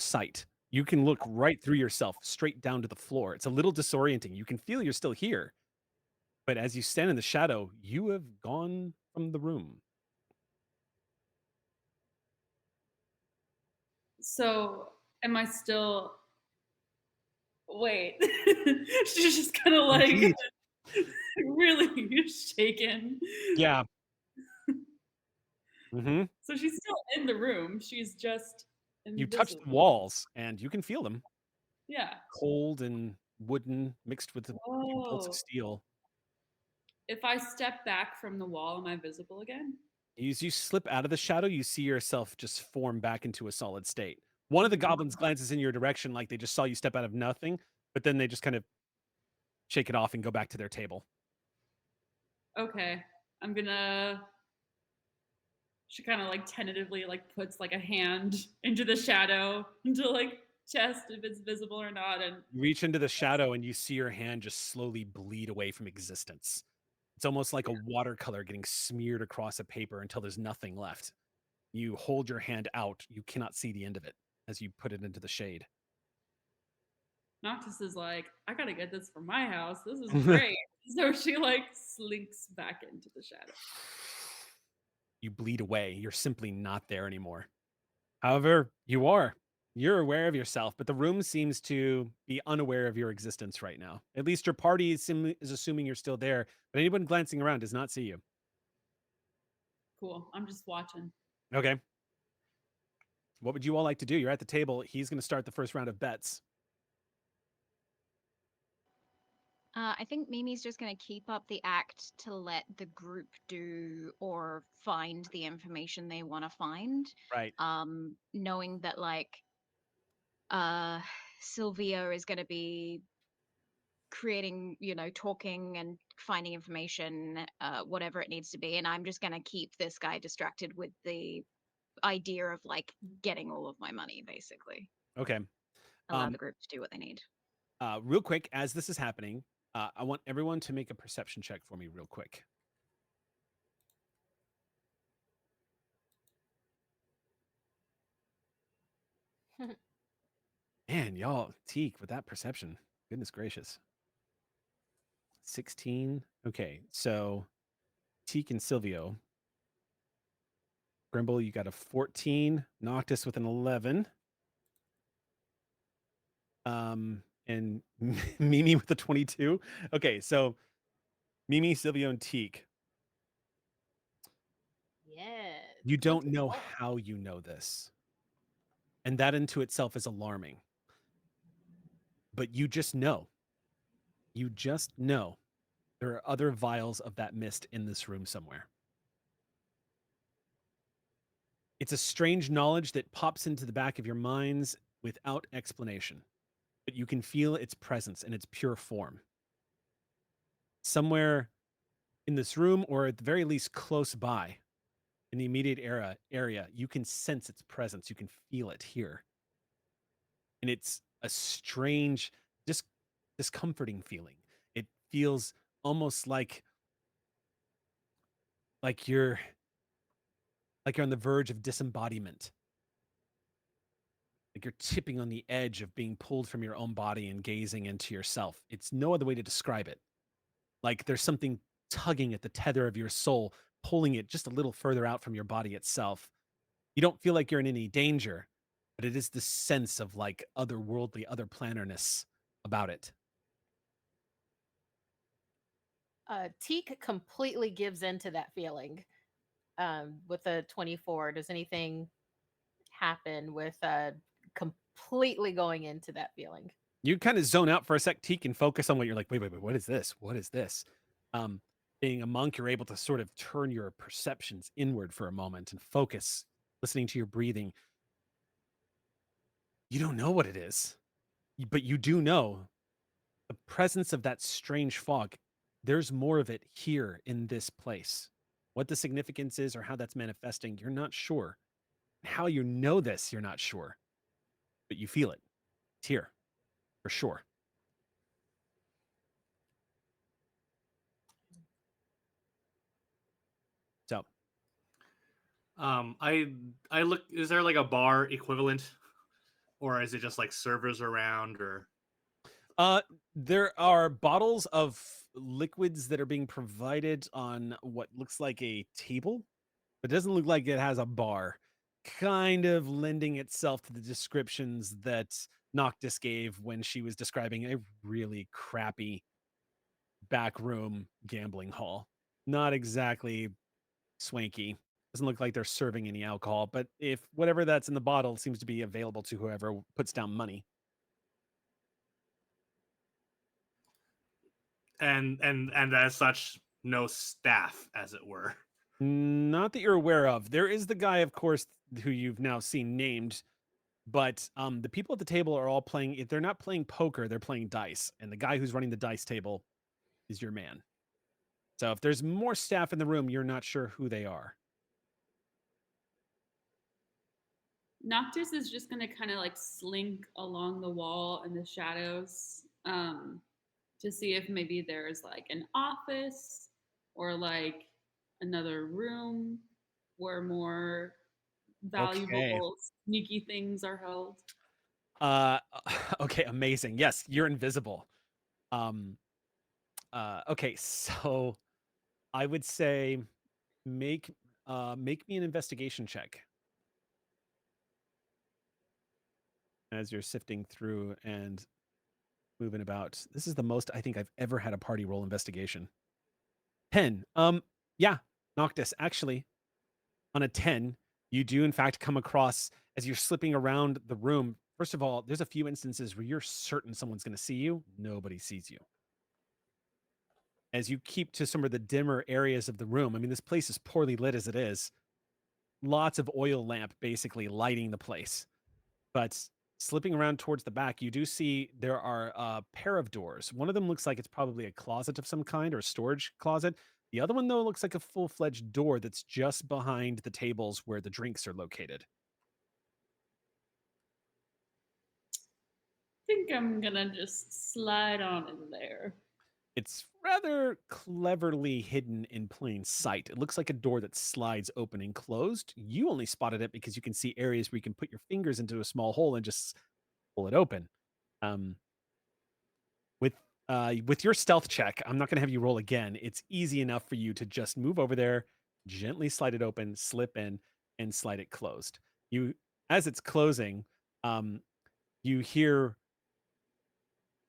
S1: sight. You can look right through yourself, straight down to the floor. It's a little disorienting. You can feel you're still here, but as you stand in the shadow, you have gone from the room.
S5: So, am I still? Wait, she's just kind of like
S1: Indeed.
S5: really shaken.
S1: Yeah. Mm-hmm.
S5: So she's still in the room. She's just
S1: You touch the
S5: invisible.
S1: walls, and you can feel them.
S5: Yeah.
S1: Cold and wooden, mixed with the bolts of
S5: Whoa.
S1: steel.
S5: If I step back from the wall, am I visible again?
S1: As you slip out of the shadow, you see yourself just form back into a solid state. One of the goblins glances in your direction like they just saw you step out of nothing, but then they just kind of shake it off and go back to their table.
S5: Okay. I'm gonna. She kind of like tentatively like puts like a hand into the shadow into like chest if it's visible or not, and
S1: You reach into the shadow and you see your hand just slowly bleed away from existence. It's almost like a watercolor getting smeared across a paper until there's nothing left. You hold your hand out. You cannot see the end of it as you put it into the shade.
S5: Noctis is like, I gotta get this for my house. This is great. So she like slinks back into the shadow.
S1: You bleed away. You're simply not there anymore. However, you're aware of yourself, but the room seems to be unaware of your existence right now. At least your party is assuming you're still there, but anyone glancing around does not see you.
S5: Cool. I'm just watching.
S1: Okay. What would you all like to do? You're at the table. He's going to start the first round of bets.
S8: I think Mimi's just going to keep up the act to let the group do or find the information they want to find.
S1: Right.
S8: Knowing that like Sylvia is going to be creating, talking and finding information, whatever it needs to be, and I'm just going to keep this guy distracted with the idea of like getting all of my money, basically.
S1: Okay.
S8: Allow the group to do what they need.
S1: Real quick, as this is happening, I want everyone to make a perception check for me real quick. Man, y'all, Teak, with that perception. Goodness gracious. 16. Okay, so Teak and Silvio. Grimble, you got a 14. Noctis with an 11. And Mimi with a 22. Okay, so Mimi, Silvio, and Teak.
S7: Yes.
S1: You don't know how you know this. And that into itself is alarming. But you just know. You just know there are other vials of that mist in this room somewhere. It's a strange knowledge that pops into the back of your minds without explanation, but you can feel its presence in its pure form. Somewhere in this room, or at the very least close by, in the immediate area, you can sense its presence. You can feel it here. And it's a strange, discomforting feeling. It feels almost like you're on the verge of disembodiment. Like you're tipping on the edge of being pulled from your own body and gazing into yourself. It's no other way to describe it. Like there's something tugging at the tether of your soul, pulling it just a little further out from your body itself. You don't feel like you're in any danger, but it is the sense of like otherworldly, other plannerness about it.
S7: Teak completely gives into that feeling. With a 24, does anything happen with completely going into that feeling?
S1: You kind of zone out for a sec, Teak, and focus on what you're like, wait, what is this? What is this? Being a monk, you're able to sort of turn your perceptions inward for a moment and focus, listening to your breathing. You don't know what it is, but you do know the presence of that strange fog. There's more of it here in this place. What the significance is or how that's manifesting, you're not sure. How you know this, you're not sure, but you feel it. It's here for sure. So,
S6: I look. Is there like a bar equivalent, or is it just like servers around? Or
S1: there are bottles of liquids that are being provided on what looks like a table, but it doesn't look like it has a bar. Kind of lending itself to the descriptions that Noctis gave when she was describing a really crappy backroom gambling hall. Not exactly swanky. Doesn't look like they're serving any alcohol, but if whatever that's in the bottle seems to be available to whoever puts down money.
S6: and as such, no staff, as it were.
S1: Not that you're aware of. There is the guy, of course, who you've now seen named, but the people at the table are all playing. If they're not playing poker, they're playing dice, and the guy who's running the dice table is your man. So if there's more staff in the room, you're not sure who they are.
S5: Noctis is just gonna kind of like slink along the wall in the shadows to see if maybe there's like an office or like another room where more valuable
S1: Okay.
S5: sneaky things are held.
S1: Uh, okay, amazing. Yes, you're invisible. Okay, so I would say make me an investigation check as you're sifting through and moving about. This is the most I think I've ever had a party roll investigation. 10. Yeah, Noctis, actually, on a 10, you do in fact come across as you're slipping around the room. First of all, there's a few instances where you're certain someone's going to see you. Nobody sees you. As you keep to some of the dimmer areas of the room, I mean, this place is poorly lit as it is. Lots of oil lamp basically lighting the place. But slipping around towards the back, you do see there are a pair of doors. One of them looks like it's probably a closet of some kind or a storage closet. The other one, though, looks like a full-fledged door that's just behind the tables where the drinks are located.
S5: I think I'm gonna just slide on in there.
S1: It's rather cleverly hidden in plain sight. It looks like a door that slides open and closed. You only spotted it because you can see areas where you can put your fingers into a small hole and just pull it open. Um, with with your stealth check, I'm not going to have you roll again. It's easy enough for you to just move over there, gently slide it open, slip in, and slide it closed. You, as it's closing, um, you hear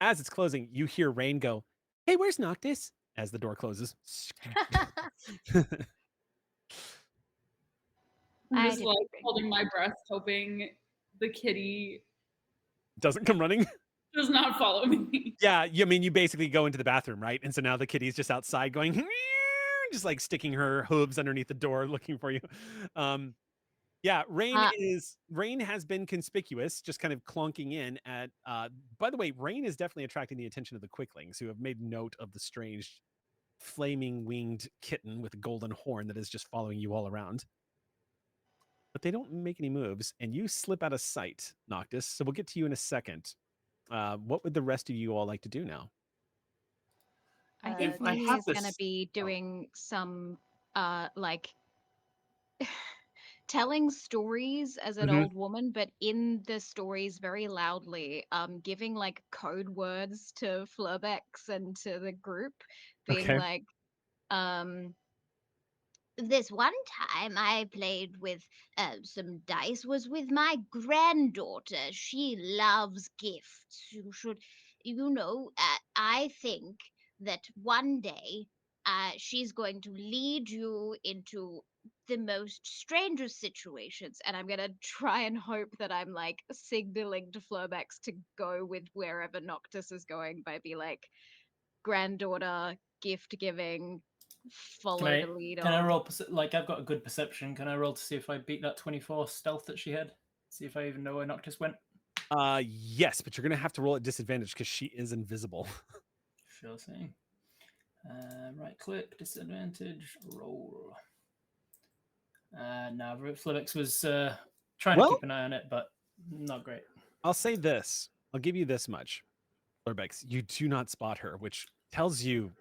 S1: as it's closing, you hear Rain go, "Hey, where's Noctis?" As the door closes.
S5: I'm
S8: I
S5: just
S8: didn't
S5: like
S8: bring
S5: holding my breath, hoping the kitty
S1: Doesn't come running.
S5: does not follow me.
S1: Yeah, you mean you basically go into the bathroom, right? And so now the kitty's just outside going, just like sticking her hooves underneath the door looking for you. Um, yeah,
S8: Uh,
S1: Rain has been conspicuous, just kind of clunking in at by the way, Rain is definitely attracting the attention of the quicklings who have made note of the strange flaming winged kitten with a golden horn that is just following you all around. But they don't make any moves, and you slip out of sight, Noctis. So we'll get to you in a second. What would the rest of you all like to do now?
S8: I think
S6: If I
S8: Mimi
S6: have
S8: is going to
S6: this,
S8: be
S6: oh,
S8: doing some like telling stories as an
S1: Mhm.
S8: old woman, but in the stories very loudly, giving like code words to Flurbex and to the group, being
S1: Okay.
S8: like, um, this one time I played with some dice was with my granddaughter. She loves gifts. You should, I think that one day she's going to lead you into the most strangest situations. And I'm going to try and hope that I'm like signaling to Flurbex to go with wherever Noctis is going by be like, granddaughter, gift giving, follow the lead
S2: Can I
S8: of.
S2: roll like I've got a good perception? Can I roll to see if I beat that 24 stealth that she had? See if I even know where Noctis went.
S1: Yes, but you're gonna have to roll at disadvantage because she is invisible.
S2: Sure thing. Right click, disadvantage, roll. No, Flivix was trying to
S1: Well,
S2: keep an eye on it, but not great.
S1: I'll say this. I'll give you this much. Flurbex, you do not spot her, which tells you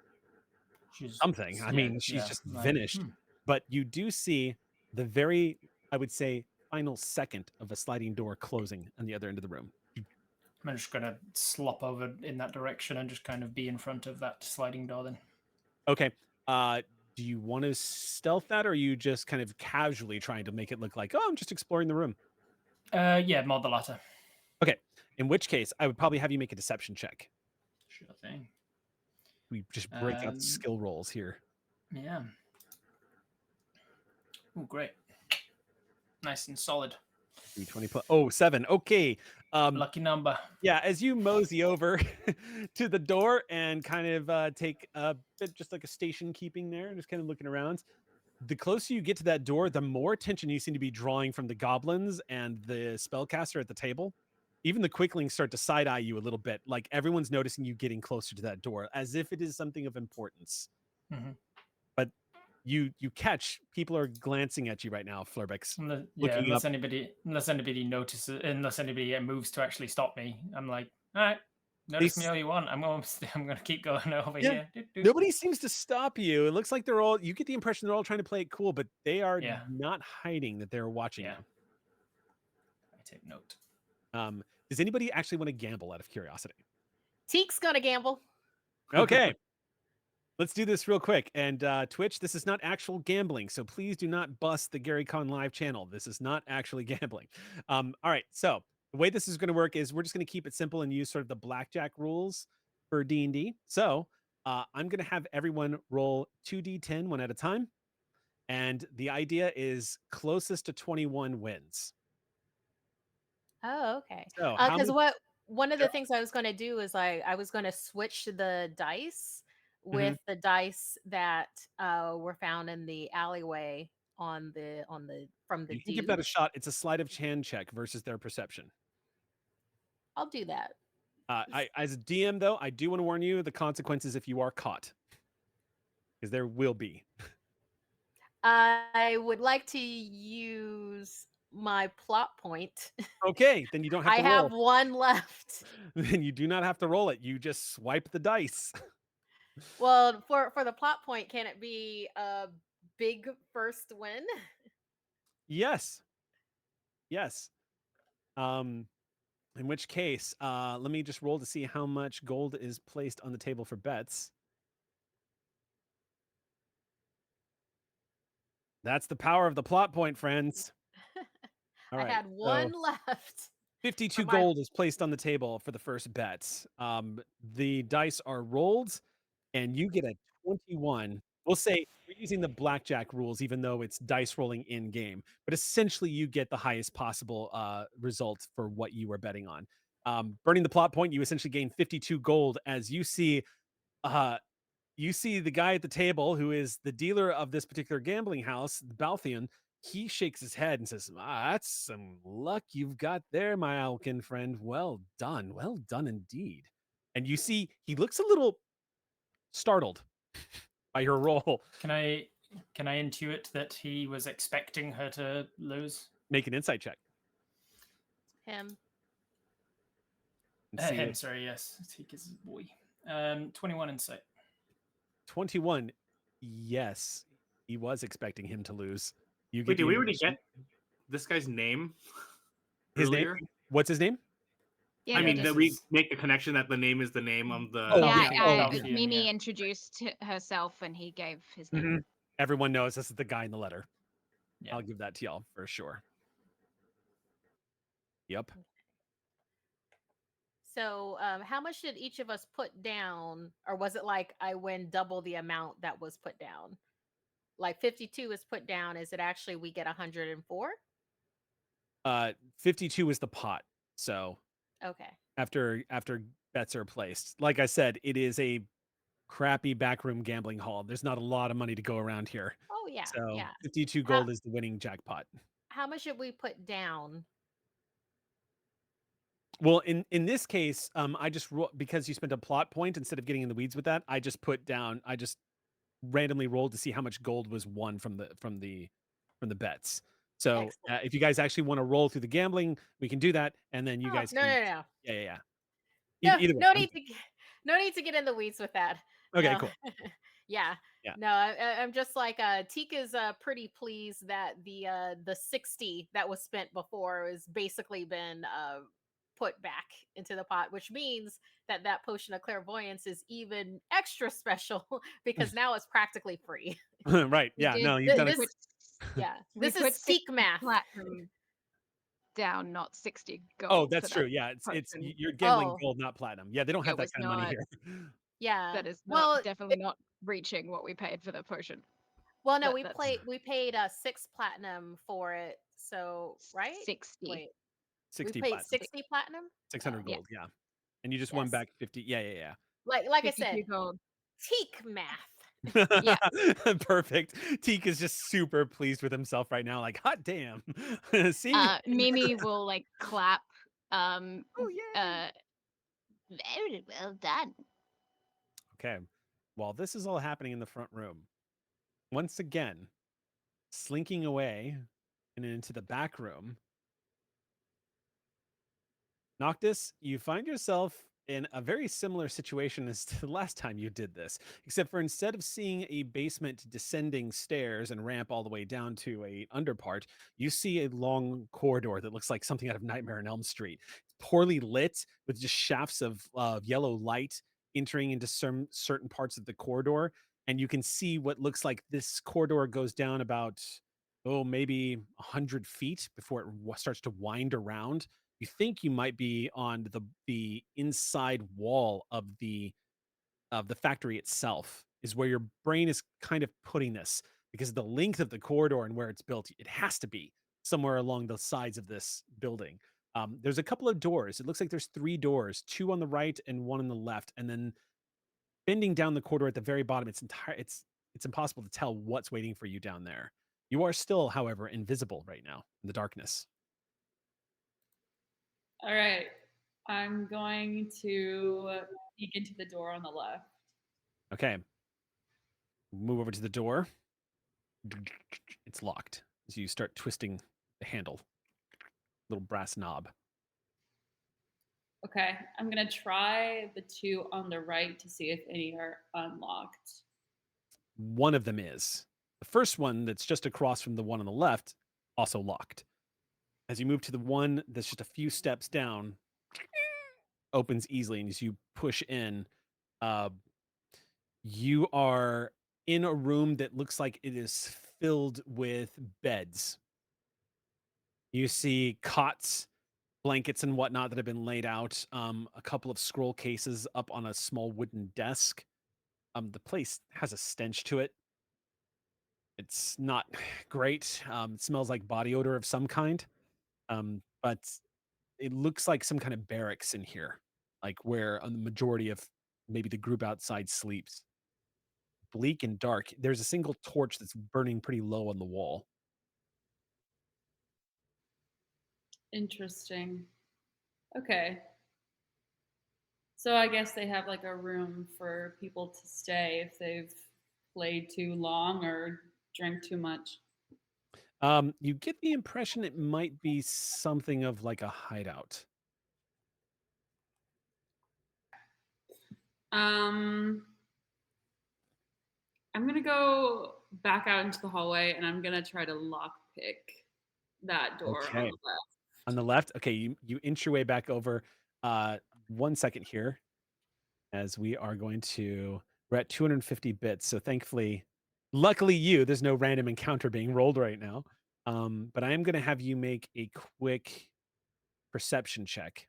S2: She's
S1: something. I mean, she's just
S2: like,
S1: finished. But you do see the very, I would say, final second of a sliding door closing on the other end of the room.
S2: I'm just gonna slop over in that direction and just kind of be in front of that sliding door then.
S1: Okay. Do you want to stealth that, or are you just kind of casually trying to make it look like, oh, I'm just exploring the room?
S2: Yeah, more the latter.
S1: Okay. In which case, I would probably have you make a deception check.
S2: Sure thing.
S1: We just break out skill rolls here.
S2: Yeah. Oh, great. Nice and solid.
S1: 320 plus. Oh, 7. Okay.
S2: Lucky number.
S1: Yeah, as you mosey over to the door and kind of take a bit, just like a station keeping there, just kind of looking around. The closer you get to that door, the more attention you seem to be drawing from the goblins and the spellcaster at the table. Even the quicklings start to side eye you a little bit, like everyone's noticing you getting closer to that door, as if it is something of importance.
S2: Mm-hmm.
S1: But you catch people are glancing at you right now, Flurbex.
S2: Yeah, unless anybody notices, unless anybody moves to actually stop me, I'm like, all right, notice me all you want. I'm gonna keep going over here.
S1: Nobody seems to stop you. It looks like they're all. You get the impression they're all trying to play it cool, but they are not hiding that they're watching you.
S2: I take note.
S1: Does anybody actually want to gamble out of curiosity?
S7: Teek's gonna gamble.
S1: Okay. Let's do this real quick. And Twitch, this is not actual gambling, so please do not bust the Gary Con live channel. This is not actually gambling. All right, so the way this is going to work is we're just going to keep it simple and use sort of the blackjack rules for D&D. So I'm going to have everyone roll 2d10 one at a time. And the idea is closest to 21 wins.
S7: Oh, okay.
S1: So
S7: Because one of the things I was going to do is I was going to switch the dice with the dice that were found in the alleyway from the
S1: you can give that a shot. It's a sleight of hand check versus their perception.
S7: I'll do that.
S1: As a DM, though, I do want to warn you the consequences if you are caught. because there will be.
S7: I would like to use my plot point.
S1: Okay, then you don't have
S7: I
S1: to
S7: have
S1: roll.
S7: one left.
S1: Then you do not have to roll it. You just swipe the dice.
S7: Well, for the plot point, can it be a big first win?
S1: Yes. Yes. In which case, let me just roll to see how much gold is placed on the table for bets. That's the power of the plot point, friends. All
S7: I
S1: right.
S7: had one left.
S1: 52
S7: for my-
S1: gold is placed on the table for the first bet. The dice are rolled, and you get a 21. We'll say we're using the blackjack rules, even though it's dice rolling in game. But essentially, you get the highest possible result for what you are betting on. Burning the plot point, you essentially gain 52 gold as uh, you see the guy at the table who is the dealer of this particular gambling house, Balthian. He shakes his head and says, that's some luck you've got there, my Alkin friend. Well done indeed. And you see he looks a little startled by your roll.
S2: Can I intuit that he was expecting her to lose?
S1: Make an insight check.
S7: Him.
S1: And see
S2: Him,
S1: if
S2: sorry, yes. Teak is a boy. 21 insight.
S1: 21. Yes, he was expecting him to lose. You
S6: Wait,
S1: get
S6: did
S1: the
S6: we already
S1: information.
S6: get this guy's name
S1: His
S6: earlier?
S1: name? What's his name?
S8: Yeah,
S6: I
S8: we
S6: mean,
S8: just-
S6: that we make the connection that the name is the name of the.
S1: Oh,
S8: yeah,
S1: yeah.
S2: Balthian,
S8: Mimi
S2: yeah.
S8: introduced herself and he gave his name.
S1: Mhm. Everyone knows this is the guy in the letter.
S2: Yeah.
S1: I'll give that to y'all for sure. Yep.
S7: So, how much did each of us put down, or was it like I win double the amount that was put down? Like 52 is put down. Is it actually we get 104?
S1: 52 is the pot. So
S7: Okay.
S1: after bets are placed, like I said, it is a crappy backroom gambling hall. There's not a lot of money to go around here.
S7: Oh yeah,
S1: So
S7: yeah.
S1: 52 gold is the winning jackpot.
S7: How much should we put down?
S1: Well, in this case, I just because you spent a plot point instead of getting in the weeds with that, I just randomly rolled to see how much gold was won from the bets. So if you guys actually want to roll through the gambling, we can do that, and then you guys
S7: no,
S1: can.
S7: no, no.
S1: Yeah.
S7: No,
S1: Either way.
S7: no need to no need to get in the weeds with that.
S1: Okay,
S7: No.
S1: cool.
S7: Yeah.
S1: Yeah.
S7: No, I'm just like Tika's pretty pleased that the 60 that was spent before has basically been put back into the pot, which means that that potion of clairvoyance is even extra special because now it's practically free.
S1: Right.
S8: We
S1: Yeah.
S8: did-
S1: No, you've done it.
S7: Yeah.
S8: We
S7: This
S8: put
S7: is seek
S8: 60
S7: math.
S8: platinum down, not 60 gold.
S1: Oh, that's
S8: for
S1: true.
S8: that
S1: Yeah, it's
S8: potion.
S1: you're gambling
S7: Oh.
S1: gold, not platinum. Yeah, they don't have
S8: It
S1: that
S8: was
S1: kind of money
S8: not-
S1: here.
S7: Yeah.
S8: That is
S7: well,
S8: definitely not reaching what we paid for the potion.
S7: Well, no,
S8: But
S7: we paid 6 platinum for it. So, right?
S8: 60.
S7: Wait.
S1: 60
S7: we paid
S1: platinum.
S7: 60 platinum?
S1: 600
S8: yeah.
S1: gold. Yeah, and you just won
S7: Yes.
S1: back 50. Yeah.
S7: Like I
S8: 52
S7: said,
S8: gold.
S7: teak math.
S8: Yeah.
S1: Perfect. Teak is just super pleased with himself right now. Like, hot damn. See?
S8: Mimi will like clap.
S1: Oh, yeah.
S3: Very well done.
S1: Okay. While this is all happening in the front room, once again, slinking away and into the back room, Noctis, you find yourself in a very similar situation as to the last time you did this, except for instead of seeing a basement descending stairs and ramp all the way down to a underpart, you see a long corridor that looks like something out of Nightmare on Elm Street. It's poorly lit with just shafts of yellow light entering into some certain parts of the corridor, and you can see what looks like this corridor goes down about maybe 100 feet before it starts to wind around. You think you might be on the inside wall of the factory itself is where your brain is kind of putting this, because the length of the corridor and where it's built, it has to be somewhere along the sides of this building. There's a couple of doors. It looks like there's 3 doors, 2 on the right and 1 on the left, and then bending down the corridor at the very bottom, it's impossible to tell what's waiting for you down there. You are still, however, invisible right now in the darkness.
S5: All right. I'm going to peek into the door on the left.
S1: Okay. Move over to the door. It's locked. So you start twisting the handle. Little brass knob.
S5: Okay, I'm gonna try the two on the right to see if any are unlocked.
S1: One of them is. The first one that's just across from the one on the left, also locked. As you move to the one that's just a few steps down, opens easily, and as you push in, uh, you are in a room that looks like it is filled with beds. You see cots, blankets, and whatnot that have been laid out. A couple of scroll cases up on a small wooden desk. The place has a stench to it. It's not great. It smells like body odor of some kind. But it looks like some kind of barracks in here, like where the majority of maybe the group outside sleeps. Bleak and dark. There's a single torch that's burning pretty low on the wall.
S5: Interesting. Okay. So I guess they have like a room for people to stay if they've played too long or drank too much.
S1: You get the impression it might be something of like a hideout.
S5: I'm gonna go back out into the hallway and I'm gonna try to lockpick that door on
S1: Okay.
S5: the left.
S1: On the left, okay, you inch your way back over. 1 second here, as we're at 250 bits. So thankfully, luckily there's no random encounter being rolled right now. But I am going to have you make a quick perception check.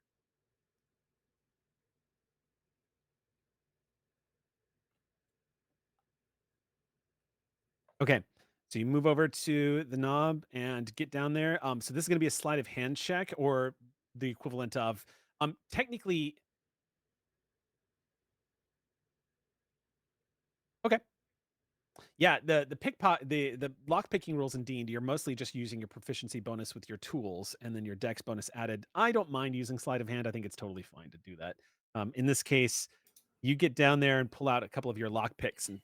S1: Okay. So you move over to the knob and get down there. So this is going to be a sleight of hand check, or the equivalent of technically. Okay. Yeah, the lock picking rules in D&D, you're mostly just using your proficiency bonus with your tools and then your dex bonus added. I don't mind using sleight of hand. I think it's totally fine to do that. In this case, you get down there and pull out a couple of your lock picks and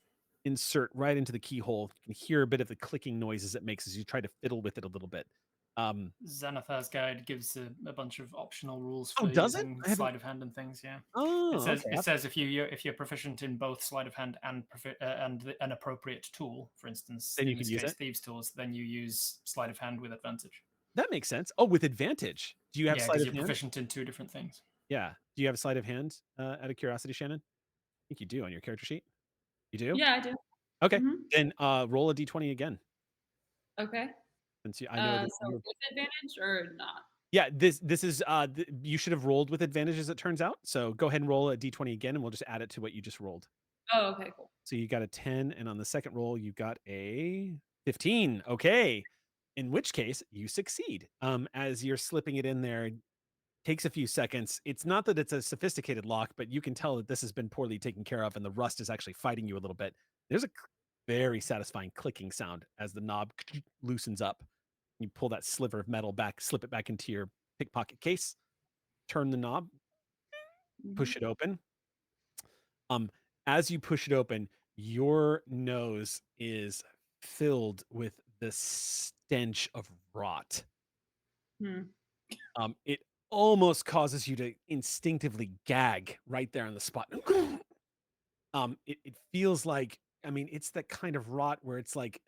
S1: insert right into the keyhole. You can hear a bit of the clicking noises it makes as you try to fiddle with it a little bit.
S2: Xanathar's guide gives a bunch of optional rules
S1: Oh,
S2: for
S1: does it?
S2: using
S1: I haven't.
S2: sleight of hand and things. Yeah.
S1: Oh,
S2: It says
S1: okay.
S2: it says if you're proficient in both sleight of hand and an appropriate tool, for instance,
S1: Then you
S2: in
S1: can
S2: this
S1: use
S2: case
S1: it.
S2: thieves tools, then you use sleight of hand with advantage.
S1: That makes sense. Oh, with advantage. Do you have
S2: Yeah,
S1: sleight
S2: because
S1: of
S2: you're
S1: hand?
S2: proficient in two different things.
S1: Yeah. Do you have sleight of hand? Out of curiosity, Shannon? I think you do on your character sheet. You do?
S5: Yeah, I do.
S1: Okay.
S5: Mhm.
S1: Then roll a d20 again.
S5: Okay.
S1: Since I know that
S5: So with advantage or not?
S1: Yeah, this is you should have rolled with advantage as it turns out. So go ahead and roll a d20 again, and we'll just add it to what you just rolled.
S5: Oh, okay, cool.
S1: So you got a 10, and on the second roll you got a 15. Okay, in which case you succeed. As you're slipping it in there, it takes a few seconds. It's not that it's a sophisticated lock, but you can tell that this has been poorly taken care of, and the rust is actually fighting you a little bit. There's a very satisfying clicking sound as the knob loosens up. You pull that sliver of metal back, slip it back into your pickpocket case, turn the knob, push it open. As you push it open, your nose is filled with the stench of rot.
S5: Hmm.
S1: It almost causes you to instinctively gag right there on the spot. It feels like, I mean, it's that kind of rot where it's like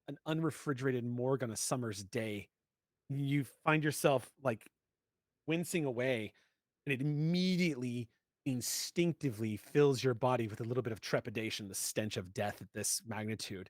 S1: an unrefrigerated morgue on a summer's day. You find yourself like wincing away, and it immediately instinctively fills your body with a little bit of trepidation, the stench of death at this magnitude.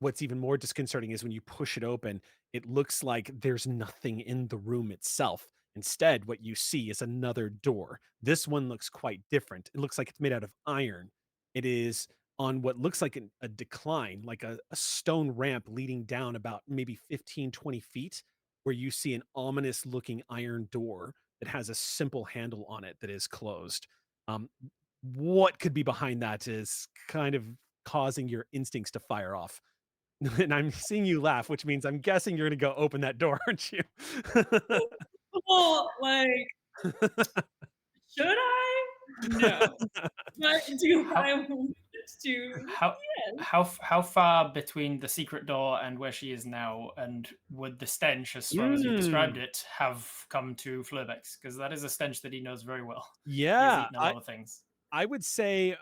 S1: What's even more disconcerting is when you push it open, it looks like there's nothing in the room itself. Instead, what you see is another door. This one looks quite different. It looks like it's made out of iron. It is on what looks like a decline, like a stone ramp leading down about maybe 15, 20 feet, where you see an ominous looking iron door that has a simple handle on it that is closed. What could be behind that is kind of causing your instincts to fire off. And I'm seeing you laugh, which means I'm guessing you're going to go open that door, aren't you?
S5: Well, like, should I? No. But do I want to?
S2: how far between the secret door and where she is now, and would the stench, as strong as you've described it, have come to Flurbex? Because that is a stench that he knows very well. He has
S1: Yeah,
S2: eaten a lot of things.
S1: I would say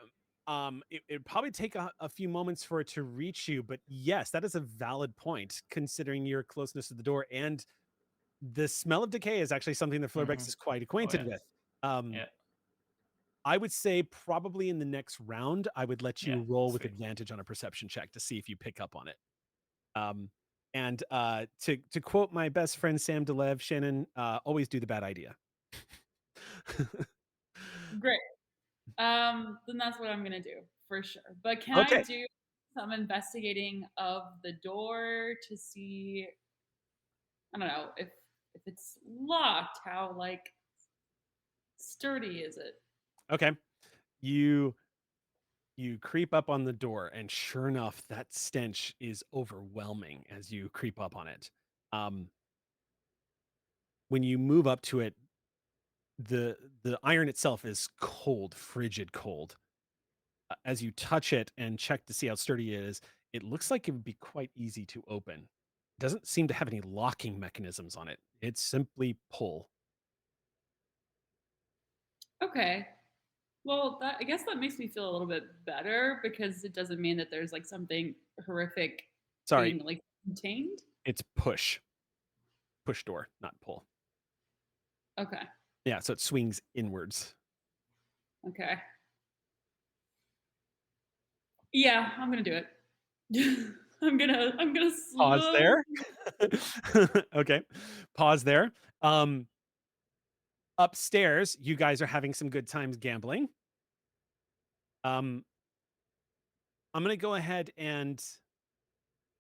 S1: it'd probably take a few moments for it to reach you, but yes, that is a valid point considering your closeness to the door, and the smell of decay is actually something that Flurbex is quite acquainted with.
S2: Yeah.
S1: I would say probably in the next round, I would let you
S2: Yeah,
S1: roll with
S2: sweet.
S1: advantage on a perception check to see if you pick up on it. And to quote my best friend Sam Delev, Shannon, always do the bad idea.
S5: Great. Then that's what I'm gonna do for sure. But can I
S1: Okay.
S5: do some investigating of the door to see? I don't know if it's locked. How like sturdy is it?
S1: Okay. You creep up on the door, and sure enough, that stench is overwhelming as you creep up on it. When you move up to it, the iron itself is cold, frigid cold. As you touch it and check to see how sturdy it is, it looks like it would be quite easy to open. It doesn't seem to have any locking mechanisms on it. It's simply pull.
S5: Okay. Well, I guess that makes me feel a little bit better because it doesn't mean that there's like something horrific
S1: Sorry,
S5: being like contained.
S1: it's push. Push door, not pull.
S5: Okay.
S1: Yeah, so it swings inwards.
S5: Okay. Yeah, I'm gonna do it. I'm gonna
S1: Pause
S5: slow.
S1: there. Okay. Pause there. Upstairs, you guys are having some good times gambling. I'm gonna go ahead and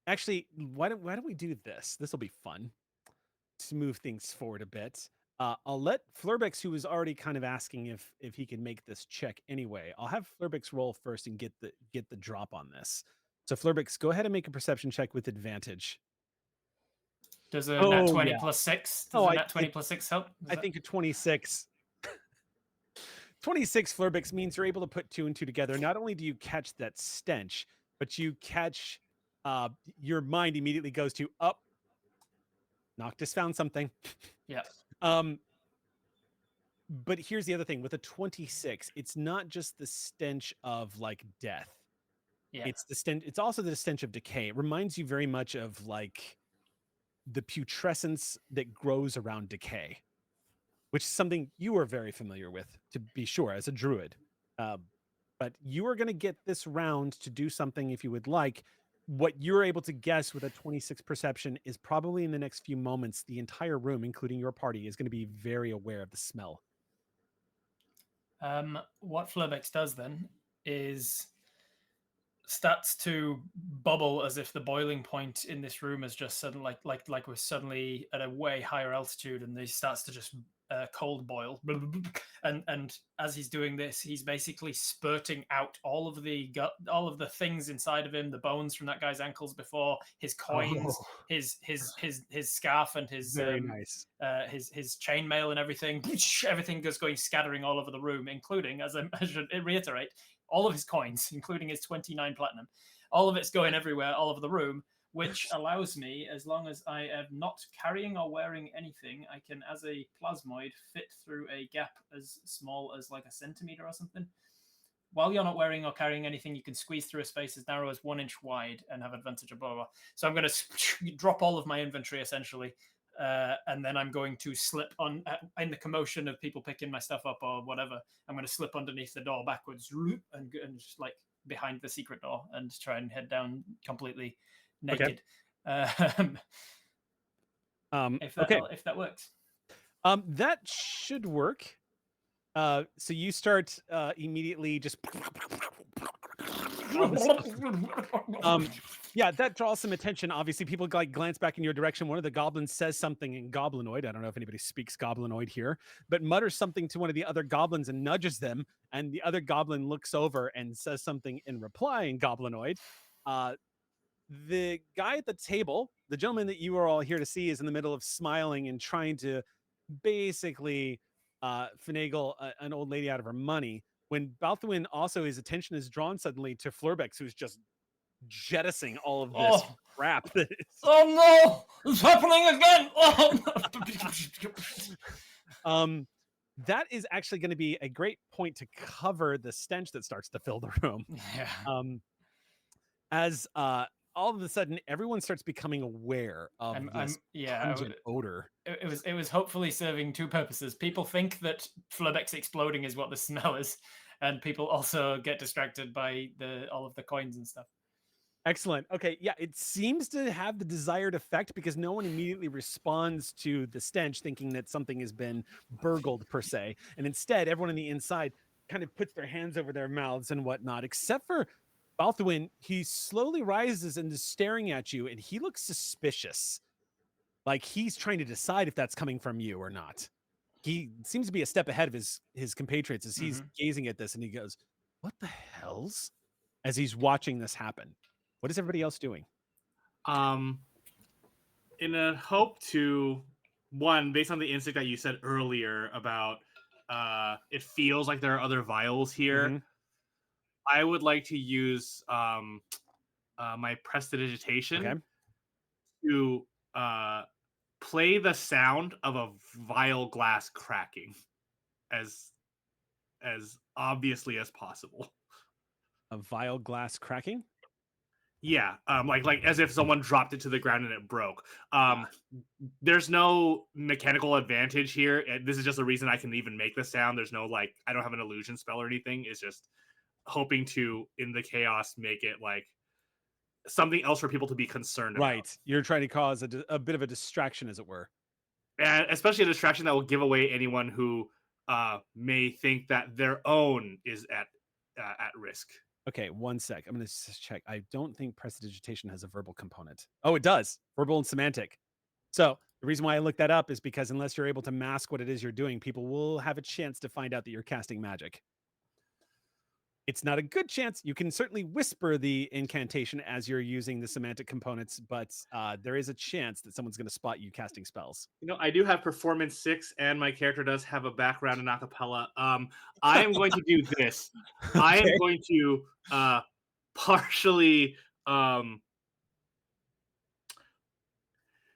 S1: actually, why don't we do this? This will be fun to move things forward a bit. I'll let Flurbex, who was already kind of asking if he can make this check anyway. I'll have Flurbex roll first and get the drop on this. So Flurbex, go ahead and make a perception check with advantage.
S2: Does a nat
S1: Oh
S2: 20
S1: yeah.
S2: plus 6? Does
S1: Oh,
S2: a nat 20 plus 6 help?
S1: I think a 26. 26 Flurbex means you're able to put 2 and 2 together. Not only do you catch that stench, but you catch your mind immediately goes to up. Noctis found something.
S2: Yeah.
S1: But here's the other thing with a 26, it's not just the stench of like death.
S2: Yeah.
S1: It's the stench, it's also the stench of decay. It reminds you very much of like the putrescence that grows around decay, which is something you are very familiar with, to be sure, as a druid. But you are going to get this round to do something if you would like. What you're able to guess with a 26 perception is probably in the next few moments, the entire room, including your party, is going to be very aware of the smell.
S2: What Flurbex does then is starts to bubble as if the boiling point in this room is just suddenly like we're suddenly at a way higher altitude, and he starts to just cold boil, and as he's doing this, he's basically spurting out all of the things inside of him, the bones from that guy's ankles before, his coins, his scarf, and his
S1: Very nice.
S2: his chainmail and everything. Everything goes going scattering all over the room, including, as I should reiterate, all of his coins, including his 29 platinum. All of it's going everywhere, all over the room, which allows me, as long as I am not carrying or wearing anything, I can, as a plasmoid, fit through a gap as small as like a centimeter or something. While you're not wearing or carrying anything, you can squeeze through a space as narrow as 1 inch wide and have advantage of blah, blah, blah. So I'm going to drop all of my inventory, essentially, and then I'm going to slip on, in the commotion of people picking my stuff up or whatever, I'm going to slip underneath the door backwards and just like behind the secret door and try and head down completely naked.
S1: Okay.
S2: If that works.
S1: That should work. So you start immediately just yeah, that draws some attention. Obviously, people like glance back in your direction. One of the goblins says something in Goblinoid. I don't know if anybody speaks Goblinoid here, but mutters something to one of the other goblins and nudges them. And the other goblin looks over and says something in reply in Goblinoid. The guy at the table, the gentleman that you are all here to see, is in the middle of smiling and trying to basically finagle an old lady out of her money. When Balthuin also, his attention is drawn suddenly to Flurbex, who's just jettisoning all of this
S9: Oh.
S1: crap. That is...
S9: Oh no! It's happening again! Oh.
S1: That is actually going to be a great point to cover the stench that starts to fill the room.
S2: Yeah.
S1: As all of a sudden everyone starts becoming aware of this pungent odor.
S2: It was hopefully serving two purposes. People think that Flurbeck's exploding is what the smell is, and people also get distracted by all of the coins and stuff.
S1: Excellent. Okay, yeah, it seems to have the desired effect because no one immediately responds to the stench thinking that something has been burgled per se. And instead, everyone on the inside kind of puts their hands over their mouths and whatnot, except for Balthuin. He slowly rises and is staring at you, and he looks suspicious. Like he's trying to decide if that's coming from you or not. He seems to be a step ahead of his compatriots as he's gazing at this, and he goes, "What the hell's?" As he's watching this happen. What is everybody else doing?
S6: In a hope to, one, based on the instinct that you said earlier about it feels like there are other vials here, I would like to use my prestidigitation to play the sound of a vial glass cracking as obviously as possible.
S1: A vial glass cracking?
S6: Yeah, like as if someone dropped it to the ground and it broke. There's no mechanical advantage here. This is just the reason I can even make the sound. There's no I don't have an illusion spell or anything. It's just hoping to, in the chaos, make it like something else for people to be concerned about.
S1: Right, you're trying to cause a bit of a distraction, as it were,
S6: and especially a distraction that will give away anyone who may think that their own is at risk.
S1: Okay, one sec. I'm going to check. I don't think prestidigitation has a verbal component. Oh, it does. Verbal and semantic. So the reason why I looked that up is because unless you're able to mask what it is you're doing, people will have a chance to find out that you're casting magic. It's not a good chance. You can certainly whisper the incantation as you're using the semantic components, but there is a chance that someone's going to spot you casting spells.
S6: You know, I do have performance 6, and my character does have a background in acapella. I am going to do this.
S1: Okay.
S6: I am going to partially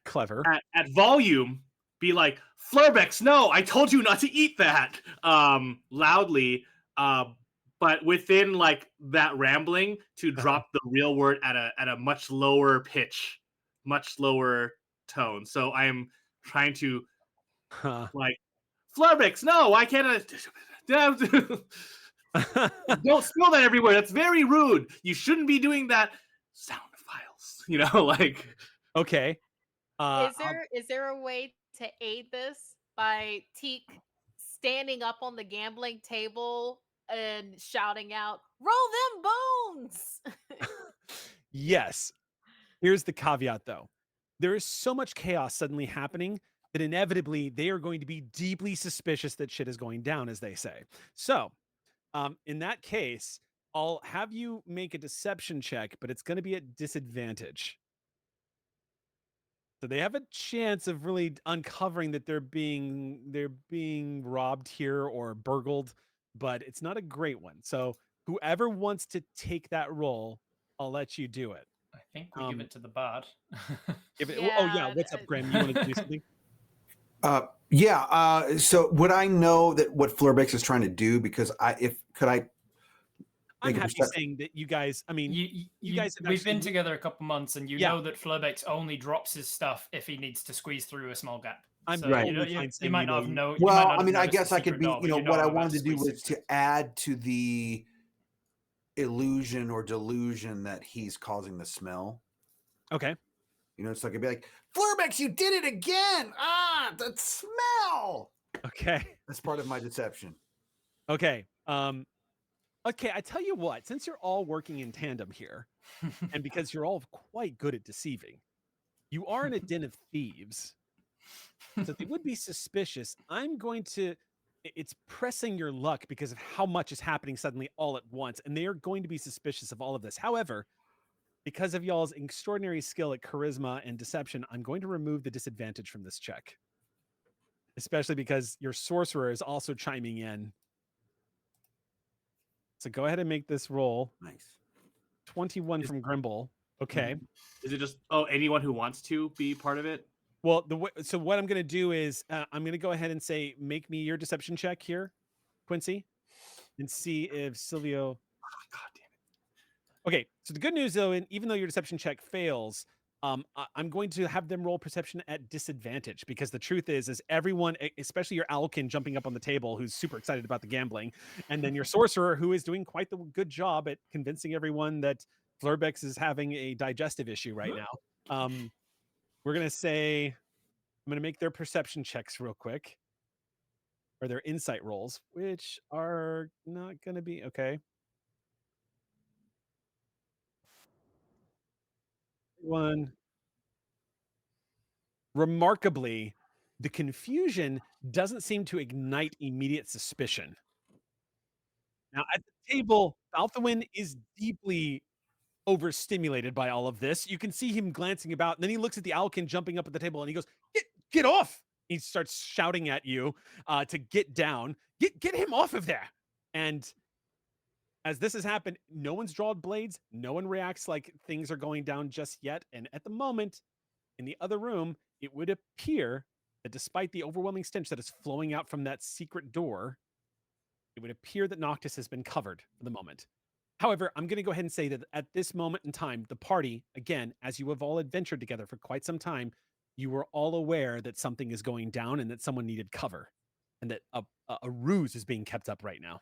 S1: clever
S6: at volume be like, Flurbex, no, I told you not to eat that, loudly, but within like that rambling to drop the real word at a much lower pitch, much lower tone. So I am trying to like, Flurbex, no, why can't I? Don't spill that everywhere. That's very rude. You shouldn't be doing that. Sound files, you know, like.
S1: Okay.
S7: Is there a way to aid this by Teak standing up on the gambling table and shouting out, "Roll them bones"?
S1: Yes. Here's the caveat, though. There is so much chaos suddenly happening that inevitably they are going to be deeply suspicious that shit is going down, as they say. So, in that case, I'll have you make a deception check, but it's going to be at disadvantage. So they have a chance of really uncovering that they're being robbed here or burgled, but it's not a great one. So whoever wants to take that role, I'll let you do it.
S2: I think we give it to the bard.
S1: Oh yeah, what's up, Graham? You want to do something?
S4: So would I know that what Flurbex is trying to do? Because
S1: I'm happy saying that you guys. I mean, you guys.
S2: We've been together a couple months, and you know that Flurbex only drops his stuff if he needs to squeeze through a small gap.
S1: I'm
S4: right.
S2: You might not know.
S4: Well, I mean, I guess I could be. What I wanted to do was to add to the illusion or delusion that he's causing the smell.
S1: Okay.
S4: It's like, it'd be like, Flurbex, you did it again. That smell.
S1: Okay.
S4: That's part of my deception.
S1: Okay. Okay, I tell you what, since you're all working in tandem here, and because you're all quite good at deceiving, you are in a den of thieves. So they would be suspicious. It's pressing your luck because of how much is happening suddenly all at once, and they are going to be suspicious of all of this. However, because of y'all's extraordinary skill at charisma and deception, I'm going to remove the disadvantage from this check. Especially because your sorcerer is also chiming in. So go ahead and make this roll.
S4: Nice.
S1: 21 from Grimble. Okay.
S6: Is it just anyone who wants to be part of it?
S1: Well, so what I'm going to do is I'm going to go ahead and say, make me your deception check here, Quincy, and see if Silvio.
S6: God damn
S1: it. Okay. So the good news, though, even though your deception check fails, I'm going to have them roll perception at disadvantage, because the truth is everyone, especially your Owlkin jumping up on the table, who's super excited about the gambling, and then your sorcerer, who is doing quite the good job at convincing everyone that Flurbex is having a digestive issue right now. We're going to say, I'm going to make their perception checks real quick, or their insight rolls, which are not going to be okay. One. Remarkably, the confusion doesn't seem to ignite immediate suspicion. Now, at the table, Balthawin is deeply overstimulated by all of this. You can see him glancing about, and then he looks at the Owlkin jumping up at the table, and he goes, "Get off!" He starts shouting at you to get down. Get him off of there! And as this has happened, no one's drawn blades. No one reacts like things are going down just yet. And at the moment, in the other room, it would appear that despite the overwhelming stench that is flowing out from that secret door, it would appear that Noctis has been covered for the moment. However, I'm going to go ahead and say that at this moment in time, the party, again, as you have all adventured together for quite some time, you were all aware that something is going down and that someone needed cover, and that a ruse is being kept up right now.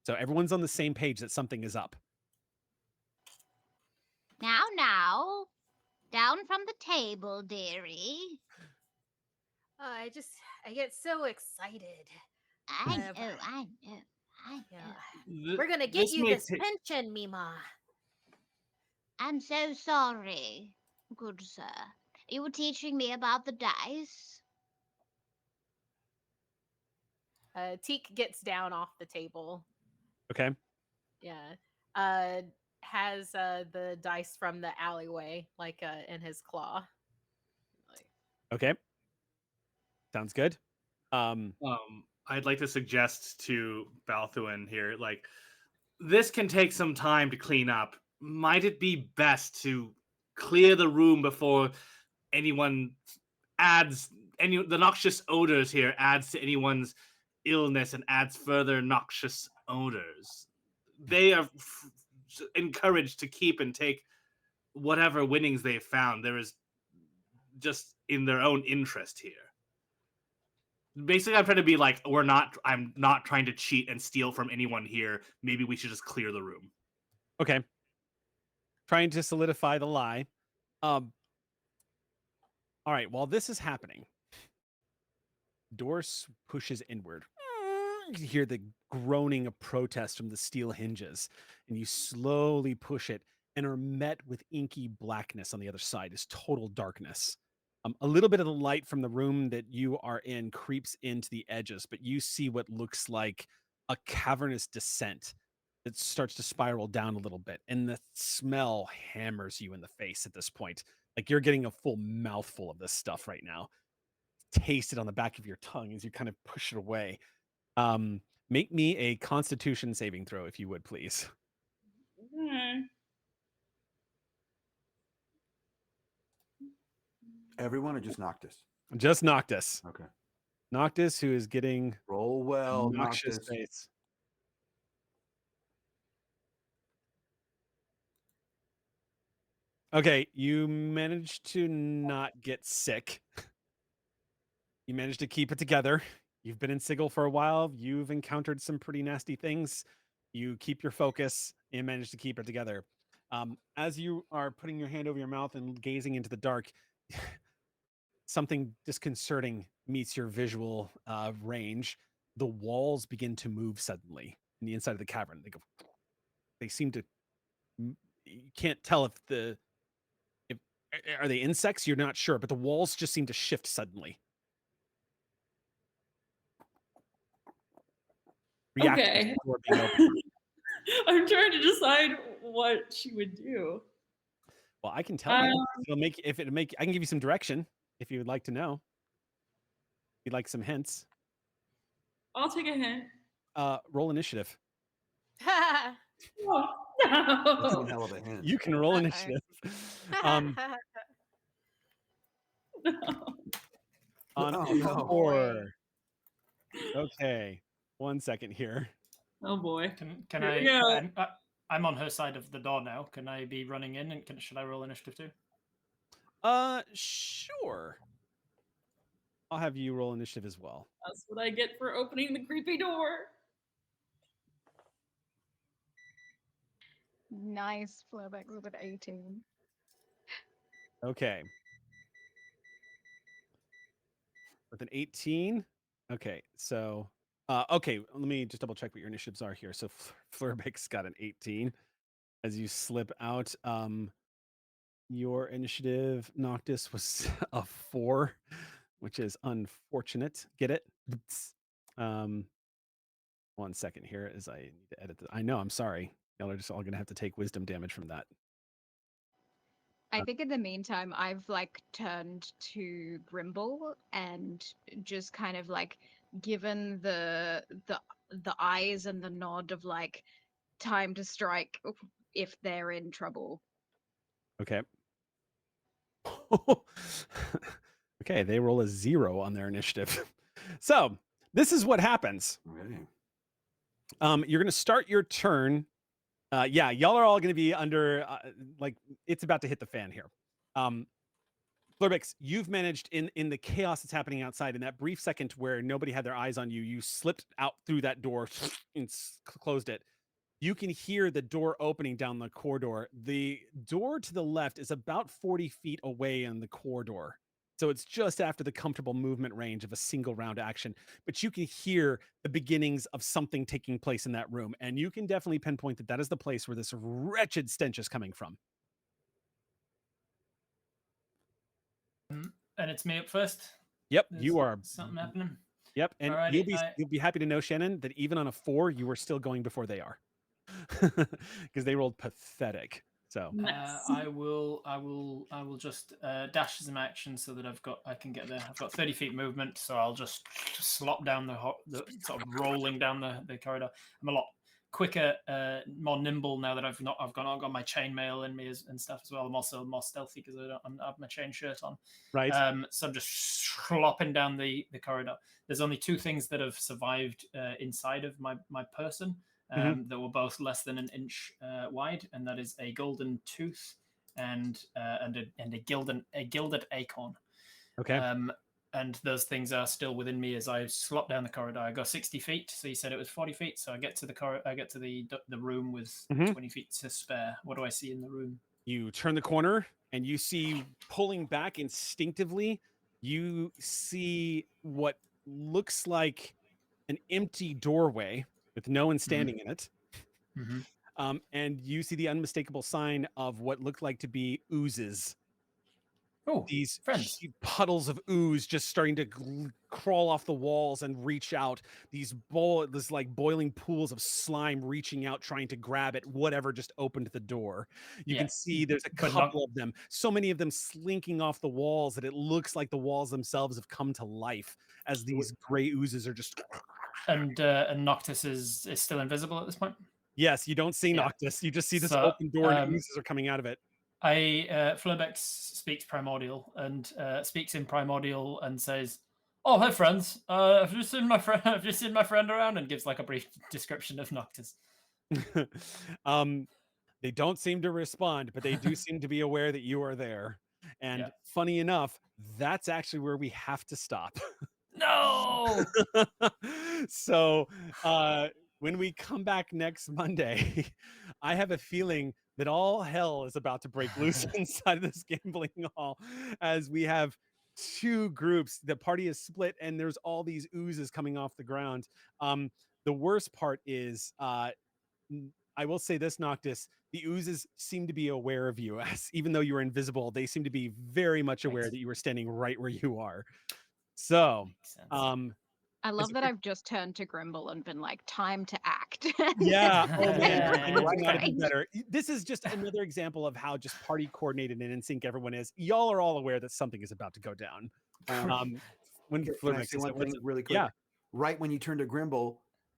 S1: So everyone's on the same page that something is up.
S3: Now, down from the table, dearie.
S7: I get so excited.
S3: I know.
S7: We're gonna get you this pension, Mima.
S3: I'm so sorry, good sir. You were teaching me about the dice.
S7: Teak gets down off the table.
S1: Okay.
S7: Yeah. Has the dice from the alleyway in his claw.
S1: Okay. Sounds good.
S6: I'd like to suggest to Balthuin here, this can take some time to clean up. Might it be best to clear the room before anyone the noxious odors here adds to anyone's illness and adds further noxious odors? They are encouraged to keep and take whatever winnings they've found. There is just in their own interest here. Basically, I'm trying to be I'm not trying to cheat and steal from anyone here. Maybe we should just clear the room.
S1: Okay. Trying to solidify the lie. All right, while this is happening, door pushes inward. You hear the groaning of protest from the steel hinges, and you slowly push it and are met with inky blackness on the other side. It's total darkness. A little bit of the light from the room that you are in creeps into the edges, but you see what looks like a cavernous descent that starts to spiral down a little bit, and the smell hammers you in the face at this point. Like you're getting a full mouthful of this stuff right now. Taste it on the back of your tongue as you kind of push it away. Make me a Constitution saving throw, if you would, please.
S4: Everyone or just Noctis?
S1: Just Noctis.
S4: Okay.
S1: Noctis, who is getting
S4: roll well,
S1: noxious
S4: Noctis.
S1: face. Okay, you managed to not get sick. You managed to keep it together. You've been in Sigil for a while. You've encountered some pretty nasty things. You keep your focus and manage to keep it together. As you are putting your hand over your mouth and gazing into the dark, something disconcerting meets your visual range. The walls begin to move suddenly in the inside of the cavern. They seem to. You can't tell if are they insects. You're not sure, but the walls just seem to shift suddenly.
S5: Okay. I'm trying to decide what she would do.
S1: Well, I can tell you. I can give you some direction if you would like to know. If you'd like some hints.
S5: I'll take a hint.
S1: Roll initiative.
S5: Oh,
S4: That's one
S5: no.
S4: hell of a hint.
S1: You can roll
S7: Uh-oh.
S1: initiative. Um, on
S4: Oh,
S1: a
S4: no.
S1: 4. Okay, 1 second here.
S5: Oh boy.
S2: Can
S5: Here we
S2: I?
S5: go.
S2: I'm on her side of the door now. Can I be running in? And should I roll initiative too?
S1: Sure. I'll have you roll initiative as well.
S5: That's what I get for opening the creepy door.
S8: Nice. Flowback with an 18.
S1: Okay. With an 18. Okay, so okay, let me just double check what your initiatives are here. So Flurbeck's got an 18 as you slip out. Your initiative, Noctis, was a 4, which is unfortunate. Get it? Um, 1 second here as I need to edit this. I know, I'm sorry. Y'all are just all gonna have to take wisdom damage from that.
S8: I think in the meantime, I've like turned to Grimble and just kind of like given the eyes and the nod of like time to strike if they're in trouble.
S1: Okay. Okay, they roll a 0 on their initiative. So this is what happens.
S4: Okay.
S1: You're gonna start your turn. Yeah, y'all are all gonna be under like it's about to hit the fan here. Flurbix, you've managed in the chaos that's happening outside in that brief second where nobody had their eyes on you, you slipped out through that door and closed it. You can hear the door opening down the corridor. The door to the left is about 40 feet away in the corridor. So it's just after the comfortable movement range of a single round action. But you can hear the beginnings of something taking place in that room. And you can definitely pinpoint that that is the place where this wretched stench is coming from.
S2: And it's me up first.
S1: Yep,
S2: There's
S1: you are.
S2: something happening.
S1: Yep, and
S2: Alrighty,
S1: you'll be happy to know, Shannon, that even on a 4, you are still going before they are, because they rolled pathetic. So
S2: I will just dash some action so that I can get there. I've got 30 feet movement, so I'll just slop down the sort of rolling down the corridor. I'm a lot quicker, more nimble now that I've got my chainmail in me and stuff as well. I'm also more stealthy because I don't have my chain shirt on.
S1: Right.
S2: So I'm just slopping down the corridor. There's only 2 things that have survived inside of my person. That were both less than an inch wide, and that is a golden tooth and a gilded acorn.
S1: Okay.
S2: And those things are still within me as I slop down the corridor. I go 60 feet, so you said it was 40 feet. So I get to the room with 20 feet to spare. What do I see in the room?
S1: You turn the corner and you see, pulling back instinctively, you see what looks like an empty doorway with no one standing in it. And you see the unmistakable sign of what looked like to be oozes.
S2: Oh,
S1: these
S2: friends.
S1: Puddles of ooze just starting to crawl off the walls and reach out. This like boiling pools of slime reaching out, trying to grab at whatever just opened the door. You can see there's a couple of them, so many of them slinking off the walls that it looks like the walls themselves have come to life as these gray oozes are just.
S2: And Noctis is still invisible at this point?
S1: Yes, you don't see Noctis. You just see this open door and oozes are coming out of it.
S2: Flurbex speaks Primordial and speaks in Primordial and says, "Oh, hey friends, have you seen my friend? Have you seen my friend around?" And gives like a brief description of Noctis.
S1: They don't seem to respond, but they do seem to be aware that you are there. And funny enough, that's actually where we have to stop.
S2: No.
S1: So when we come back next Monday, I have a feeling that all hell is about to break loose inside of this gambling hall as we have 2 groups. The party is split and there's all these oozes coming off the ground. The worst part is I will say this, Noctis, the oozes seem to be aware of you, as even though you are invisible, they seem to be very much aware that you are standing right where you are. So
S8: I love that I've just turned to Grimble and been like, time to act.
S1: Yeah. Oh man,
S8: Great.
S1: could not have been better. This is just another example of how just party coordinated and in sync everyone is. Y'all are all aware that something is about to go down. When
S4: Can I say one thing really quick?
S1: Yeah.
S4: Right when you turn to Grimble,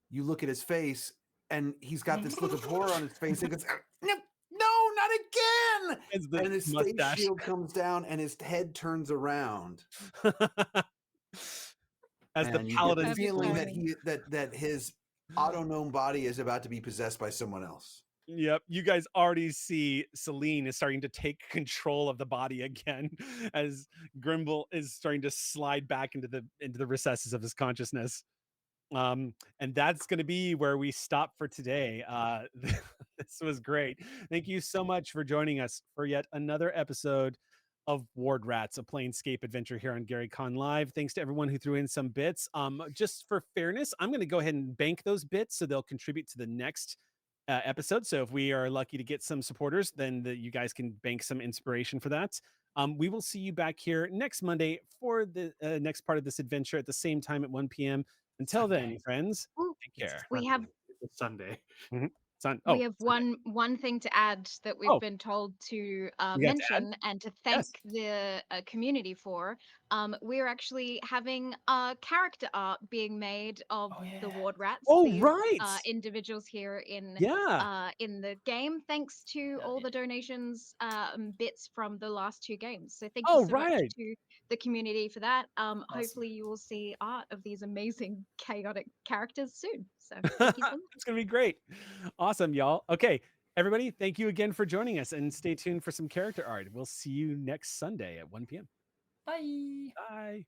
S4: you look at his face and he's got this look of horror on his face. And he goes, no, not again!
S1: It's the
S4: And his face
S1: mustache.
S4: shield comes down, and his head turns around.
S1: As the
S4: And you get
S1: paladin
S4: the feeling that
S1: screams.
S4: that his auto-gnome body is about to be possessed by someone else.
S1: Yep, you guys already see Celine is starting to take control of the body again as Grimble is starting to slide back into the recesses of his consciousness. And that's going to be where we stop for today. This was great. Thank you so much for joining us for yet another episode of Ward Rats, a Planescape adventure here on Gary Con Live. Thanks to everyone who threw in some bits. Just for fairness, I'm going to go ahead and bank those bits so they'll contribute to the next episode. So if we are lucky to get some supporters, then you guys can bank some inspiration for that. We will see you back here next Monday for the next part of this adventure at the same time at 1 p.m. Until then, friends, take care.
S8: We have
S6: It's Sunday.
S8: we have one thing to add that we've been told to
S1: We got to
S8: mention and to thank the community for. We're actually having character art being made of the Ward Rats.
S1: Oh,
S8: these,
S1: right.
S8: individuals here in
S1: Yeah.
S8: in the game, thanks to all the donations and bits from the last 2 games. So thank you so much to the community for that. Hopefully you will see art of these amazing chaotic characters soon. So thank you so much.
S1: It's gonna be great. Awesome, y'all. Okay, everybody, thank you again for joining us, and stay tuned for some character art. We'll see you next Sunday at 1 p.m.
S9: Bye.
S1: Bye.